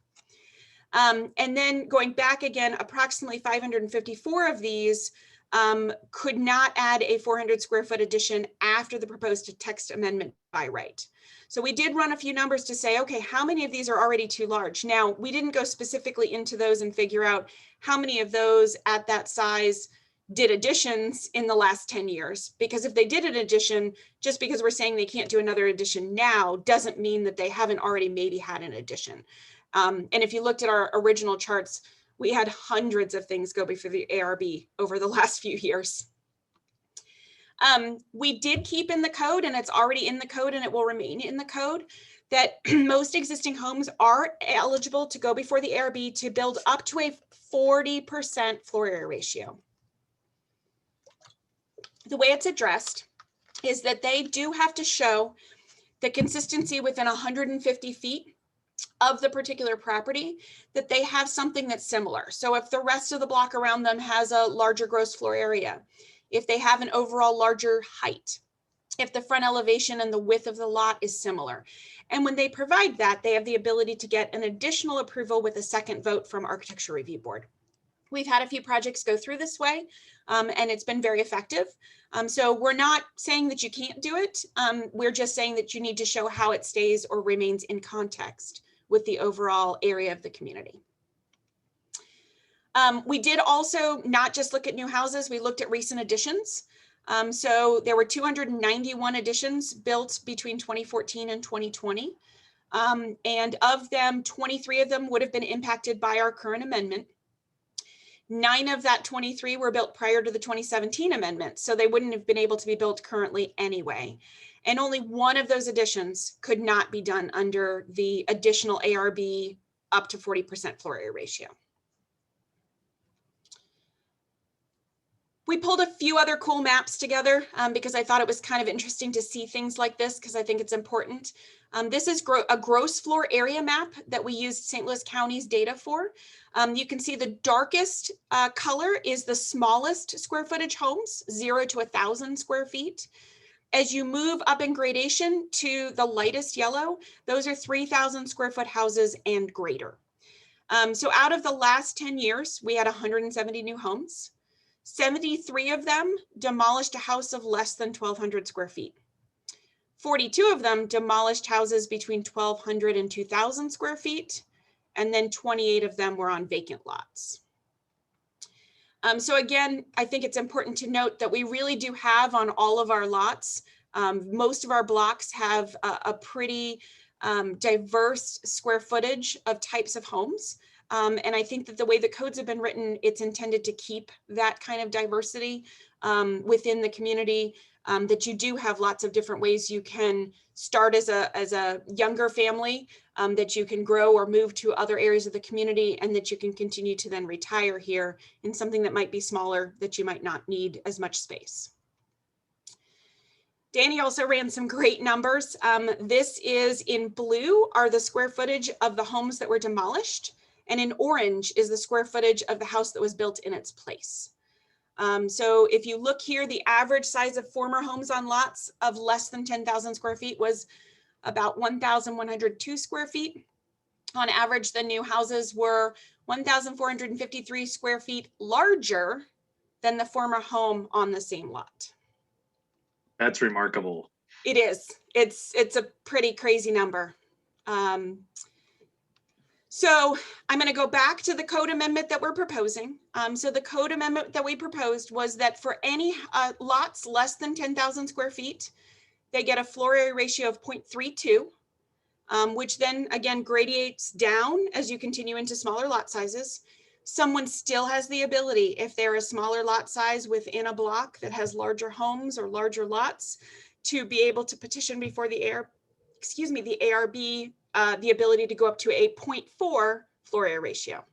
And then going back again, approximately 554 of these could not add a 400 square foot addition after the proposed text amendment by right. So we did run a few numbers to say, okay, how many of these are already too large? Now, we didn't go specifically into those and figure out how many of those at that size did additions in the last 10 years, because if they did an addition, just because we're saying they can't do another addition now doesn't mean that they haven't already maybe had an addition. And if you looked at our original charts, we had hundreds of things go before the ARB over the last few years. We did keep in the code, and it's already in the code and it will remain in the code, that most existing homes are eligible to go before the ARB to build up to a 40% floor area ratio. The way it's addressed is that they do have to show the consistency within 150 feet of the particular property, that they have something that's similar. So if the rest of the block around them has a larger gross floor area, if they have an overall larger height, if the front elevation and the width of the lot is similar. And when they provide that, they have the ability to get an additional approval with a second vote from Architecture Review Board. We've had a few projects go through this way, and it's been very effective. So we're not saying that you can't do it. We're just saying that you need to show how it stays or remains in context with the overall area of the community. We did also not just look at new houses, we looked at recent additions. So there were 291 additions built between 2014 and 2020. And of them, 23 of them would have been impacted by our current amendment. 9 of that 23 were built prior to the 2017 amendment, so they wouldn't have been able to be built currently anyway. And only 1 of those additions could not be done under the additional ARB up to 40% floor area ratio. We pulled a few other cool maps together because I thought it was kind of interesting to see things like this because I think it's important. This is a gross floor area map that we used St. Louis County's data for. You can see the darkest color is the smallest square footage homes, 0 to 1,000 square feet. As you move up in gradation to the lightest yellow, those are 3,000 square foot houses and greater. So out of the last 10 years, we had 170 new homes. 73 of them demolished a house of less than 1,200 square feet. 42 of them demolished houses between 1,200 and 2,000 square feet. And then 28 of them were on vacant lots. So again, I think it's important to note that we really do have on all of our lots, most of our blocks have a pretty diverse square footage of types of homes. And I think that the way the codes have been written, it's intended to keep that kind of diversity within the community, that you do have lots of different ways you can start as a younger family, that you can grow or move to other areas of the community, and that you can continue to then retire here in something that might be smaller, that you might not need as much space. Danny also ran some great numbers. This is in blue are the square footage of the homes that were demolished, and in orange is the square footage of the house that was built in its place. So if you look here, the average size of former homes on lots of less than 10,000 square feet was about 1,102 square feet. On average, the new houses were 1,453 square feet larger than the former home on the same lot. That's remarkable. It is. It's a pretty crazy number. So I'm going to go back to the code amendment that we're proposing. So the code amendment that we proposed was that for any lots less than 10,000 square feet, they get a floor area ratio of 0.32, which then again gradiates down as you continue into smaller lot sizes. Someone still has the ability, if they're a smaller lot size within a block that has larger homes or larger lots, to be able to petition before the ARB, the ability to go up to a 0.4 floor area ratio.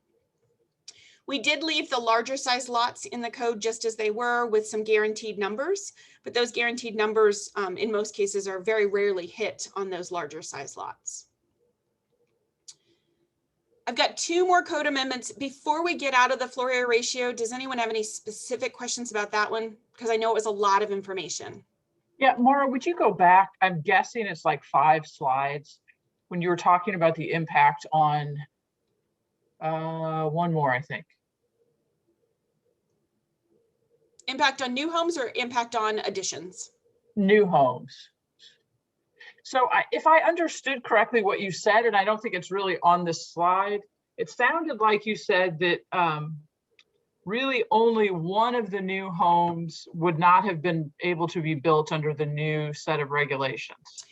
We did leave the larger size lots in the code just as they were with some guaranteed numbers, but those guaranteed numbers in most cases are very rarely hit on those larger size lots. I've got two more code amendments. Before we get out of the floor area ratio, does anyone have any specific questions about that one? Because I know it was a lot of information. Yeah, Maura, would you go back? I'm guessing it's like 5 slides when you were talking about the impact on one more, I think. Impact on new homes or impact on additions? New homes. So if I understood correctly what you said, and I don't think it's really on this slide, it sounded like you said that really only one of the new homes would not have been able to be built under the new set of regulations.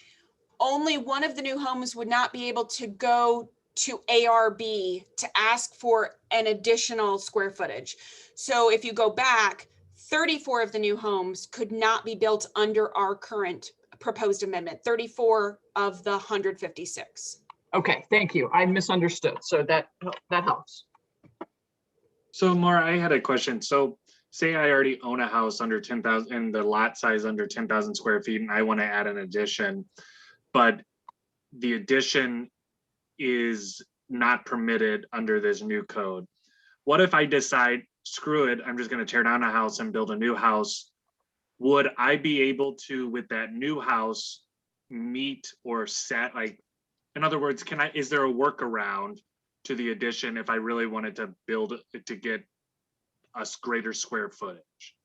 Only one of the new homes would not be able to go to ARB to ask for an additional square footage. So if you go back, 34 of the new homes could not be built under our current proposed amendment, 34 of the 156. Okay, thank you. I misunderstood. So that helps. So Maura, I had a question. So say I already own a house under 10,000 and the lot size under 10,000 square feet, and I want to add an addition, but the addition is not permitted under this new code. What if I decide, screw it, I'm just going to tear down a house and build a new house? Would I be able to, with that new house, meet or set, like, in other words, is there a workaround to the addition if I really wanted to build it to get a greater square footage?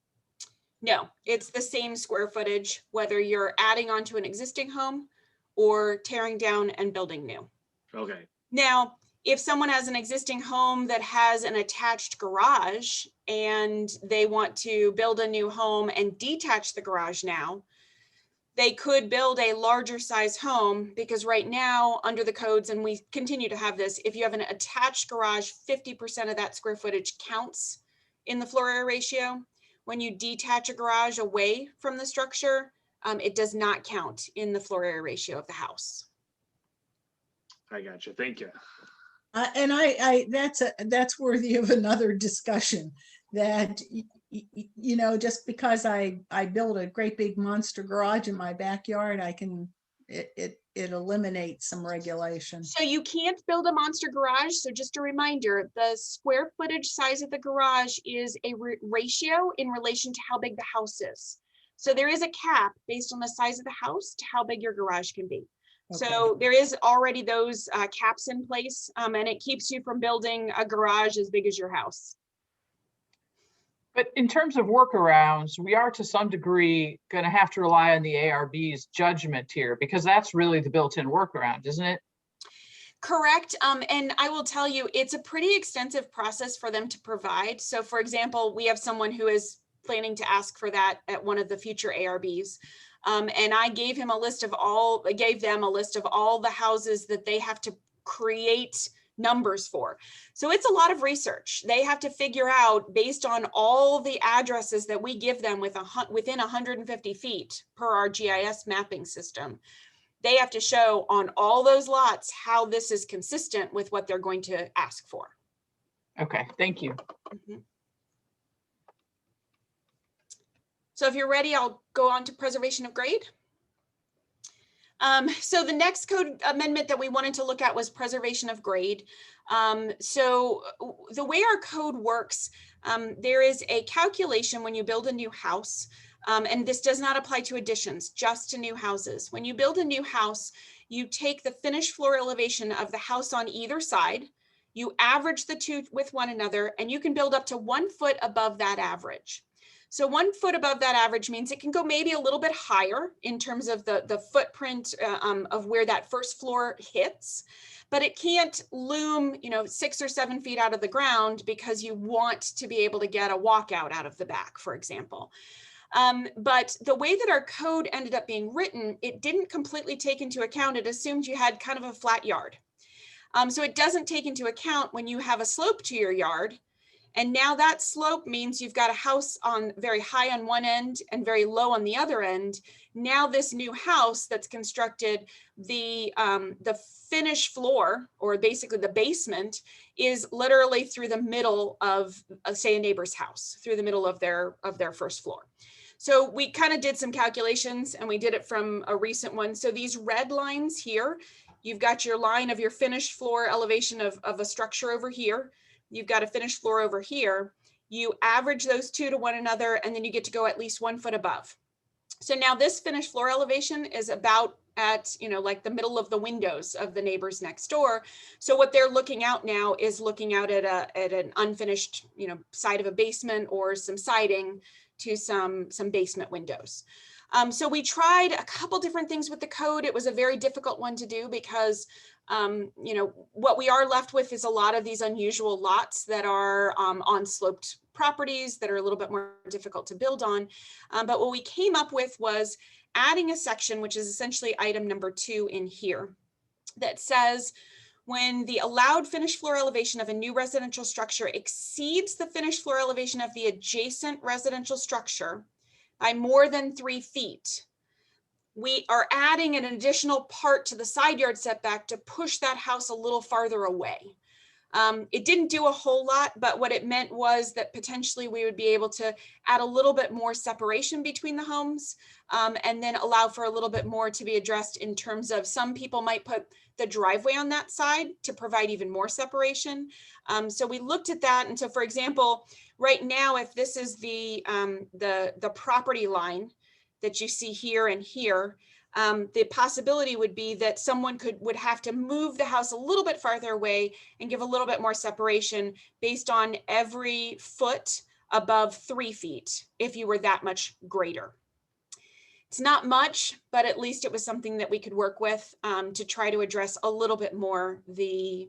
No, it's the same square footage, whether you're adding onto an existing home or tearing down and building new. Okay. Now, if someone has an existing home that has an attached garage and they want to build a new home and detach the garage now, they could build a larger size home, because right now under the codes, and we continue to have this, if you have an attached garage, 50% of that square footage counts in the floor area ratio. When you detach a garage away from the structure, it does not count in the floor area ratio of the house. I got you. Thank you. And that's worthy of another discussion, that you know, just because I build a great big monster garage in my backyard, it eliminates some regulation. So you can't build a monster garage. So just a reminder, the square footage size of the garage is a ratio in relation to how big the house is. So there is a cap based on the size of the house to how big your garage can be. Okay. So there is already those caps in place, and it keeps you from building a garage as big as your house. But in terms of workarounds, we are to some degree going to have to rely on the ARB's judgment here, because that's really the built-in workaround, isn't it? Correct. And I will tell you, it's a pretty extensive process for them to provide. So for example, we have someone who is planning to ask for that at one of the future ARBs. And I gave them a list of all the houses that they have to create numbers for. So it's a lot of research. They have to figure out, based on all the addresses that we give them within 150 feet per our GIS mapping system, they have to show on all those lots how this is consistent with what they're going to ask for. Okay, thank you. Mm-hmm. So if you're ready, I'll go on to preservation of grade. So the next code amendment that we wanted to look at was preservation of grade. So the way our code works, there is a calculation when you build a new house, and this does not apply to additions, just to new houses. When you build a new house, you take the finished floor elevation of the house on either side, you average the two with one another, and you can build up to 1 foot above that average. So 1 foot above that average means it can go maybe a little bit higher in terms of the footprint of where that first floor hits, but it can't loom, 6 or 7 feet out of the ground because you want to be able to get a walkout out of the back, for example. But the way that our code ended up being written, it didn't completely take into account, it assumed you had kind of a flat yard. So it doesn't take into account when you have a slope to your yard. And now that slope means you've got a house on very high on one end and very low on the other end. Now this new house that's constructed, the finished floor, or basically the basement, is literally through the middle of, say, a neighbor's house, through the middle of their first floor. So we kind of did some calculations, and we did it from a recent one. So these red lines here, you've got your line of your finished floor elevation of a structure over here. You've got a finished floor over here. You average those two to one another, and then you get to go at least 1 foot above. So now this finished floor elevation is about at, like the middle of the windows of the neighbors next door. So what they're looking out now is looking out at an unfinished, side of a basement or some siding to some basement windows. So we tried a couple different things with the code. It was a very difficult one to do because what we are left with is a lot of these unusual lots that are on sloped properties that are a little bit more difficult to build on. But what we came up with was adding a section, which is essentially item number 2 in here, that says when the allowed finished floor elevation of a new residential structure exceeds the finished floor elevation of the adjacent residential structure by more than 3 feet, we are adding an additional part to the side yard setback to push that house a little farther away. It didn't do a whole lot, but what it meant was that potentially we would be able to add a little bit more separation between the homes, and then allow for a little bit more to be addressed in terms of some people might put the driveway on that side to provide even more separation. So we looked at that. And so, for example, right now, if this is the property line that you see here and here, the possibility would be that someone would have to move the house a little bit farther away and give a little bit more separation based on every foot above 3 feet if you were that much greater. It's not much, but at least it was something that we could work with to try to address a little bit more the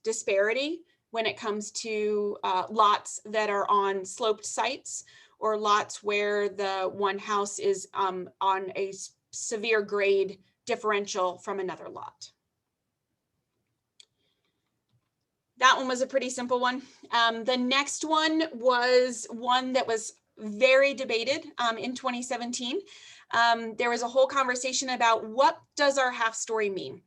disparity when it comes to lots that are on sloped sites or lots where the one house is on a severe grade differential from another lot. That one was a pretty simple one. The next one was one that was very debated in 2017. There was a whole conversation about what does our half story mean?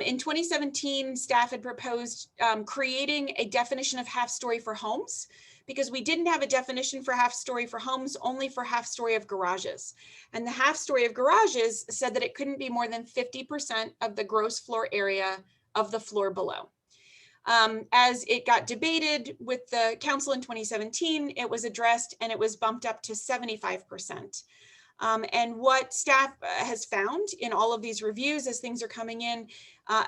In 2017, staff had proposed creating a definition of half story for homes, because we didn't have a definition for half story for homes, only for half story of garages. And the half story of garages said that it couldn't be more than 50% of the gross floor area of the floor below. As it got debated with the council in 2017, it was addressed and it was bumped up to 75%. And what staff has found in all of these reviews as things are coming in,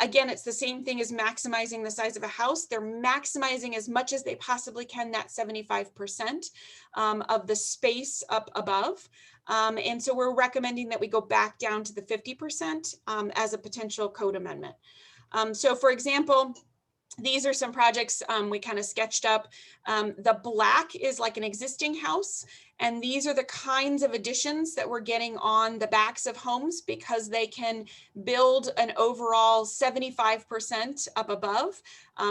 again, it's the same thing as maximizing the size of a house. They're maximizing as much as they possibly can that 75% of the space up above. And so we're recommending that we go back down to the 50% as a potential code amendment. So for example, these are some projects we kind of sketched up. The black is like an existing house. And these are the kinds of additions that we're getting on the backs of homes because they can build an overall 75% up above.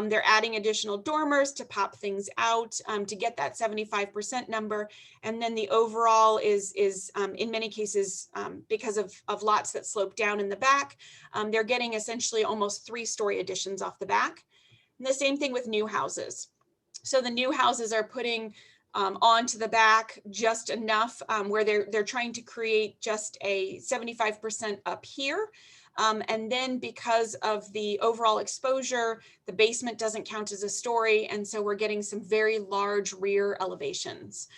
They're adding additional dormers to pop things out to get that 75% number. And then the overall is in many cases, because of lots that slope down in the back, they're getting essentially almost 3-story additions off the back. And the same thing with new houses. So the new houses are putting onto the back just enough where they're trying to create just a 75% up here. And then because of the overall exposure, the basement doesn't count as a story. And so we're getting some very large rear elevations.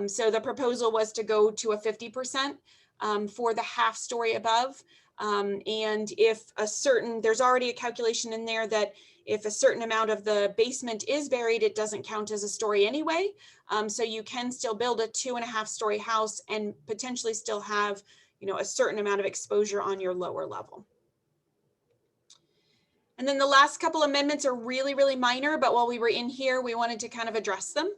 So the proposal was to go to a 50% for the half story above. And if there's already a calculation in there that if a certain amount of the basement is buried, it doesn't count as a story anyway. So you can still build a 2.5-story house and potentially still have, a certain amount of exposure on your lower level. And then the last couple amendments are really, really minor, but while we were in here, we wanted to kind of address them.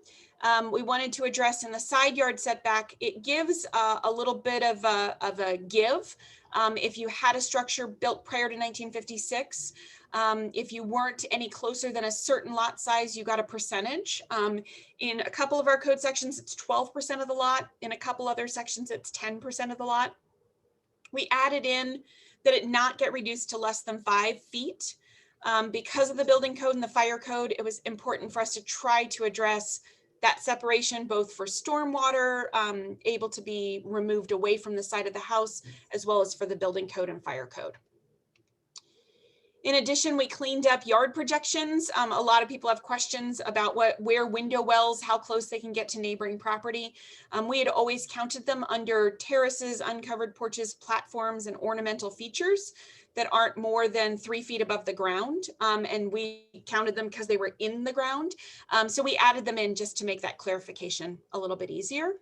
We wanted to address in the side yard setback, it gives a little bit of a give. If you had a structure built prior to 1956, if you weren't any closer than a certain lot size, you got a percentage. In a couple of our code sections, it's 12% of the lot. In a couple other sections, it's 10% of the lot. We added in that it not get reduced to less than 5 feet. Because of the building code and the fire code, it was important for us to try to address that separation, both for stormwater able to be removed away from the side of the house, as well as for the building code and fire code. In addition, we cleaned up yard projections. A lot of people have questions about where window wells, how close they can get to neighboring property. We had always counted them under terraces, uncovered porches, platforms, and ornamental features that aren't more than 3 feet above the ground. And we counted them because they were in the ground. So we added them in just to make that clarification a little bit easier.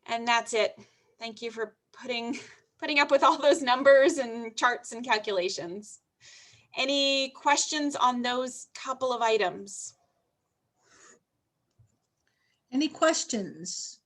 And that's it. Thank you for putting up with all those numbers and charts and calculations. Any questions on those couple of items? Any questions?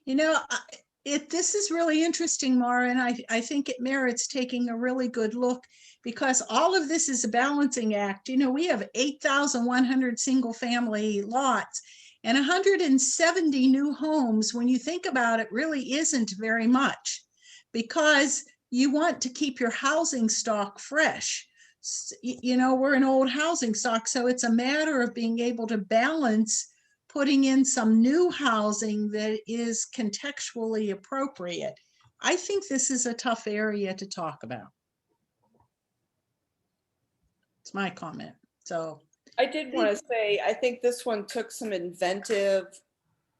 This is really interesting, Mara, and I think it merits taking a really good look because all of this is a balancing act. We have 8,100 single family lots and 170 new homes. When you think about it, really isn't very much because you want to keep your housing stock fresh. We're an old housing stock, so it's a matter of being able to balance putting in some new housing that is contextually appropriate. I think this is a tough area to talk about. It's my comment. So I did want to say, I think this one took some inventive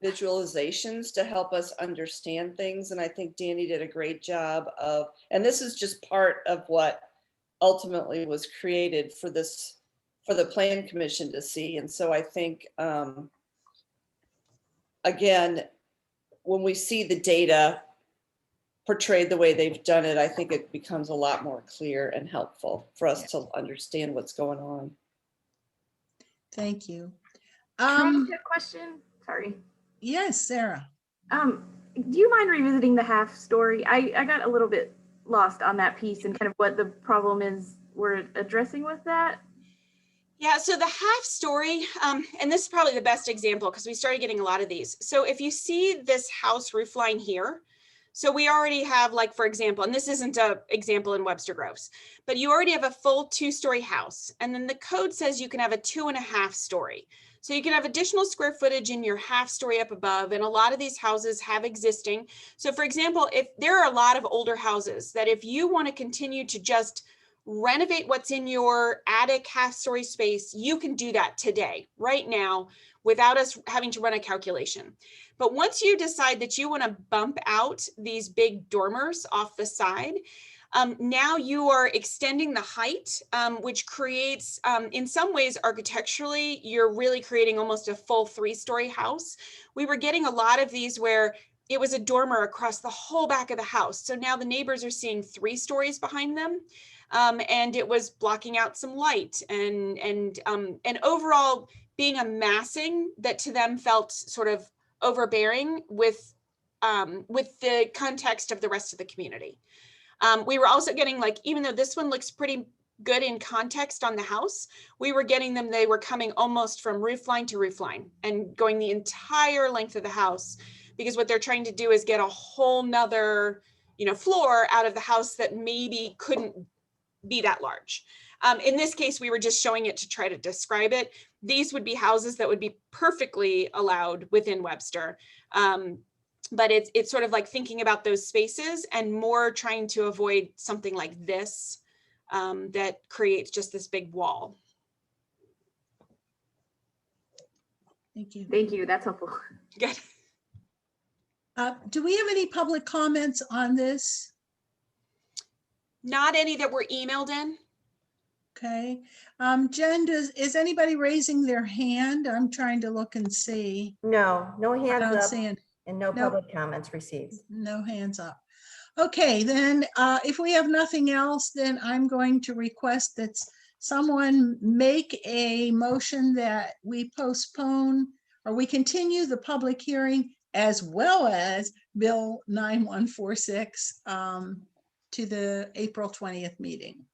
visualizations to help us understand things. And I think Danny did a great job of, and this is just part of what ultimately was created for the Plan Commission to see. And so I think, again, when we see the data portrayed the way they've done it, I think it becomes a lot more clear and helpful for us to understand what's going on. Thank you. Can I ask a question? Sorry. Yes, Sarah. Do you mind revisiting the half story? I got a little bit lost on that piece and kind of what the problem is we're addressing with that. Yeah, so the half story, and this is probably the best example because we started getting a lot of these. So if you see this house roof line here, So we already have, like, for example, and this isn't an example in Webster Groves, but you already have a full 2-story house. And then the code says you can have a 2.5 story. So you can have additional square footage in your half story up above. And a lot of these houses have existing. So for example, if there are a lot of older houses that if you want to continue to just renovate what's in your attic half story space, you can do that today, right now, without us having to run a calculation. But once you decide that you want to bump out these big dormers off the side, now you are extending the height, which creates, in some ways, architecturally, you're really creating almost a full 3-story house. We were getting a lot of these where it was a dormer across the whole back of the house. So now the neighbors are seeing 3 stories behind them. And it was blocking out some light and overall being a massing that to them felt sort of overbearing with the context of the rest of the community. We were also getting, like, even though this one looks pretty good in context on the house, we were getting them, they were coming almost from roof line to roof line and going the entire length of the house, because what they're trying to do is get a whole nother, floor out of the house that maybe couldn't be that large. In this case, we were just showing it to try to describe it. These would be houses that would be perfectly allowed within Webster. But it's sort of like thinking about those spaces and more trying to avoid something like this that creates just this big wall. Thank you. Thank you. That's helpful. Good. Do we have any public comments on this? Not any that were emailed in. Okay. Jen, is anybody raising their hand? I'm trying to look and see. No, no I hands don't up see it. and no Nope. public comments received. No hands up. Okay, then if we have nothing else, then I'm going to request that someone make a motion that we postpone or we continue the public hearing as well as Bill 9146 to the April 20th meeting.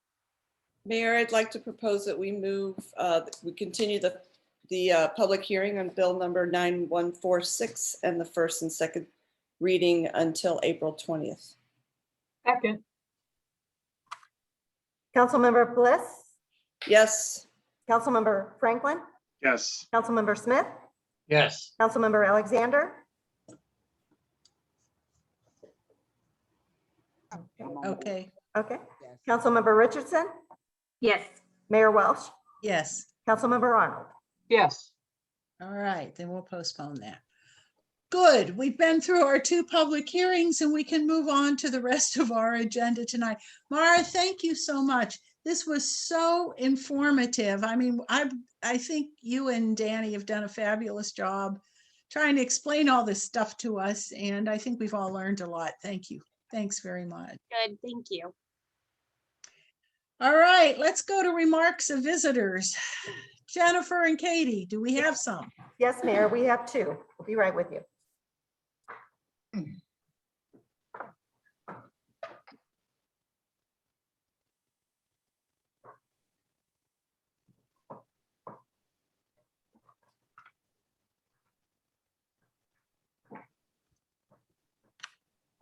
Mayor, I'd like to propose that we we continue the public hearing on bill number 9146 and the first and second reading until April 20th. Second. Councilmember Bliss, Yes. Councilmember Franklin, Yes. Councilmember Smith, Yes. Councilmember Alexander, Okay. okay. Councilmember Richardson, Yes. Mayor Welsh, Yes. Councilmember Arnold. Yes. All right, then we'll postpone that. Good. We've been through our 2 public hearings and we can move on to the rest of our agenda tonight. Mara, thank you so much. This was so informative. I mean, I think you and Danny have done a fabulous job trying to explain all this stuff to us, and I think we've all learned a lot. Thank you. Thanks very much. Good, thank you. All right, let's go to remarks of visitors. Jennifer and Katie, do we have some? Yes, Mayor, we have 2. We'll be right with you.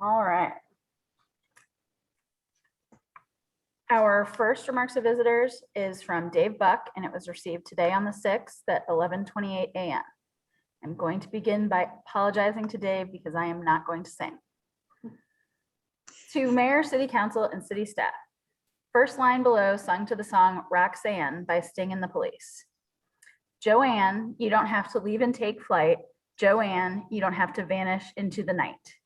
All right. Our first remarks of visitors is from Dave Buck, and it was received today on the 6th at 11:28 a.m. I'm going to begin by apologizing to Dave because I am not going to sing. To Mayor, City Council, and City staff. First line below sung to the song Roxanne by Sting and the Police. Joanne, you don't have to leave and take flight. Joanne, you don't have to vanish into the night.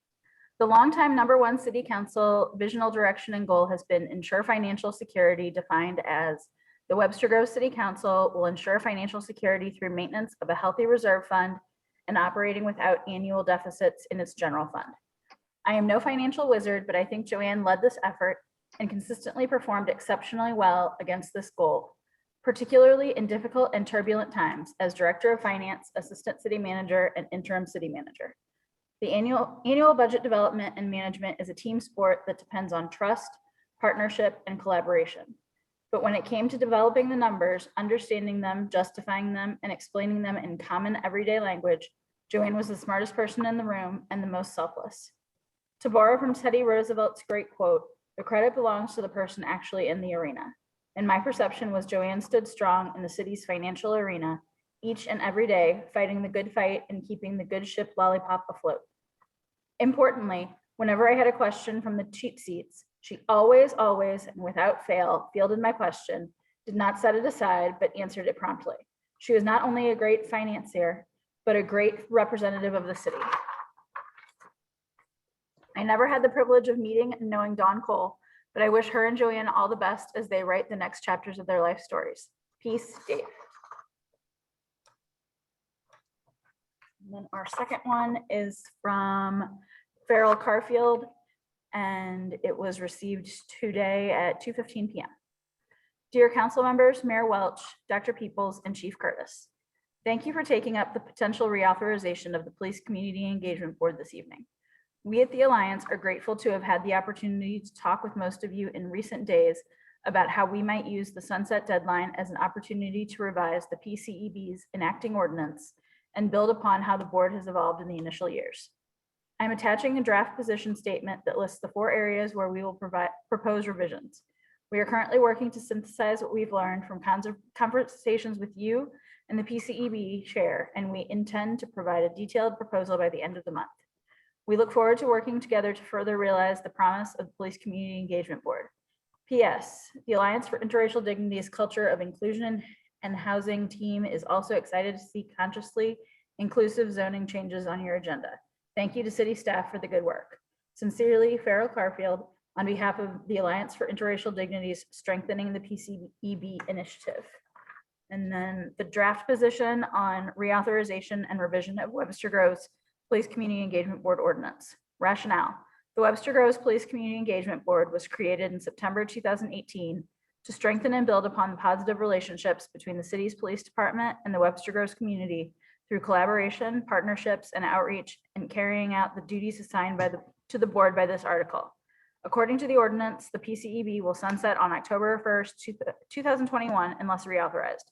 The longtime #1 City Council visional direction and goal has been ensure financial security, defined as the Webster Groves City Council will ensure financial security through maintenance of a healthy reserve fund and operating without annual deficits in its general fund. I am no financial wizard, but I think Joanne led this effort and consistently performed exceptionally well against this goal, particularly in difficult and turbulent times as Director of Finance, Assistant City Manager, and Interim City Manager. The annual budget development and management is a team sport that depends on trust, partnership, and collaboration. But when it came to developing the numbers, understanding them, justifying them, and explaining them in common everyday language, Joanne was the smartest person in the room and the most selfless. To borrow from Teddy Roosevelt's great quote, the credit belongs to the person actually in the arena. And my perception was Joanne stood strong in the city's financial arena, each and every day, fighting the good fight and keeping the good ship Lollipop afloat. Importantly, whenever I had a question from the cheap seats, she always, and without fail, fielded my question, did not set it aside, but answered it promptly. She was not only a great financier, but a great representative of the city. I never had the privilege of meeting and knowing Dawn Cole, but I wish her and Joanne all the best as they write the next chapters of their life stories. Peace, Dave. And then our second one is from Farrell Carfield, and it was received today at 2:15 p.m. Dear council members, Mayor Welch, Dr. Peoples, and Chief Curtis, thank you for taking up the potential reauthorization of the Police Community Engagement Board this evening. We at the Alliance are grateful to have had the opportunity to talk with most of you in recent days about how we might use the sunset deadline as an opportunity to revise the PCEB's enacting ordinance and build upon how the board has evolved in the initial years. I'm attaching a draft position statement that lists the 4 areas where we will propose revisions. We are currently working to synthesize what we've learned from conversations with you and the PCEB chair, and we intend to provide a detailed proposal by the end of the month. We look forward to working together to further realize the promise of the Police Community Engagement Board. P.S. The Alliance for Interracial Dignity's culture of inclusion and housing team is also excited to see consciously inclusive zoning changes on your agenda. Thank you to city staff for the good work. Sincerely, Farrell Carfield, on behalf of the Alliance for Interracial Dignity's Strengthening the PCEB Initiative. And then the draft position on reauthorization and revision of Webster Grove's Police Community Engagement Board Ordinance. Rationale. The Webster Groves Police Community Engagement Board was created in September 2018 to strengthen and build upon the positive relationships between the city's police department and the Webster Groves community through collaboration, partnerships, and outreach, and carrying out the duties assigned to the board by this article. According to the ordinance, the PCEB will sunset on October 1st, 2021 unless reauthorized.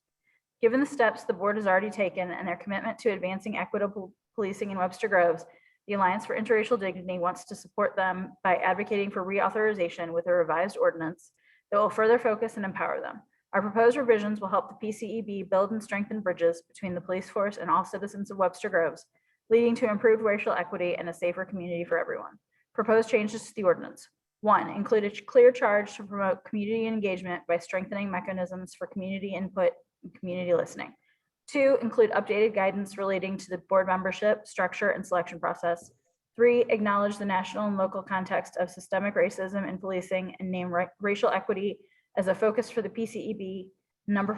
Given the steps the board has already taken and their commitment to advancing equitable policing in Webster Groves, the Alliance for Interracial Dignity wants to support them by advocating for reauthorization with a revised ordinance that will further focus and empower them. Our proposed revisions will help the PCEB build and strengthen bridges between the police force and all citizens of Webster Groves, leading to improved racial equity and a safer community for everyone. Proposed changes to the ordinance. 1, include a clear charge to promote community engagement by strengthening mechanisms for community input and community listening. 2, include updated guidance relating to the board membership, structure, and selection process. 3, acknowledge the national and local context of systemic racism in policing and name racial equity as a focus for the PCEB.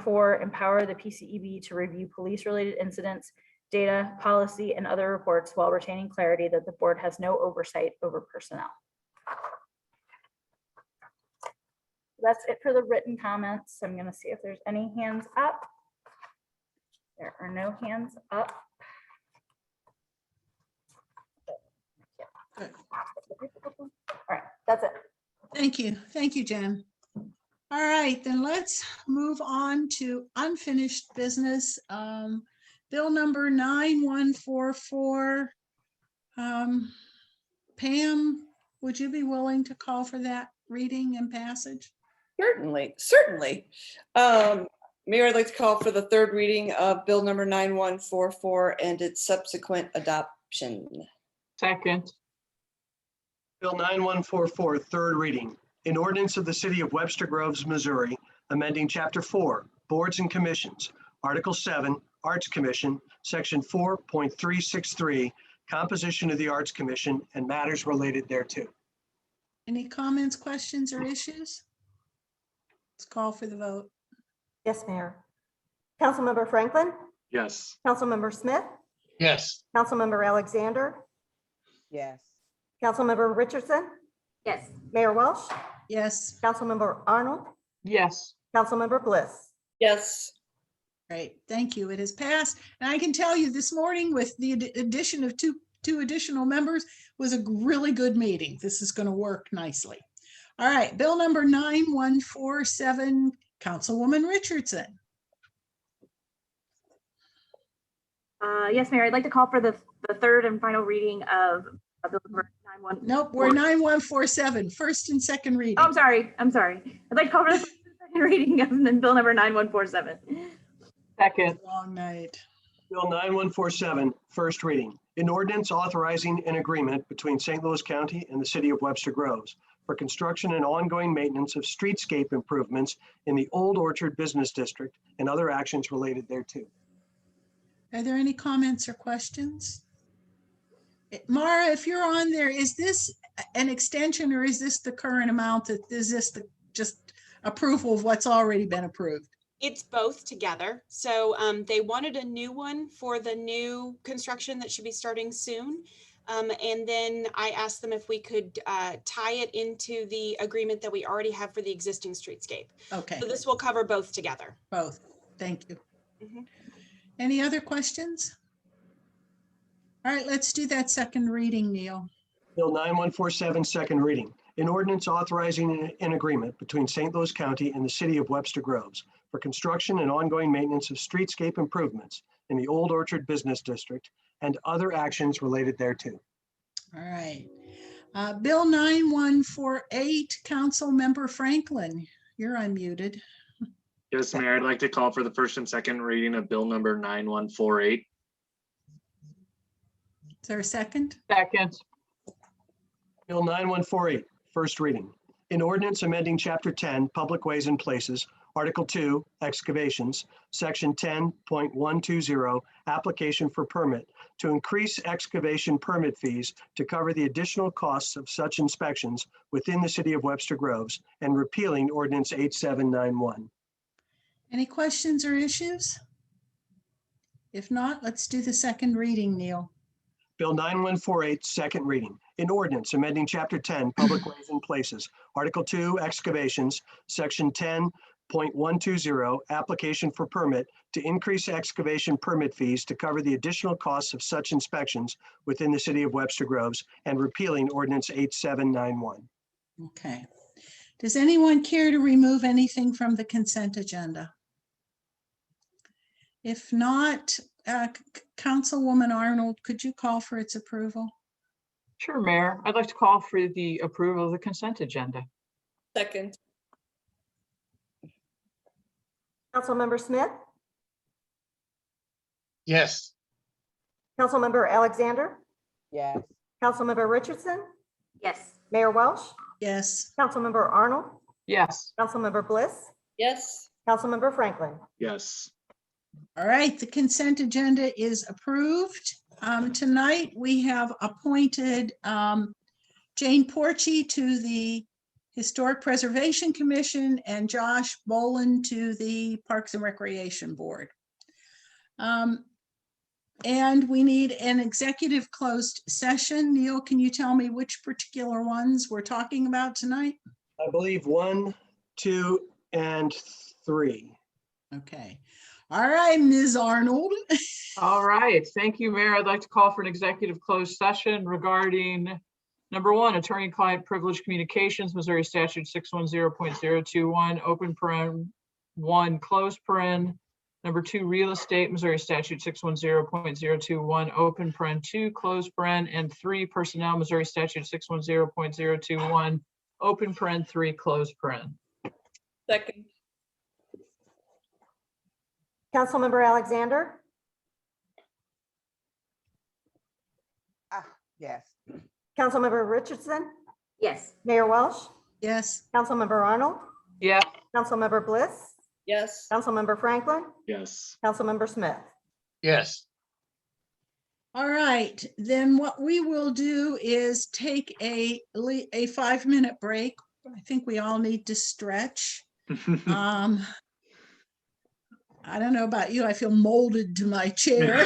4, empower the PCEB to review police-related incidents, data, policy, and other reports while retaining clarity that the board has no oversight over personnel. That's it for the written comments. I'm going to see if there's any hands up. There are no hands up. Good. All right, that's it. Thank you. Thank you, Jen. All right, then let's move on to unfinished business. Bill number 9144. Pam, would you be willing to call for that reading and passage? Certainly. Mayor, I'd like to call for the third reading of Bill number 9144 and its subsequent adoption. Second. Bill 9144, third reading. An ordinance of the City of Webster Groves, Missouri, amending Chapter 4, Boards and Commissions, Article 7, Arts Commission, Section 4.363, Composition of the Arts Commission and matters related thereto. Any comments, questions, or issues? Let's call for the vote. Yes, Mayor. Councilmember Franklin, Yes. Councilmember Smith, Yes. Councilmember Alexander, Yes. Councilmember Richardson, Yes. Mayor Welsh, Yes. Councilmember Arnold, Yes. Councilmember Bliss. Yes. Great, thank you. It has passed. And I can tell you this morning with the addition of two additional members was a really good meeting. This is going to work nicely. All right, bill number 9147, Councilwoman Richardson. Yes, Mayor, I'd like to call for the third and final reading of Bill number 91. Nope, we're 9147, first and second reading. Oh, I'm sorry. I'd like to call for the first and second reading of the bill number 9147. Second. Long night. Bill 9147, first reading. An ordinance authorizing an agreement between St. Louis County and the city of Webster Groves for construction and ongoing maintenance of streetscape improvements in the Old Orchard Business District and other actions related thereto. Are there any comments or questions? Mara, if you're on there, is this an extension or is this the current amount? Is this just approval of what's already been approved? It's both together. So they wanted a new one for the new construction that should be starting soon. And then I asked them if we could tie it into the agreement that we already have for the existing streetscape. Okay. So this will cover both together. Both. Thank you. Mhm. Any other questions? All right, let's do that second reading, Neil. Bill 9147, second reading. An ordinance authorizing an agreement between St. Louis County and the city of Webster Groves for construction and ongoing maintenance of streetscape improvements in the Old Orchard Business District and other actions related thereto. All right. Bill 9148, Council Member Franklin, you're unmuted. Yes, Mayor, I'd like to call for the first and second reading of bill number 9148. Is there a second? Second. Bill 9148, first reading. An ordinance amending Chapter 10, Public Ways and Places, Article 2, Excavations, Section 10.120, Application for Permit, to increase excavation permit fees to cover the additional costs of such inspections within the city of Webster Groves and repealing Ordinance 8791. Any questions or issues? If not, let's do the second reading, Neil. Bill 9148, second reading. An ordinance amending Chapter 10, Public Ways and Places, Article 2, Excavations, Section 10.120, Application for Permit, to increase excavation permit fees to cover the additional costs of such inspections within the city of Webster Groves and repealing Ordinance 8791. Okay. Does anyone care to remove anything from the consent agenda? If not, Councilwoman Arnold, could you call for its approval? Sure, Mayor. I'd like to call for the approval of the consent agenda. Second. Councilmember Smith, Yes. Councilmember Alexander, Yes. Councilmember Richardson, Yes. Mayor Welsh, Yes. Councilmember Arnold, Yes. Councilmember Bliss, Yes. Councilmember Franklin. Yes. All right, the consent agenda is approved. Tonight, we have appointed Jane Portie to the Historic Preservation Commission and Josh Boland to the Parks and Recreation Board. And we need an executive closed session. Neil, can you tell me which particular ones we're talking about tonight? I believe 1, 2, and 3. Okay. All right, Ms. Arnold. All right. Thank you, Mayor. I'd like to call for an executive closed session regarding number 1, attorney-client privilege communications, Missouri Statute 610.021, open paren 1, close paren. Number 2, real estate, Missouri Statute 610.021, open paren 2, close paren. And 3, personnel, Missouri Statute 610.021, open paren 3, close paren. Second. Councilmember Alexander, Yes. Councilmember Richardson, Yes. Mayor Welsh, Yes. Councilmember Arnold, Yeah. Councilmember Bliss, Yes. Councilmember Franklin, Yes. Councilmember Smith. Yes. All right, then what we will do is take a 5-minute break. I think we all need to stretch. I don't know about you, I feel molded to my chair.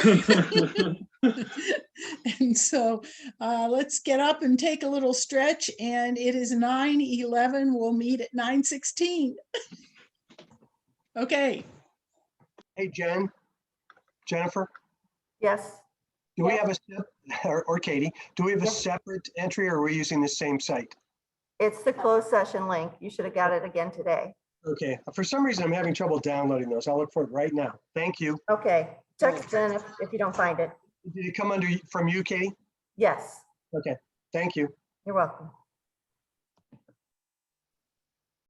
And so let's get up and take a little stretch, and it is 9:11. We'll meet at 9:16. Okay. Hey, Jennifer, Yes. do we have or Katie, do we have a separate entry or are we using the same site? It's the closed session link. You should have got it again today. Okay, for some reason I'm having trouble downloading those. I'll look for it right now. Thank you. Okay, check it in if you don't find it. Did it come from you, Katie? Yes. Okay, thank you. You're welcome.